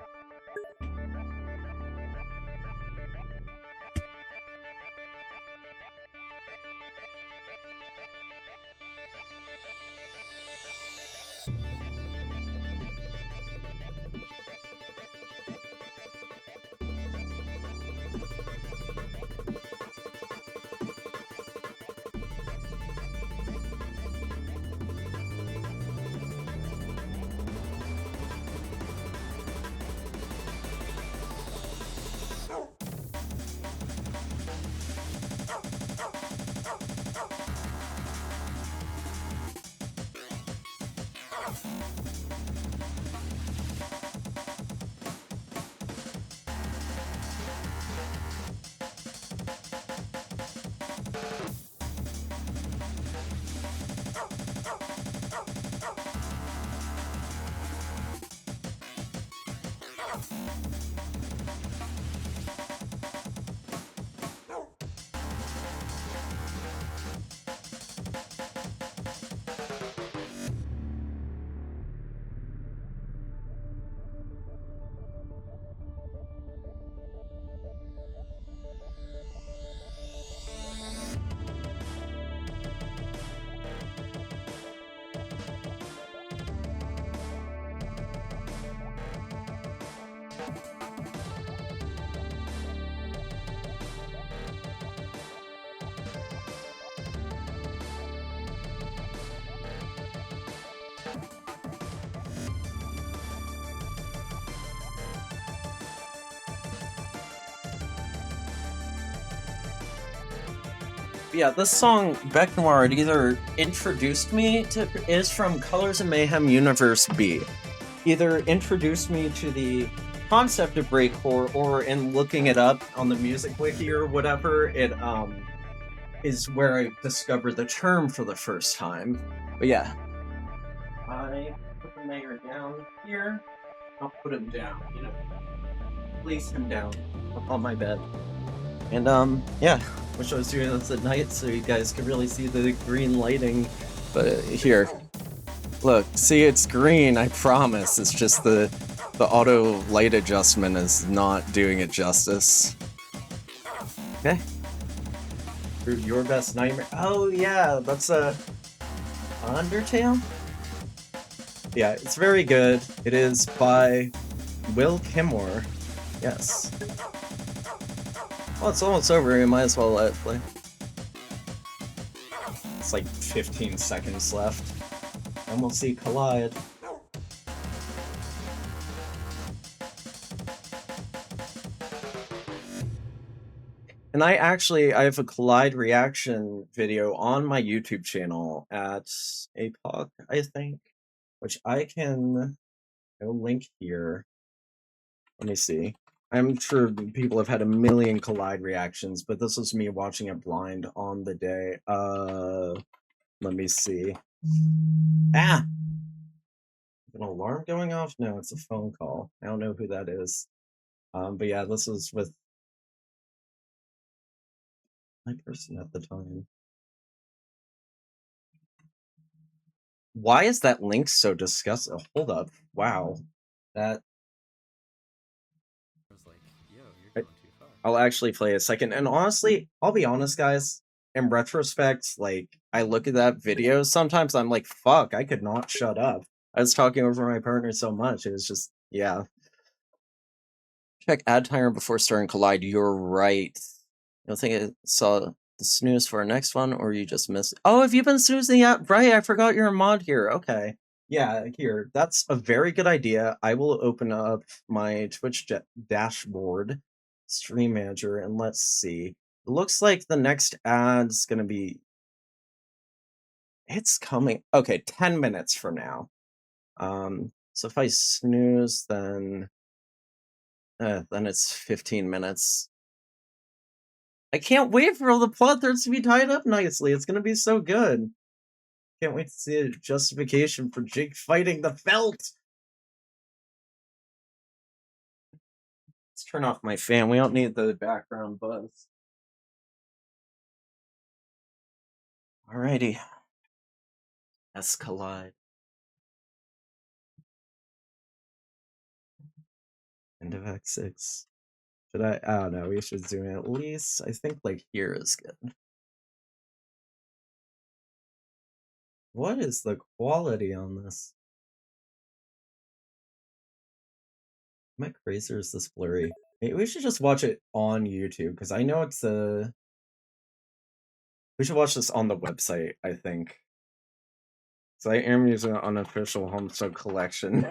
Yeah, this song, Beck Noir, it either introduced me to, is from Colors of Mayhem Universe B. Either introduced me to the concept of breakcore, or in looking it up on the music wiki or whatever, it is where I discovered the term for the first time. But yeah, I put the mayor down here. I'll put him down, you know, place him down on my bed. And yeah, wish I was doing this at night so you guys could really see the green lighting. But here, look, see, it's green, I promise. It's just the auto light adjustment is not doing it justice. Okay. For your best nightmare. Oh yeah, that's a Undertale? Yeah, it's very good. It is by Will Kimore. Yes. Well, it's almost over, you might as well let it play. It's like 15 seconds left. And we'll see Collide. And I have a Collide reaction video on my YouTube channel at Aepokk, I think, which I can link here. Let me see. I'm sure people have had a million Collide reactions, but this was me watching it blind on the day. Let me see. Ah! An alarm going off? No, it's a phone call. I don't know who that is. But yeah, this was with my person at the time. Why is that link so disgusting? Oh, hold up. Wow. That... I'll actually play a second. And honestly, I'll be honest, guys. In retrospect, like, I look at that video, sometimes I'm like, fuck, I could not shut up. I was talking over my partner so much. It was just, yeah. Check ad timer before starting Collide. You're right. I don't think I saw the snooze for our next one, or you just missed. Oh, have you been snoozing yet? Right, I forgot you're a mod here. Okay. Yeah, here. That's a very good idea. I will open up my Twitch dashboard, stream manager, and let's see. It looks like the next ad's gonna be... It's coming. Okay, 10 minutes from now. So if I snooze, then it's 15 minutes. I can't wait for all the plot threads to be tied up nicely. It's gonna be so good. Can't wait to see a justification for Jake fighting the Felt. Let's turn off my fan. We don't need the background buzz. Alrighty. Let's collide. End of Act 6. Should I? Oh no, we should zoom in at least. I think like here is good. What is the quality on this? Am I crazy or is this blurry? Maybe we should just watch it on YouTube, because I know it's a... We should watch this on the website, I think. So I am using an unofficial Homestuck collection.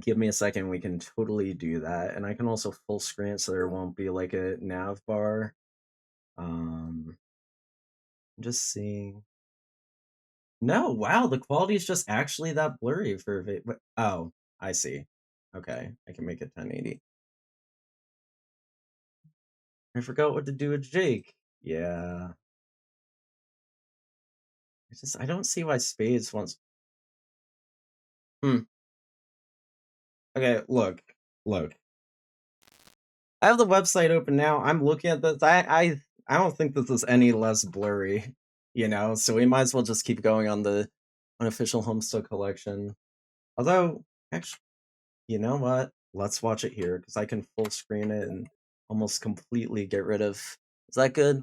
Give me a second, we can totally do that. And I can also full screen it so there won't be like a nav bar. I'm just seeing... No, wow, the quality is just actually that blurry for... Oh, I see. Okay, I can make it 1080. I forgot what to do with Jake. Yeah. I don't see why Spades wants... Okay, look. I have the website open now. I'm looking at this. I don't think this is any less blurry, you know? So we might as well just keep going on the unofficial Homestuck collection. Although, actually, you know what? Let's watch it here, because I can full screen it and almost completely get rid of... Is that good?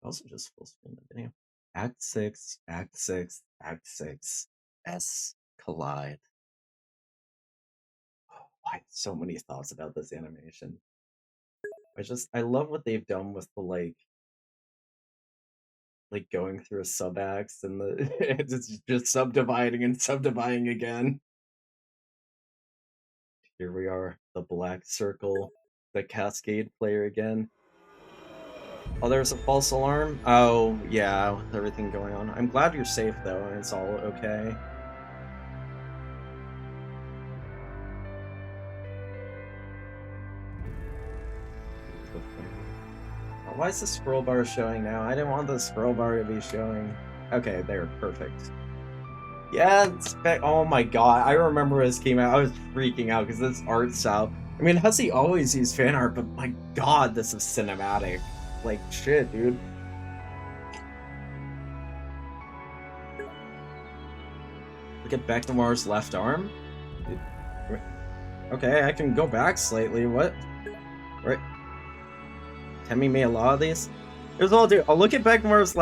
Also just full screen the video. Act 6, Act 6, Act 6, S, Collide. Oh, I have so many thoughts about this animation. I love what they've done with the like going through a sub-acts and the it's just subdividing and subdividing again. Here we are, the black circle, the cascade player again. Oh, there's a false alarm? Oh, yeah, with everything going on. I'm glad you're safe, though, and it's all okay. Why is the scroll bar showing now? I didn't want the scroll bar to be showing. Okay, there, perfect. Yeah, oh my god, I remember when this came out, I was freaking out because this art style. I mean, Hussey always used fan art, but my god, this is cinematic. Like, shit, dude. Look at Becknoir's left arm. Okay, I can go back slightly. What? Right. Temmie made a lot of these. Here's what I'll do. I'll look at Becknoir's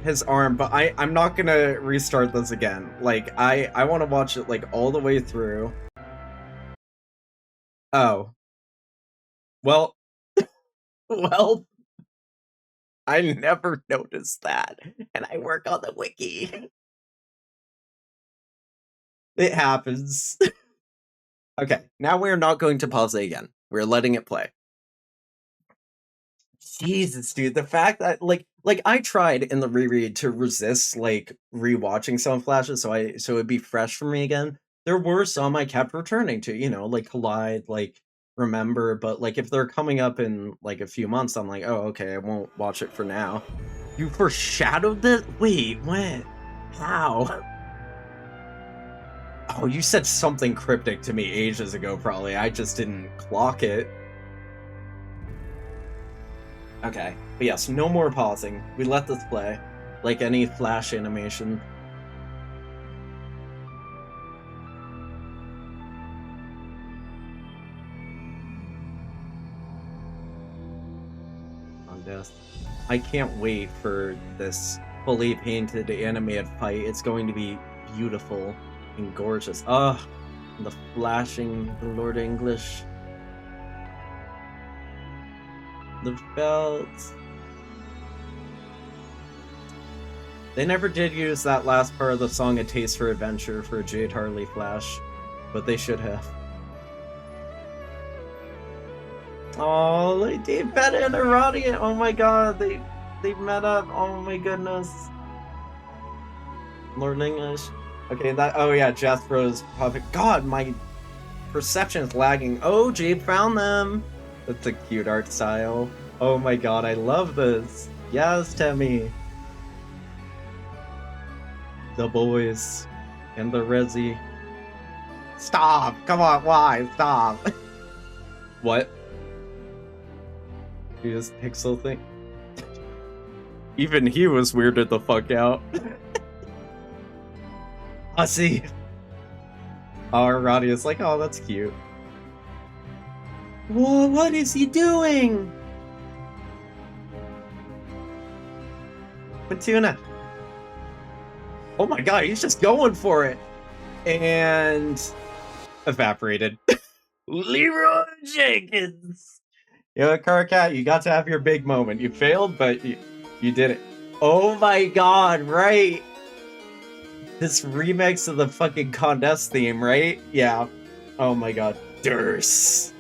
his arm, but I'm not gonna restart this again. Like, I want to watch it, like, all the way through. Oh. Well. Well. I never noticed that. And I work on the wiki. It happens. Okay, now we're not going to pause it again. We're letting it play. Jesus, dude, the fact that like I tried in the reread to resist like rewatching some flashes so it'd be fresh for me again. There were some I kept returning to, you know, like Collide, like Remember, but like if they're coming up in like a few months, I'm like, oh, okay, I won't watch it for now. You foreshadowed this? Wait, when? How? Oh, you said something cryptic to me ages ago, probably. I just didn't clock it. Okay, but yes, no more pausing. We let this play, like any flash animation. On death. I can't wait for this fully painted animated fight. It's going to be beautiful and gorgeous. Ugh, the flashing, the Lord English. The belts. They never did use that last part of the song, A Taste for Adventure, for Jade Harley Flash, but they should have. Oh, they met in Aradia. Oh my god, they met up. Oh my goodness. Lord English. Okay, that. Oh yeah, Jethro's puppet. God, my perception is lagging. Oh, Jade found them. That's a cute art style. Oh my god, I love this. Yes, Temmie. The boys and the Resi. Stop! Come on, why? Stop! What? You just pixel thing? Even he was weirded the fuck out. Hussy! Oh, Radia's like, oh, that's cute. Whoa, what is he doing? Petuna. Oh my god, he's just going for it. And evaporated. Leroy Jenkins. Yo, Carcat, you got to have your big moment. You failed, but you did it. Oh my god, right. This remix of the fucking Condesce theme, right? Yeah. Oh my god. Durst.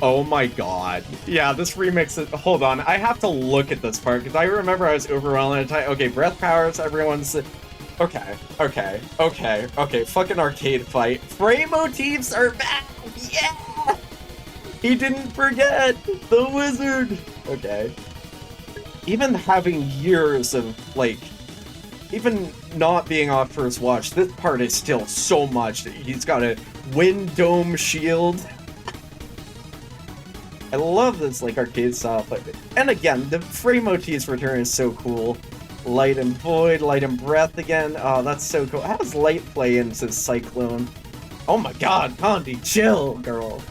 Oh my god. Yeah, this remix is... Hold on, I have to look at this part, because I remember I was overwhelmed at the time. Okay, breath powers, everyone's... Okay, fucking arcade fight. Frame motifs are back! Yeah! He didn't forget! The wizard! Okay. Even having years of, like... Even not being off first watch, this part is still so much. He's got a wind dome shield. I love this, like, arcade style, but... And again, the frame motifs return is so cool. Light and Void, Light and Breath again. Oh, that's so cool. How does Light play into Cyclone? Oh my god, Condi, chill, girl.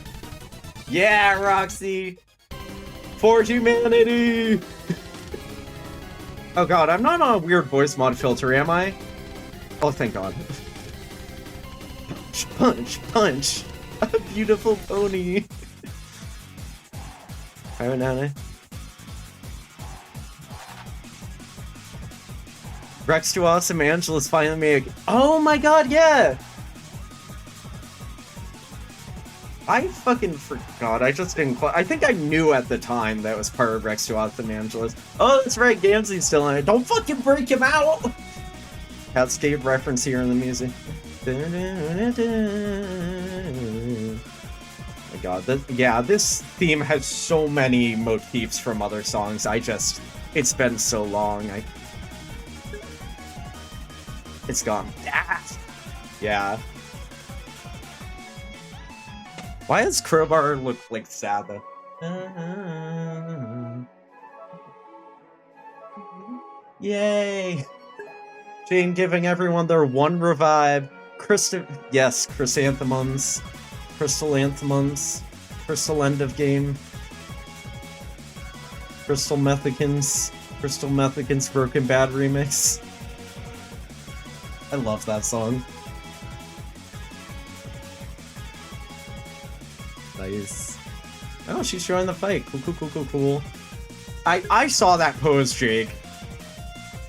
Yeah, Roxy! For humanity! Oh god, I'm not on a weird voice mod filter, am I? Oh, thank god. Punch, punch, punch! A beautiful pony! Oh, no. Rex to Awesome Angeles finally made. Oh my god, yeah! I fucking forgot. I just didn't. I think I knew at the time that was part of Rex to Awesome Angeles. Oh, that's right. Gamzee's still in it. Don't fucking break him out! Cascade reference here in the music. Oh my god. This theme has so many motifs from other songs. It's been so long. It's gone. Yeah. Why does Crowbar look like sad though? Yay! Jane giving everyone their one revive. Chrysanthemums. Crystal Anthemums. Crystal End of Game. Crystal Methicans. Crystal Methicans Broken Bad Remix. I love that song. Nice. Oh, she's showing the fight. Cool. I saw that pose, Jake.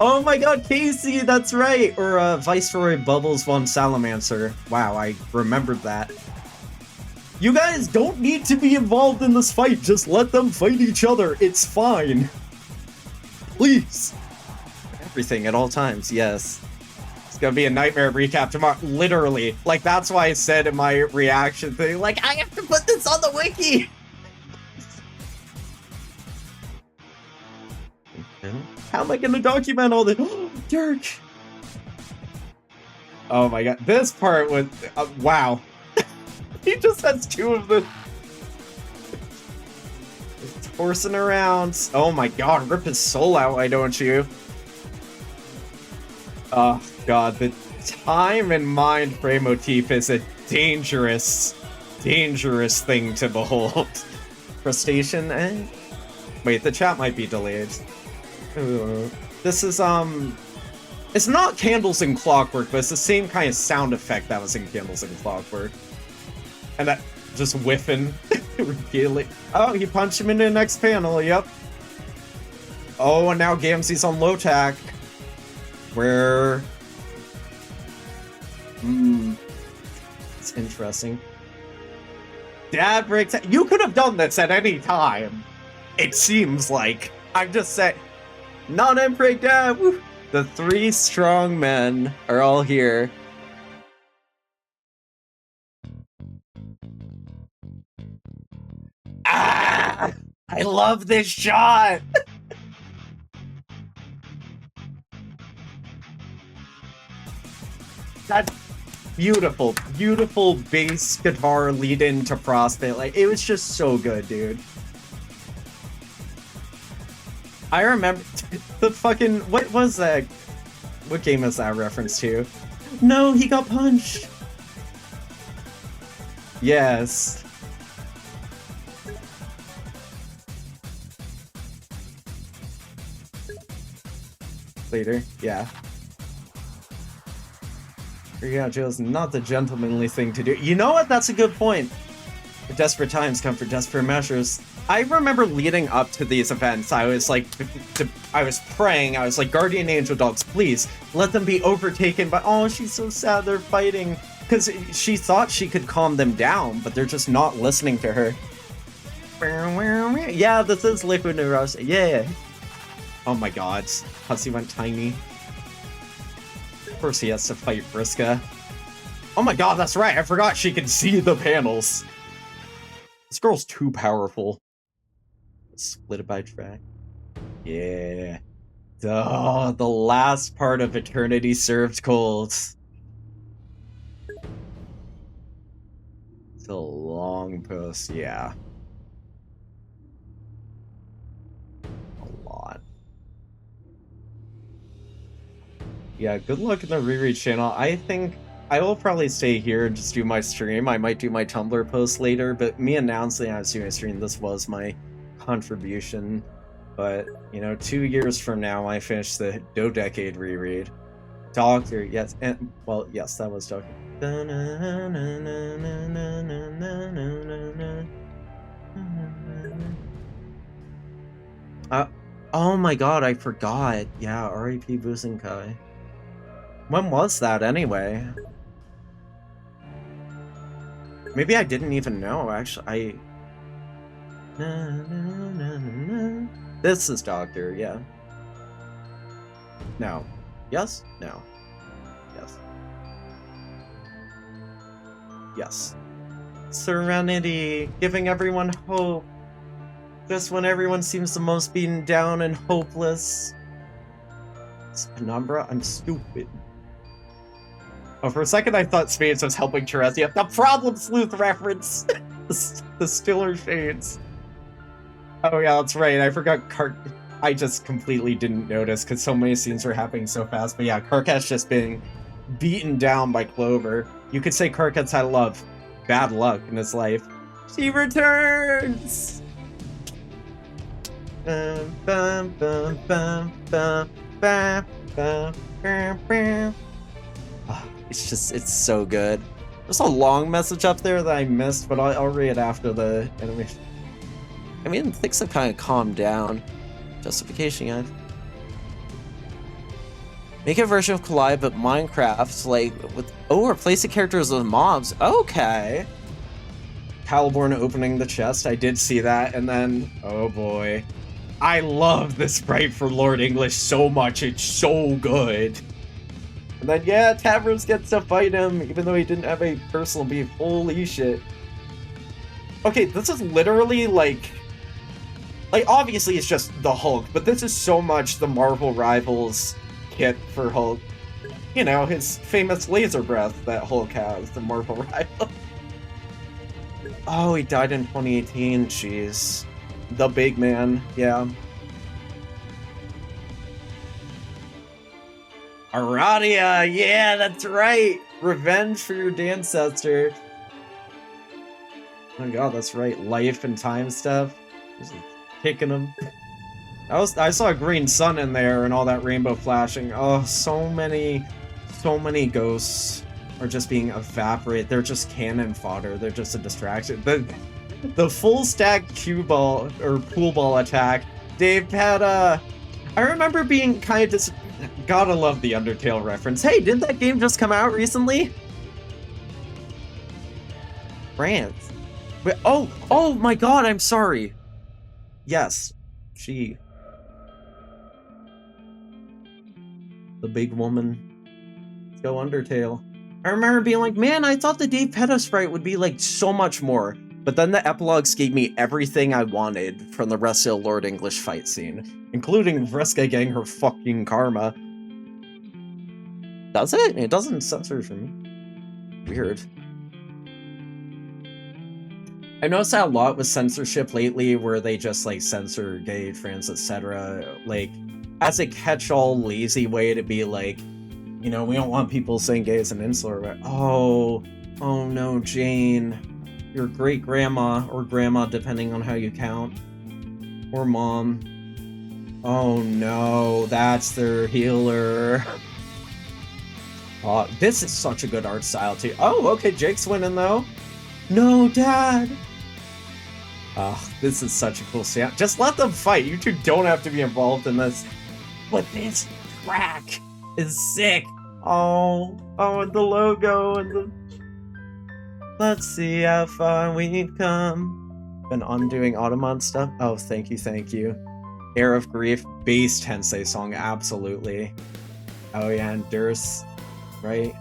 Oh my god, Casey, that's right! Or Viceroy Bubbles von Salamancer. Wow, I remembered that. You guys don't need to be involved in this fight. Just let them fight each other. It's fine. Please. Everything at all times, yes. It's gonna be a nightmare recap tomorrow. Literally. Like, that's why I said in my reaction thing, like, I have to put this on the wiki! How am I gonna document all this? Dirk! Oh my god. This part was... wow. He just has two of them. Just forcing around. Oh my god, rip his soul out, why don't you? Oh god, the time and mind frame motif is a dangerous thing to behold. Crustacean, eh? Wait, the chat might be delayed. This is, it's not Candles and Clockwork, but it's the same kind of sound effect that was in Candles and Clockwork. And that, just whiffing. Repeatedly. Oh, he punched him into the next panel, yep. Oh, and now Gamzee's on low tack. Where... it's interesting. Dad breaks... You could have done this at any time. It seems like. I'm just saying... Non-Emperor Dad! Woo. The three strong men are all here. Ah! I love this shot! That's beautiful, beautiful bass guitar lead into Frostbite. Like, it was just so good, dude. I remember the fucking, what was that? What game is that reference to? No, he got punched. Yes. Later, yeah. Freaking out Joe's not the gentlemanly thing to do. You know what? That's a good point. For desperate times come for desperate measures. I remember leading up to these events, I was like, I was praying, I was like, Guardian Angel Dogs, please, let them be overtaken by, oh, she's so sad they're fighting. Because she thought she could calm them down, but they're just not listening to her. Yeah, this is Liquid Neuros. Yeah. Oh my god. Hussey went tiny. Of course he has to fight Vriska. Oh my god, that's right, I forgot she can see the panels. This girl's too powerful. Split it by track. Yeah. Oh, the last part of Eternity Served Cold. It's a long post, yeah. A lot. Yeah, good luck in the Rereade channel. I think I will probably stay here and just do my stream. I might do my Tumblr post later, but me announcing I was doing a stream, this was my contribution. But, you know, 2 years from now, I finish the Dodecade Rereade. Doctor, yes, and, well, yes, that was Doctor. Oh my god, I forgot. Yeah, R.I.P. Busenkai. When was that anyway? Maybe I didn't even know, actually. Na, na, na, na, na. This is Doctor, yeah. No. Yes? No. Yes. Yes. Serenity, giving everyone hope. Just when everyone seems the most beaten down and hopeless. It's Penumbra? I'm stupid. Oh, for a second I thought Spades was helping Teresia. The Problem Sleuth reference! the Stiller Shades. Oh yeah, that's right. I forgot I just completely didn't notice because so many scenes were happening so fast. But yeah, Karkat's just being beaten down by Clover. You could say Karkat's had a lot of bad luck in his life. She returns! Bum, bum, bum, bum, bum, bum, bum, bum, bum. Oh, it's so good. There's a long message up there that I missed, but I'll read it after the animation. I mean, things have kind of calmed down. Justification, guys. Make a version of Collide, but Minecraft, like, with... Oh, replacing characters with mobs. Okay. Caliborn opening the chest. I did see that, and then... Oh, boy. I love the sprite for Lord English so much. It's so good. And then, yeah, Tavros gets to fight him, even though he didn't have a personal beef. Holy shit. Okay, this is literally, like, obviously it's just the Hulk, but this is so much the Marvel Rivals kit for Hulk. You know, his famous laser breath that Hulk has, the Marvel Rival. Oh, he died in 2018, jeez. The big man, yeah. Aradia, yeah, that's right! Revenge for your ancestor. Oh my god, that's right, life and time stuff. Just kicking him. I saw a green sun in there and all that rainbow flashing. Oh, so many ghosts are just being evaporated. They're just cannon fodder. They're just a distraction. The full stack cue ball or pool ball attack. Dave had I remember being kind of just gotta love the Undertale reference. Hey, didn't that game just come out recently? France. Wait, oh my god, I'm sorry. Yes, she. The big woman. Let's go Undertale. I remember being like, man, I thought the Dave Petta sprite would be like so much more. But then the epilogues gave me everything I wanted from the rest of the Lord English fight scene, including Vriska getting her fucking karma. Does it? It doesn't censor for me. Weird. I noticed that a lot with censorship lately, where they just like censor gay, trans, etc. Like, as a catch-all lazy way to be like, you know, we don't want people saying gay as an insult, but oh no, Jane. Your great-grandma, or grandma, depending on how you count, or mom. Oh no, that's their healer. Oh, this is such a good art style too. Oh, okay, Jake's winning though. No, Dad. Oh, this is such a cool scene. Just let them fight. You two don't have to be involved in this. But this track is sick. Oh, and the logo and the... Let's see how far we've come. Been undoing Automon stuff. Oh, thank you. Air of Grief, base Tensei song, absolutely. Oh yeah, and Durst, right?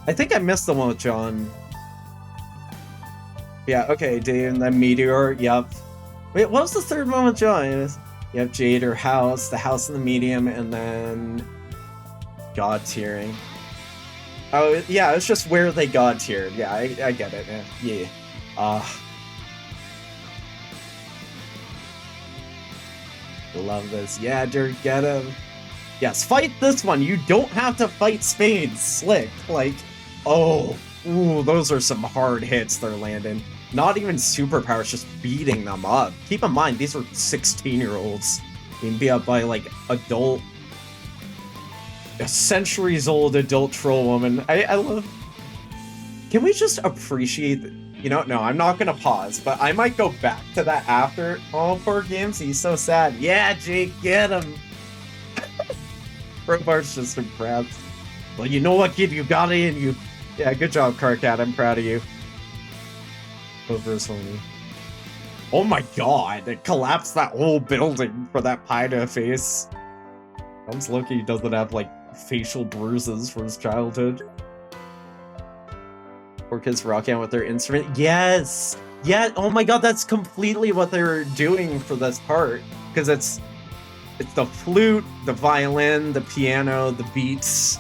I think I missed the one with John. Yeah, okay, Dave, and then Meteor, yep. Wait, what was the third one with John? Yep, Jade or House, the House in the Medium, and then God Tiering. Oh, yeah, it's just where they God tiered. Yeah, I get it. Yeah. Love this. Yeah, Dirk, get him. Yes, fight this one. You don't have to fight Spades. Slick. Like, oh. Ooh, those are some hard hits they're landing. Not even superpowers, just beating them up. Keep in mind, these are 16-year-olds being beat up by, like, adult... A centuries-old adult troll woman. I love... Can we just appreciate... You know, no, I'm not gonna pause, but I might go back to that after. Oh, poor Gamsey, he's so sad. Yeah, Jake, get him! Robart's just impressed. Well, you know what, kid? You got it, and you... Yeah, good job, Carcat. I'm proud of you. Over his homie. Oh my god, it collapsed that whole building for that pie to face. Sounds lucky he doesn't have, like, facial bruises from his childhood. Poor kids rocking out with their instrument. Yes! Yeah, oh my god, that's completely what they're doing for this part. Because it's the flute, the violin, the piano, the beats.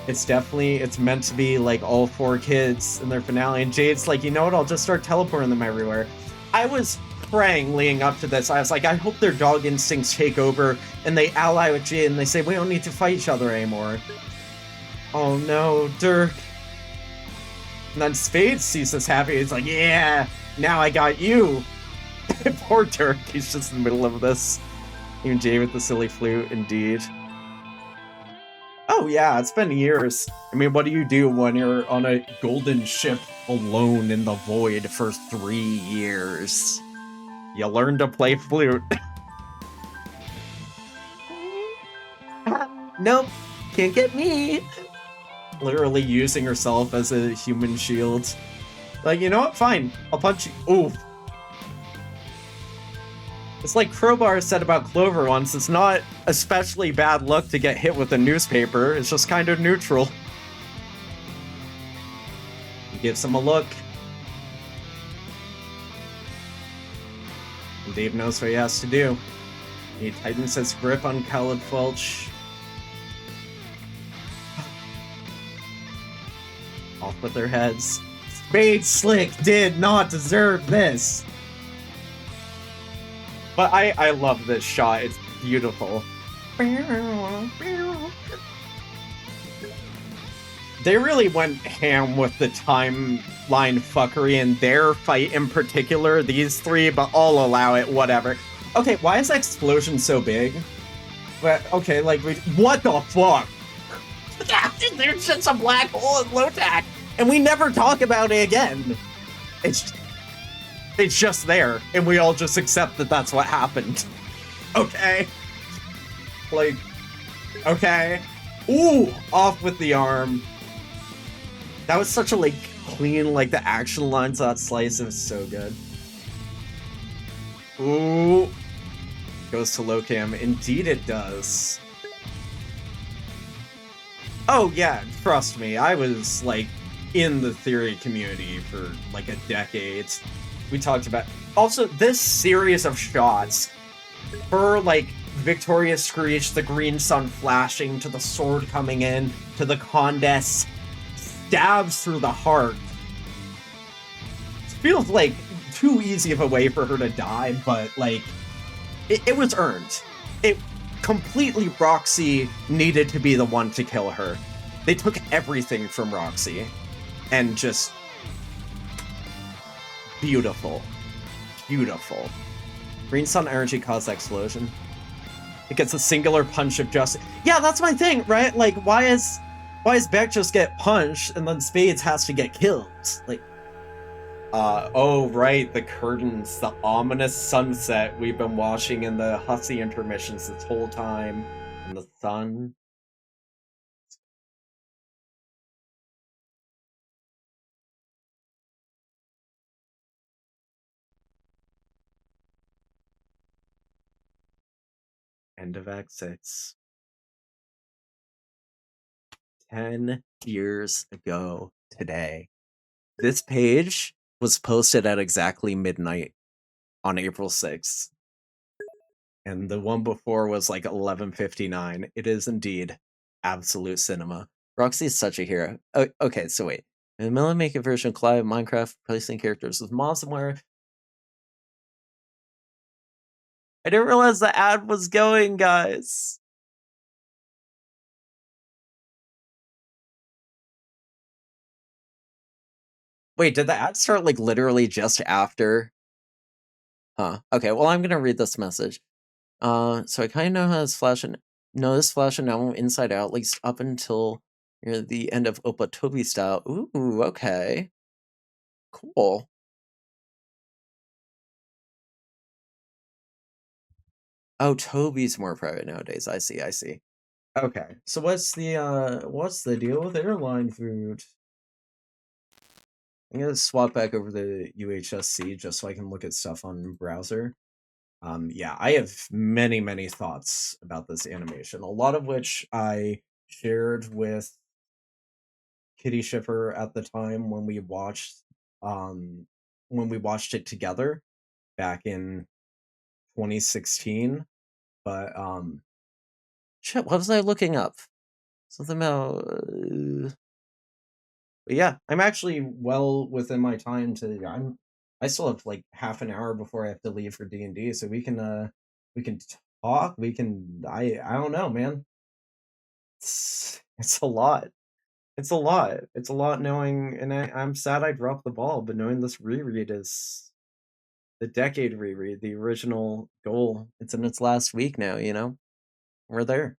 It's meant to be like all four kids in their finale. And Jade's like, you know what, I'll just start teleporting them everywhere. I was praying leading up to this. I was like, I hope their dog instincts take over and they ally with Jade and they say, we don't need to fight each other anymore. Oh no, Dirk. And then Spade sees this happy. He's like, yeah, now I got you. Poor Dirk. He's just in the middle of this. Even Jade with the silly flute, indeed. Oh yeah, it's been years. I mean, what do you do when you're on a golden ship alone in the void for 3 years? You learn to play flute. Nope, can't get me. Literally using herself as a human shield. Like, you know what? Fine, I'll punch you. Ooh. It's like Crowbar said about Clover once, it's not especially bad luck to get hit with a newspaper, it's just kind of neutral. He gives him a look. And Dave knows what he has to do. He tightens his grip on Khaled Felch. Off with their heads. Spade Slick did not deserve this! But I love this shot, it's beautiful. They really went ham with the timeline fuckery in their fight in particular, these three, but I'll allow it, whatever. Okay, why is that explosion so big? But, okay, like, what the fuck? There's just a black hole in Lotak, and we never talk about it again. It's just there, and we all just accept that that's what happened. Okay. Like, okay. Ooh, off with the arm. That was such a, like, clean, like, the action lines of that slice was so good. Ooh. Goes to Locam. Indeed it does. Oh, yeah, trust me. I was, like, in the theory community for, like, a decade. We talked about... Also, this series of shots, her, like, Victorious Screech, the green sun flashing, to the sword coming in, to the Condess, stabs through the heart. It feels like too easy of a way for her to die, but, like, it was earned. It completely, Roxy needed to be the one to kill her. They took everything from Roxy, and just... Beautiful. Beautiful. Green Sun energy caused the explosion. It gets a singular punch of justice. Yeah, that's my thing, right? Like, why is Beck just get punched and then Spades has to get killed? Like, oh, right, the curtains, the ominous sunset we've been watching in the Hussey intermissions this whole time, and the sun. End of Act 6. 10 years ago today. This page was posted at exactly midnight on April 6th. And the one before was like 11:59. It is indeed absolute cinema. Roxy is such a hero. Okay, so wait. In the middle of making a version of Clive Minecraft replacing characters with mods somewhere. I didn't realize the ad was going, guys. Wait, did the ad start like literally just after? Huh. Okay, well, I'm gonna read this message. So I kind of know how this flashing. No, this flashing now inside out, at least up until near the end of Opa Toby style. Ooh, okay. Cool. Oh, Toby's more private nowadays. I see. Okay, so what's the deal with airline food? I'm gonna swap back over to UHSC just so I can look at stuff on browser. Yeah, I have many thoughts about this animation, a lot of which I shared with Kitty Shipper at the time um when we watched it together back in 2016. But shit, what was I looking up? Something about but yeah, I'm actually well within my time to I still have like half an hour before I have to leave for D&D, so we can talk, we can I don't know, man. It's a lot. It's a lot. It's a lot knowing, and I'm sad I dropped the ball, but knowing this reread is the decade reread, the original goal. It's in its last week now, you know? We're there.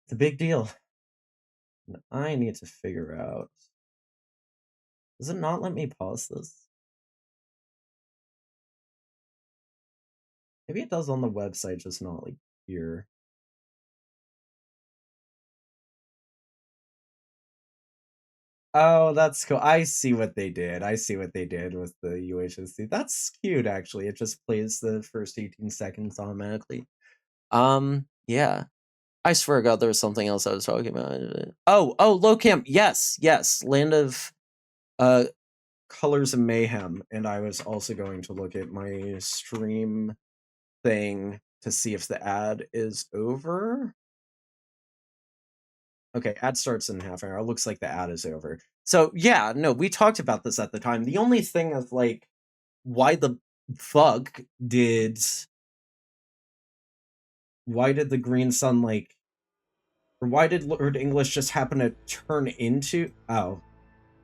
It's a big deal. And I need to figure out. Does it not let me pause this? Maybe it does on the website, just not like here. Oh, that's cool. I see what they did. I see what they did with the UHSC. That's cute, actually. It just plays the first 18 seconds automatically. Yeah. I swear to God, there was something else I was talking about. Oh, low camp. Yes. Land of uh Colors of Mayhem. And I was also going to look at my stream thing to see if the ad is over. Okay, ad starts in half an hour. It looks like the ad is over. So yeah, no, we talked about this at the time. The only thing is like, why the fuck did the Green Sun like, or why did Lord English just happen to turn into? Oh,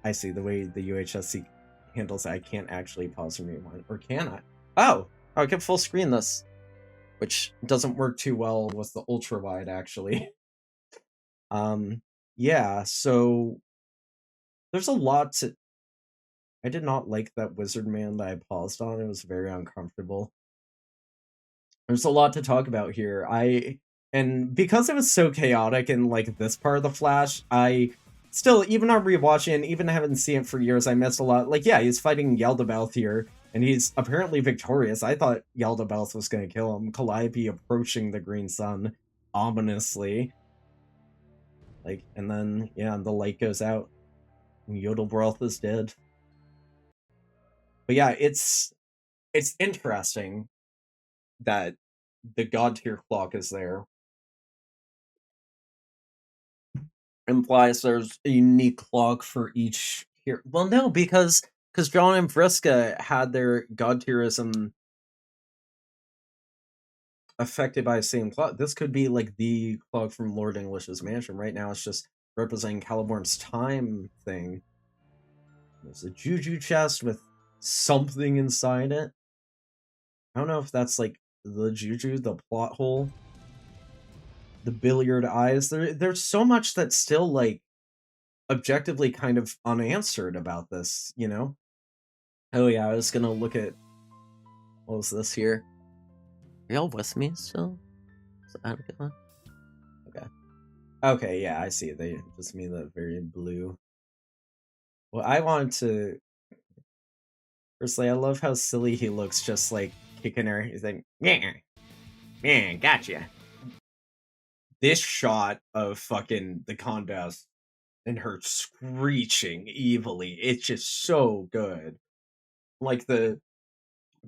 I see the way the UHSC handles it. I can't actually pause and rewind, or can I? Oh, I can full screen this, which doesn't work too well with the ultra wide actually. Yeah, so there's a lot to. I did not like that wizard man that I paused on. It was very uncomfortable. There's a lot to talk about here. And because it was so chaotic in like this part of the Flash, I still, even on rewatching and even haven't seen it for years, I missed a lot. Like, yeah, he's fighting Yaldabaoth here, and he's apparently victorious. I thought Yaldabaoth was gonna kill him. Calliope approaching the Green Sun ominously. Like, and then yeah, the light goes out. And Yodelbroth is dead. But yeah, it's interesting that the god tier clock is there. Implies there's a unique clock for each here. Well, no, because John and Vriska had their god tierism affected by the same clock. This could be like the clock from Lord English's mansion. Right now, it's just representing Caliborn's time thing. There's a juju chest with something inside it. I don't know if that's like the juju, the plot hole, the billiard eyes. There's so much that's still like objectively kind of unanswered about this, you know? Oh yeah, I was gonna look at what was this here? Are y'all with me still? Okay. Okay, yeah, I see. They just mean that very blue. Well, I wanted to firstly, I love how silly he looks, just like kicking her. He's like, yeah, gotcha. This shot of fucking the Condess and her screeching evilly, it's just so good. Like the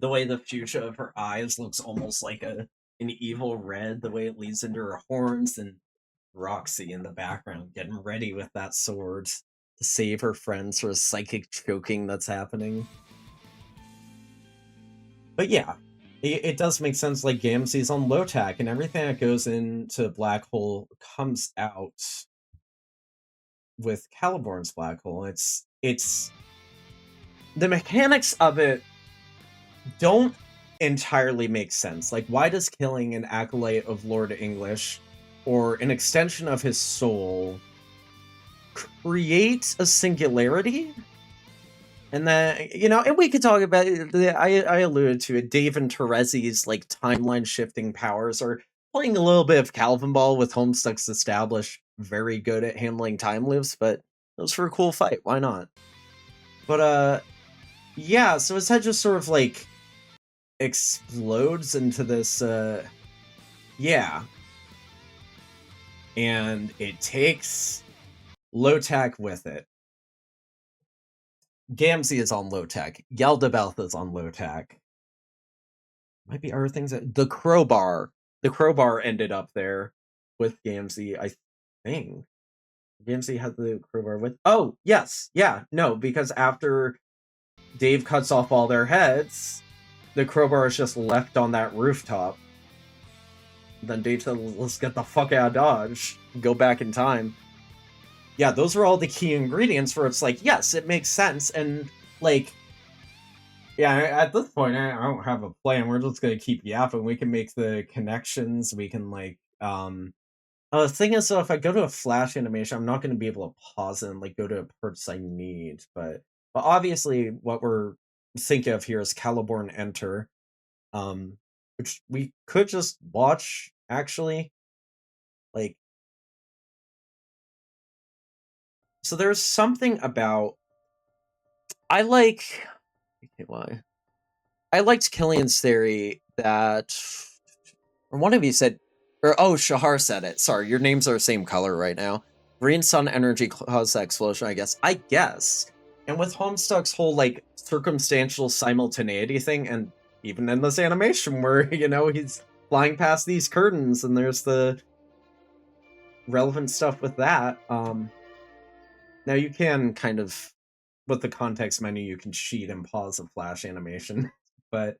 way the fuchsia of her eyes looks almost like an evil red, the way it leads into her horns, and Roxy in the background getting ready with that sword to save her friends from a psychic choking that's happening. But yeah, it does make sense. Like Gamzee's on Lotak, and everything that goes into Black Hole comes out with Caliborn's Black Hole. It's the mechanics of it don't entirely make sense. Like, why does killing an acolyte of Lord English or an extension of his soul create a singularity? And then, and we could talk about it. I alluded to it. Dave and Terezi's like timeline shifting powers are playing a little bit of Calvin Ball with Homestuck's established very good at handling time loops, but it was for a cool fight. Why not? But yeah, so his head just sort of like explodes into this yeah. And it takes low tech with it. Gamzee is on low tech. Yaldabaoth is on low tech. Might be other things the crowbar. The crowbar ended up there with Gamzee, I think. Gamzee had the crowbar with. Oh, yes. Yeah, no, because after Dave cuts off all their heads, the crowbar is just left on that rooftop. Then Dave said, let's get the fuck out of Dodge. Go back in time. Yeah, those are all the key ingredients where it's like, yes, it makes sense. And, like, yeah, at this point, I don't have a plan. We're just going to keep yapping. We can make the connections. We can, like, the thing is, though, if I go to a Flash animation, I'm not going to be able to pause it and, like, go to parts I need. But obviously, what we're thinking of here is Caliborn Enter, which we could just watch, actually. Like, so there's something about I liked Killian's theory that, or one of you said, or Shahar said it. Sorry, your names are the same color right now. Green sun energy caused that explosion, I guess. And with Homestuck's whole like circumstantial simultaneity thing, and even in this animation where he's flying past these curtains, and there's the relevant stuff with that. Now you can kind of, with the context menu, you can cheat and pause a Flash animation, but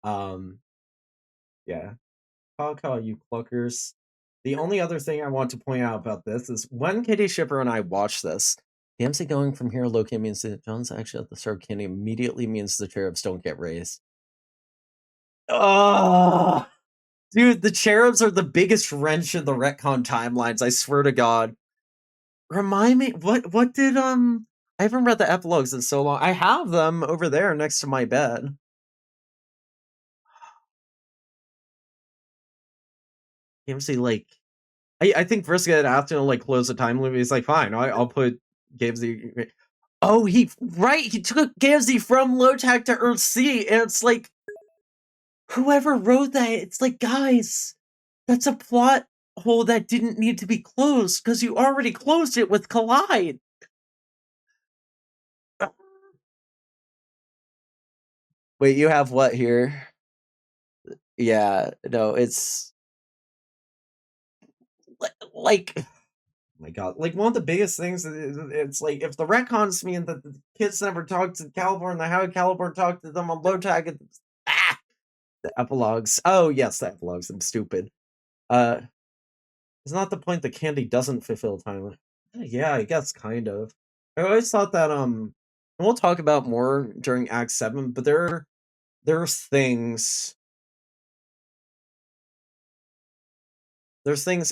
yeah. Call you cluckers. The only other thing I want to point out about this is when Kitty Shipper and I watched this, Gamzee going from here located means that John's actually at the start of Candy immediately means the cherubs don't get raised. Oh, dude, the cherubs are the biggest wrench in the retcon timelines, I swear to God. Remind me, what did, I haven't read the epilogues in so long. I have them over there next to my bed. Gamzee, like, I think Vriska had asked him to, like, close the time limit. He's like, fine, I'll put Gamzee. Oh, he took Gamzee from Low-Tech to Earth-C, and it's like, whoever wrote that, it's like, guys, that's a plot hole that didn't need to be closed, because you already closed it with Collide. Wait, you have what here? Yeah, no, it's like, oh my God, like one of the biggest things is it's like if the retcons mean that the kids never talked to Caliborn, then how did Caliborn talk to them on low tag? The epilogues. Oh yes, the epilogues. I'm stupid. It's not the point that Candy doesn't fulfill time. Yeah, I guess kind of. I always thought that and we'll talk about more during Act 7, but there's things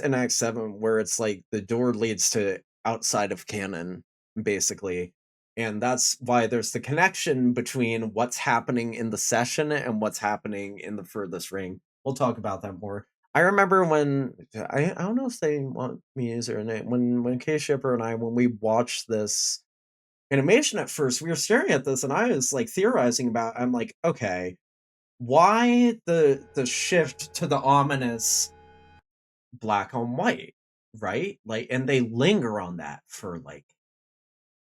in Act 7 where it's like the door leads to outside of canon, basically. And that's why there's the connection between what's happening in the session and what's happening in the furthest ring. We'll talk about that more. I remember when I don't know if they want me to use her name, when K Shipper and I, when we watched this animation at first, we were staring at this and I was like theorizing about, I'm like, okay, why the shift to the ominous black on white, right? Like, and they linger on that for like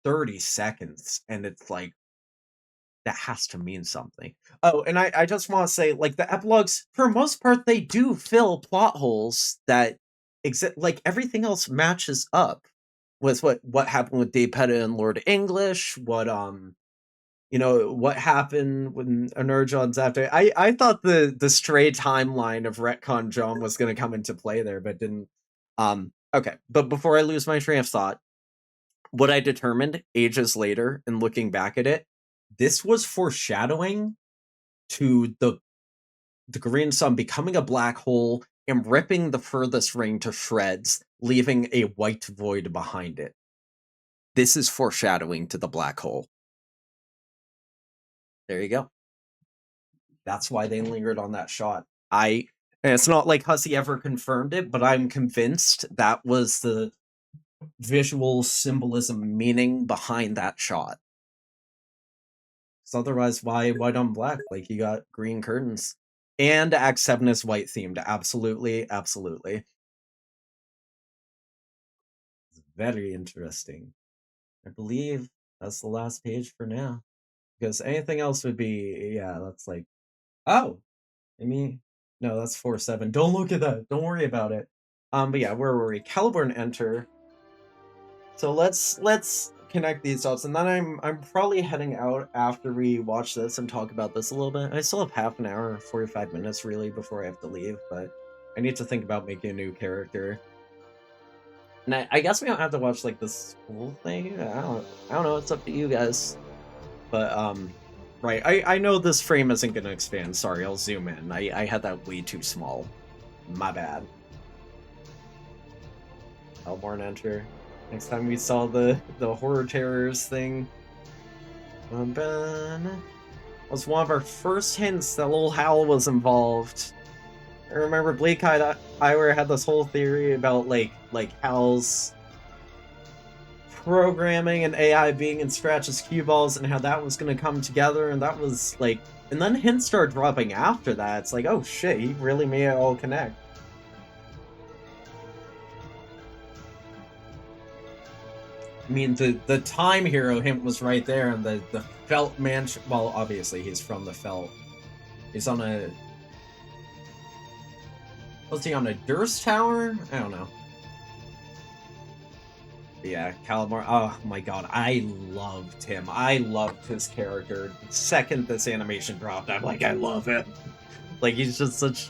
30 seconds, and it's like, that has to mean something. Oh, and I just want to say, like, the epilogues, for most part, they do fill plot holes that exist. Like, everything else matches up with what happened with Dave Petta and Lord English, what happened when Energon's after. I thought the stray timeline of retcon John was going to come into play there, but didn't. Okay, but before I lose my train of thought, what I determined ages later and looking back at it, this was foreshadowing to the green sun becoming a black hole and ripping the furthest ring to shreds, leaving a white void behind it. This is foreshadowing to the black hole. There you go. That's why they lingered on that shot. And it's not like Hussey ever confirmed it, but I'm convinced that was the visual symbolism meaning behind that shot. So otherwise, why white on black? Like, you got green curtains. And Act 7 is white themed. Absolutely, absolutely. It's very interesting. I believe that's the last page for now. Because anything else would be, yeah, that's like, oh, I mean, no, that's 4-7. Don't look at that. Don't worry about it. But yeah, where were we? Caliburn enter. So let's connect these dots, and then I'm probably heading out after we watch this and talk about this a little bit. I still have half an hour, 45 minutes really before I have to leave, but I need to think about making a new character. And I guess we don't have to watch like this whole thing. I don't know. It's up to you guys. But right. I know this frame isn't gonna expand. Sorry, I'll zoom in. I had that way too small. My bad. Hellborn enter. Next time we saw the horror terrors thing. Was one of our first hints that little Hal was involved. I remember Bleak-Eyed Eyewear had this whole theory about like Hal's programming and AI being in Scratch's cue balls and how that was gonna come together, and that was like, and then hints started dropping after that. It's like, oh shit, he really made it all connect. I mean, the Time Hero hint was right there, and the Felt Mansion. Well, obviously he's from the Felt. He's on a. Was he on a Durst Tower? I don't know. Yeah, Calamar. Oh my god, I loved him. I loved his character. The second this animation dropped, I'm like, I love him. Like, he's just such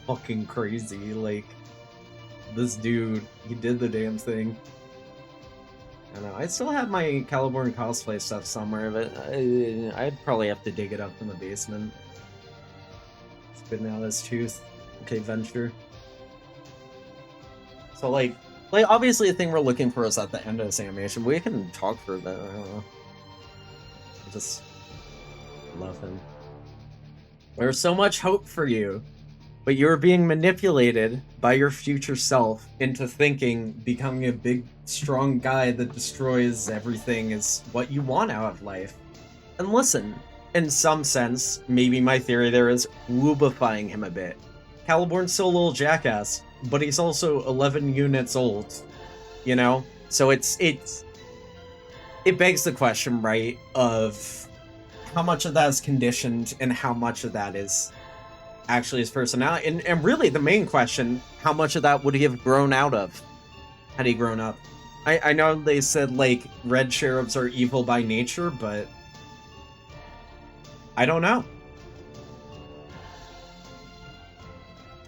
fucking crazy. Like, this dude, he did the damn thing. I don't know. I still have my Caliborn cosplay stuff somewhere, but I'd probably have to dig it up from the basement. Spitting out his tooth. Okay, Venture. So, like, obviously the thing we're looking for is at the end of this animation. We can talk for a bit, I don't know. I just love him. There's so much hope for you, but you're being manipulated by your future self into thinking becoming a big, strong guy that destroys everything is what you want out of life. And listen, in some sense, maybe my theory there is woobifying him a bit. Caliborn's still a little jackass, but he's also 11 units old, you know? So it begs the question, right, of how much of that is conditioned and how much of that is actually his personality. And really the main question, how much of that would he have grown out of had he grown up? I know they said, like, red sheriffs are evil by nature, but I don't know.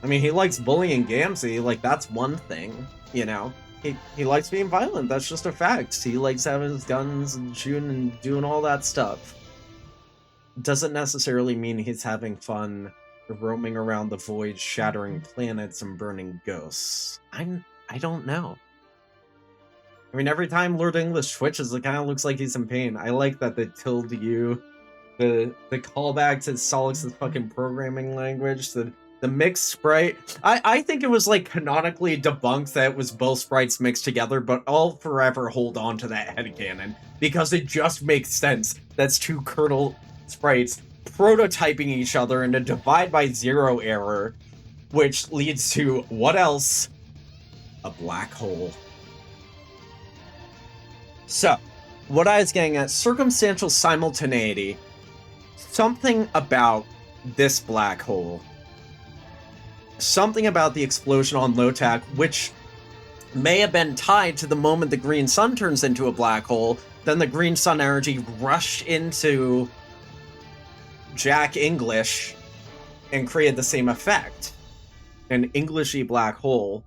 I mean, he likes bullying Gamzee, like, that's one thing, you know? He likes being violent, that's just a fact. He likes having his guns and shooting and doing all that stuff. Doesn't necessarily mean he's having fun roaming around the void, shattering planets and burning ghosts. I don't know. I mean, every time Lord English twitches, it kind of looks like he's in pain. I like that they tilde you. The callback to Solix's fucking programming language, the mixed sprite. I think it was, like, canonically debunked that it was both sprites mixed together, but I'll forever hold on to that headcanon, because it just makes sense. That's two kernel sprites prototyping each other in a divide by zero error, which leads to, what else? A black hole. So, what I was getting at, circumstantial simultaneity. Something about this black hole. Something about the explosion on Lotak, which may have been tied to the moment the green sun turns into a black hole, then the green sun energy rushed into Jack English and created the same effect. An Englishy black hole.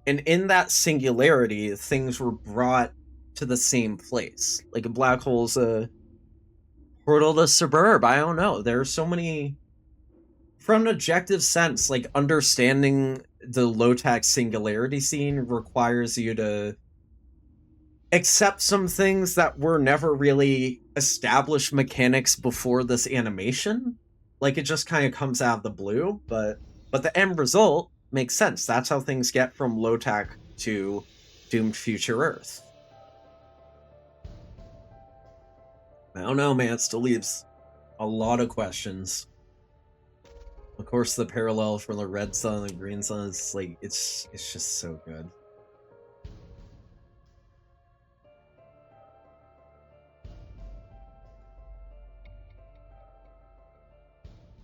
And in that singularity, things were brought to the same place. Like, a black hole's a portal to suburb. I don't know. There are so many... From an objective sense, like, understanding the Lotak singularity scene requires you to except some things that were never really established mechanics before this animation. Like, it just kind of comes out of the blue, but the end result makes sense. That's how things get from low-tac to Doomed Future Earth. I don't know, man. It still leaves a lot of questions. Of course, the parallel from the red sun and the green sun is like, it's just so good.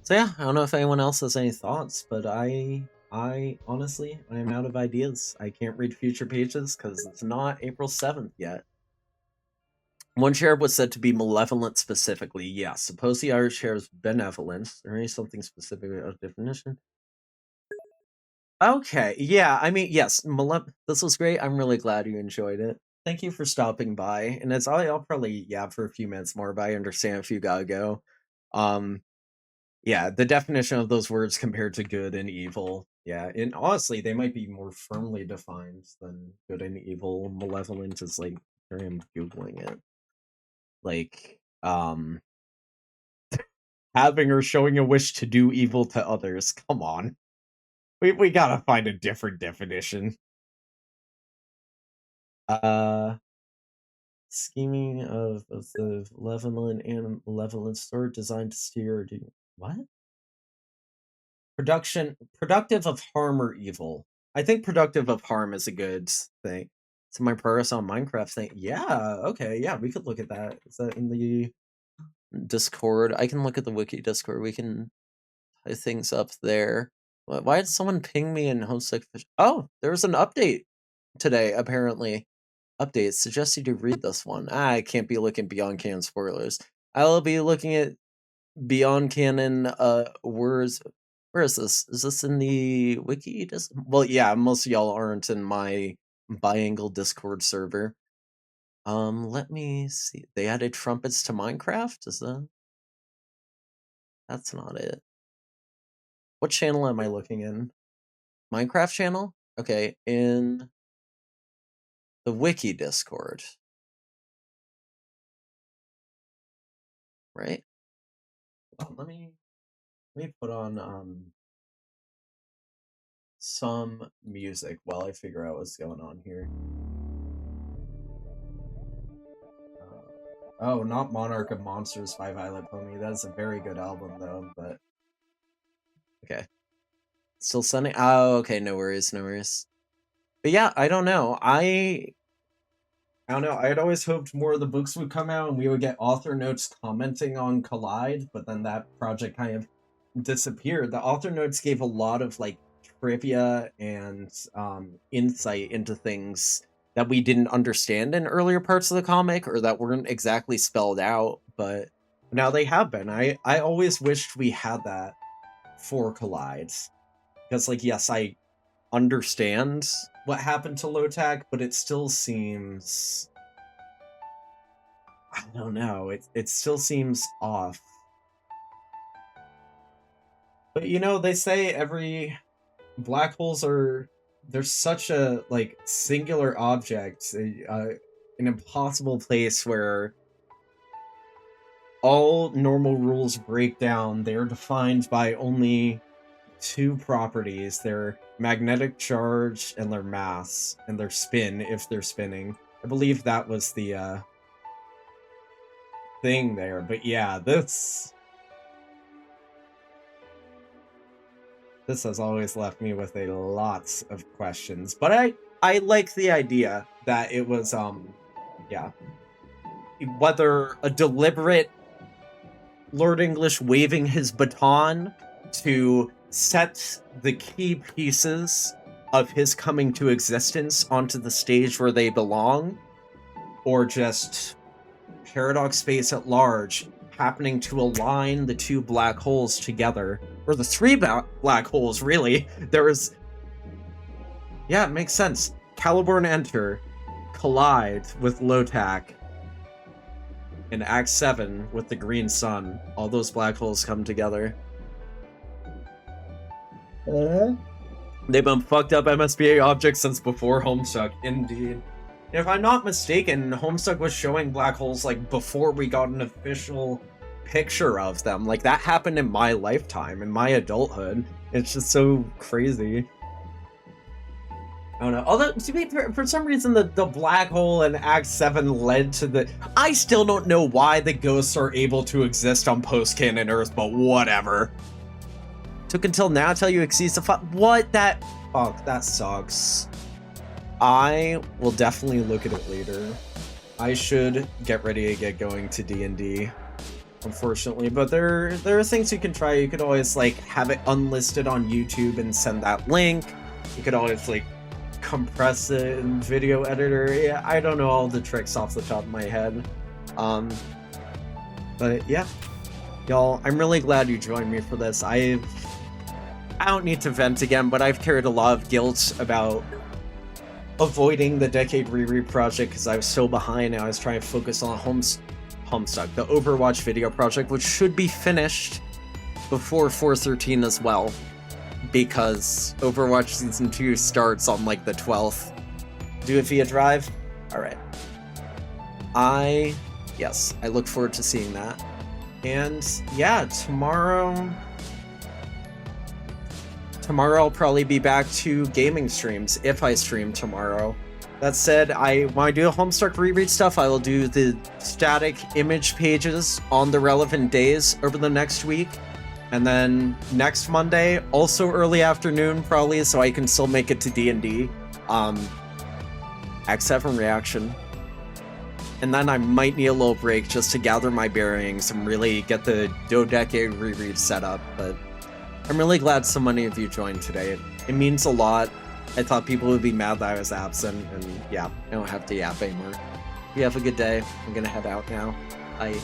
So yeah, I don't know if anyone else has any thoughts, but I honestly, I am out of ideas. I can't read future pages because it's not April 7th yet. One sheriff was said to be malevolent specifically. Yes, suppose the Irish sheriff's benevolent. There is something specific of definition. Okay, yeah, I mean, yes, this was great. I'm really glad you enjoyed it. Thank you for stopping by. And it's I'll probably yab for a few minutes more, but I understand if you gotta go. Yeah, the definition of those words compared to good and evil. Yeah, and honestly, they might be more firmly defined than good and evil. Malevolent is like, here I'm Googling it. Like, having or showing a wish to do evil to others. Come on. We gotta find a different definition. Scheming of the malevolent and malevolent sort designed to steer or do what? Productive of harm or evil. I think productive of harm is a good thing. So my progress on Minecraft thing. Yeah, okay, yeah, we could look at that. Is that in the Discord? I can look at the wiki Discord. We can tie things up there. Why did someone ping me in Homestuck? Oh, there was an update today, apparently. Update. Suggest you do read this one. I can't be looking beyond canon spoilers. I'll be looking at beyond canon words. Where is this? Is this in the wiki? Well, yeah, most of y'all aren't in my Biangle Discord server. Let me see. They added trumpets to Minecraft? Is that? That's not it. What channel am I looking in? Minecraft channel? Okay, in the wiki Discord. Right? Oh, let me put on some music while I figure out what's going on here. Oh, not Monarch of Monsters by Violet Pony. That's a very good album, though, but... Okay. Still sending... Oh, okay, no worries, no worries. But yeah, I don't know. I don't know. I had always hoped more of the books would come out and we would get author notes commenting on Collide, but then that project kind of disappeared. The author notes gave a lot of, like, trivia and insight into things that we didn't understand in earlier parts of the comic or that weren't exactly spelled out, but now they have been. I always wished we had that for Collide. Because, like, yes, I understand what happened to Low-Tac, but it still seems... I don't know, it still seems off. But, you know, they say every... Black holes are... They're such a, like, singular object, an impossible place where all normal rules break down. They're defined by only two properties: their magnetic charge and their mass, and their spin, if they're spinning. I believe that was the thing there, but yeah, this has always left me with a lots of questions. But I like the idea that it was, yeah. Whether a deliberate Lord English waving his baton to set the key pieces of his coming to existence onto the stage where they belong, or just Paradox Space at large happening to align the two black holes together, or the three black holes, really. There is... Yeah, it makes sense. Caliborn Enter, collide with Low-Tac, in Act 7 with the green sun. All those black holes come together. They've been fucked up MSBA objects since before Homestuck, indeed. If I'm not mistaken, Homestuck was showing black holes like before we got an official picture of them. Like that happened in my lifetime, in my adulthood. It's just so crazy. I don't know. Although, to be fair, for some reason, the black hole in Act 7 led to the... I still don't know why the ghosts are able to exist on post-canon Earth, but whatever. Took until now to tell you exceeds the... What? That... Oh, that sucks. I will definitely look at it later. I should get ready to get going to D&D, unfortunately. But there are things you can try. You could always, like, have it unlisted on YouTube and send that link. You could always, like, compress it in video editor. Yeah, I don't know all the tricks off the top of my head. But yeah, y'all, I'm really glad you joined me for this. I don't need to vent again, but I've carried a lot of guilt about avoiding the Decade Reread project because I was so behind and I was trying to focus on Homestuck, the Overwatch video project, which should be finished before 413 as well, because Overwatch Season 2 starts on, like, the 12th. Do it via Drive? Alright. Yes, I look forward to seeing that. And, yeah, tomorrow I'll probably be back to gaming streams, if I stream tomorrow. That said, when I do Homestuck Reread stuff, I will do the static image pages on the relevant days over the next week. And then next Monday, also early afternoon probably, so I can still make it to D&D. Act 7 reaction. And then I might need a little break just to gather my bearings and really get the Decade Reread set up, but I'm really glad so many of you joined today. It means a lot. I thought people would be mad that I was absent, and yeah, I don't have to yap anymore. You have a good day. I'm gonna head out now. Bye.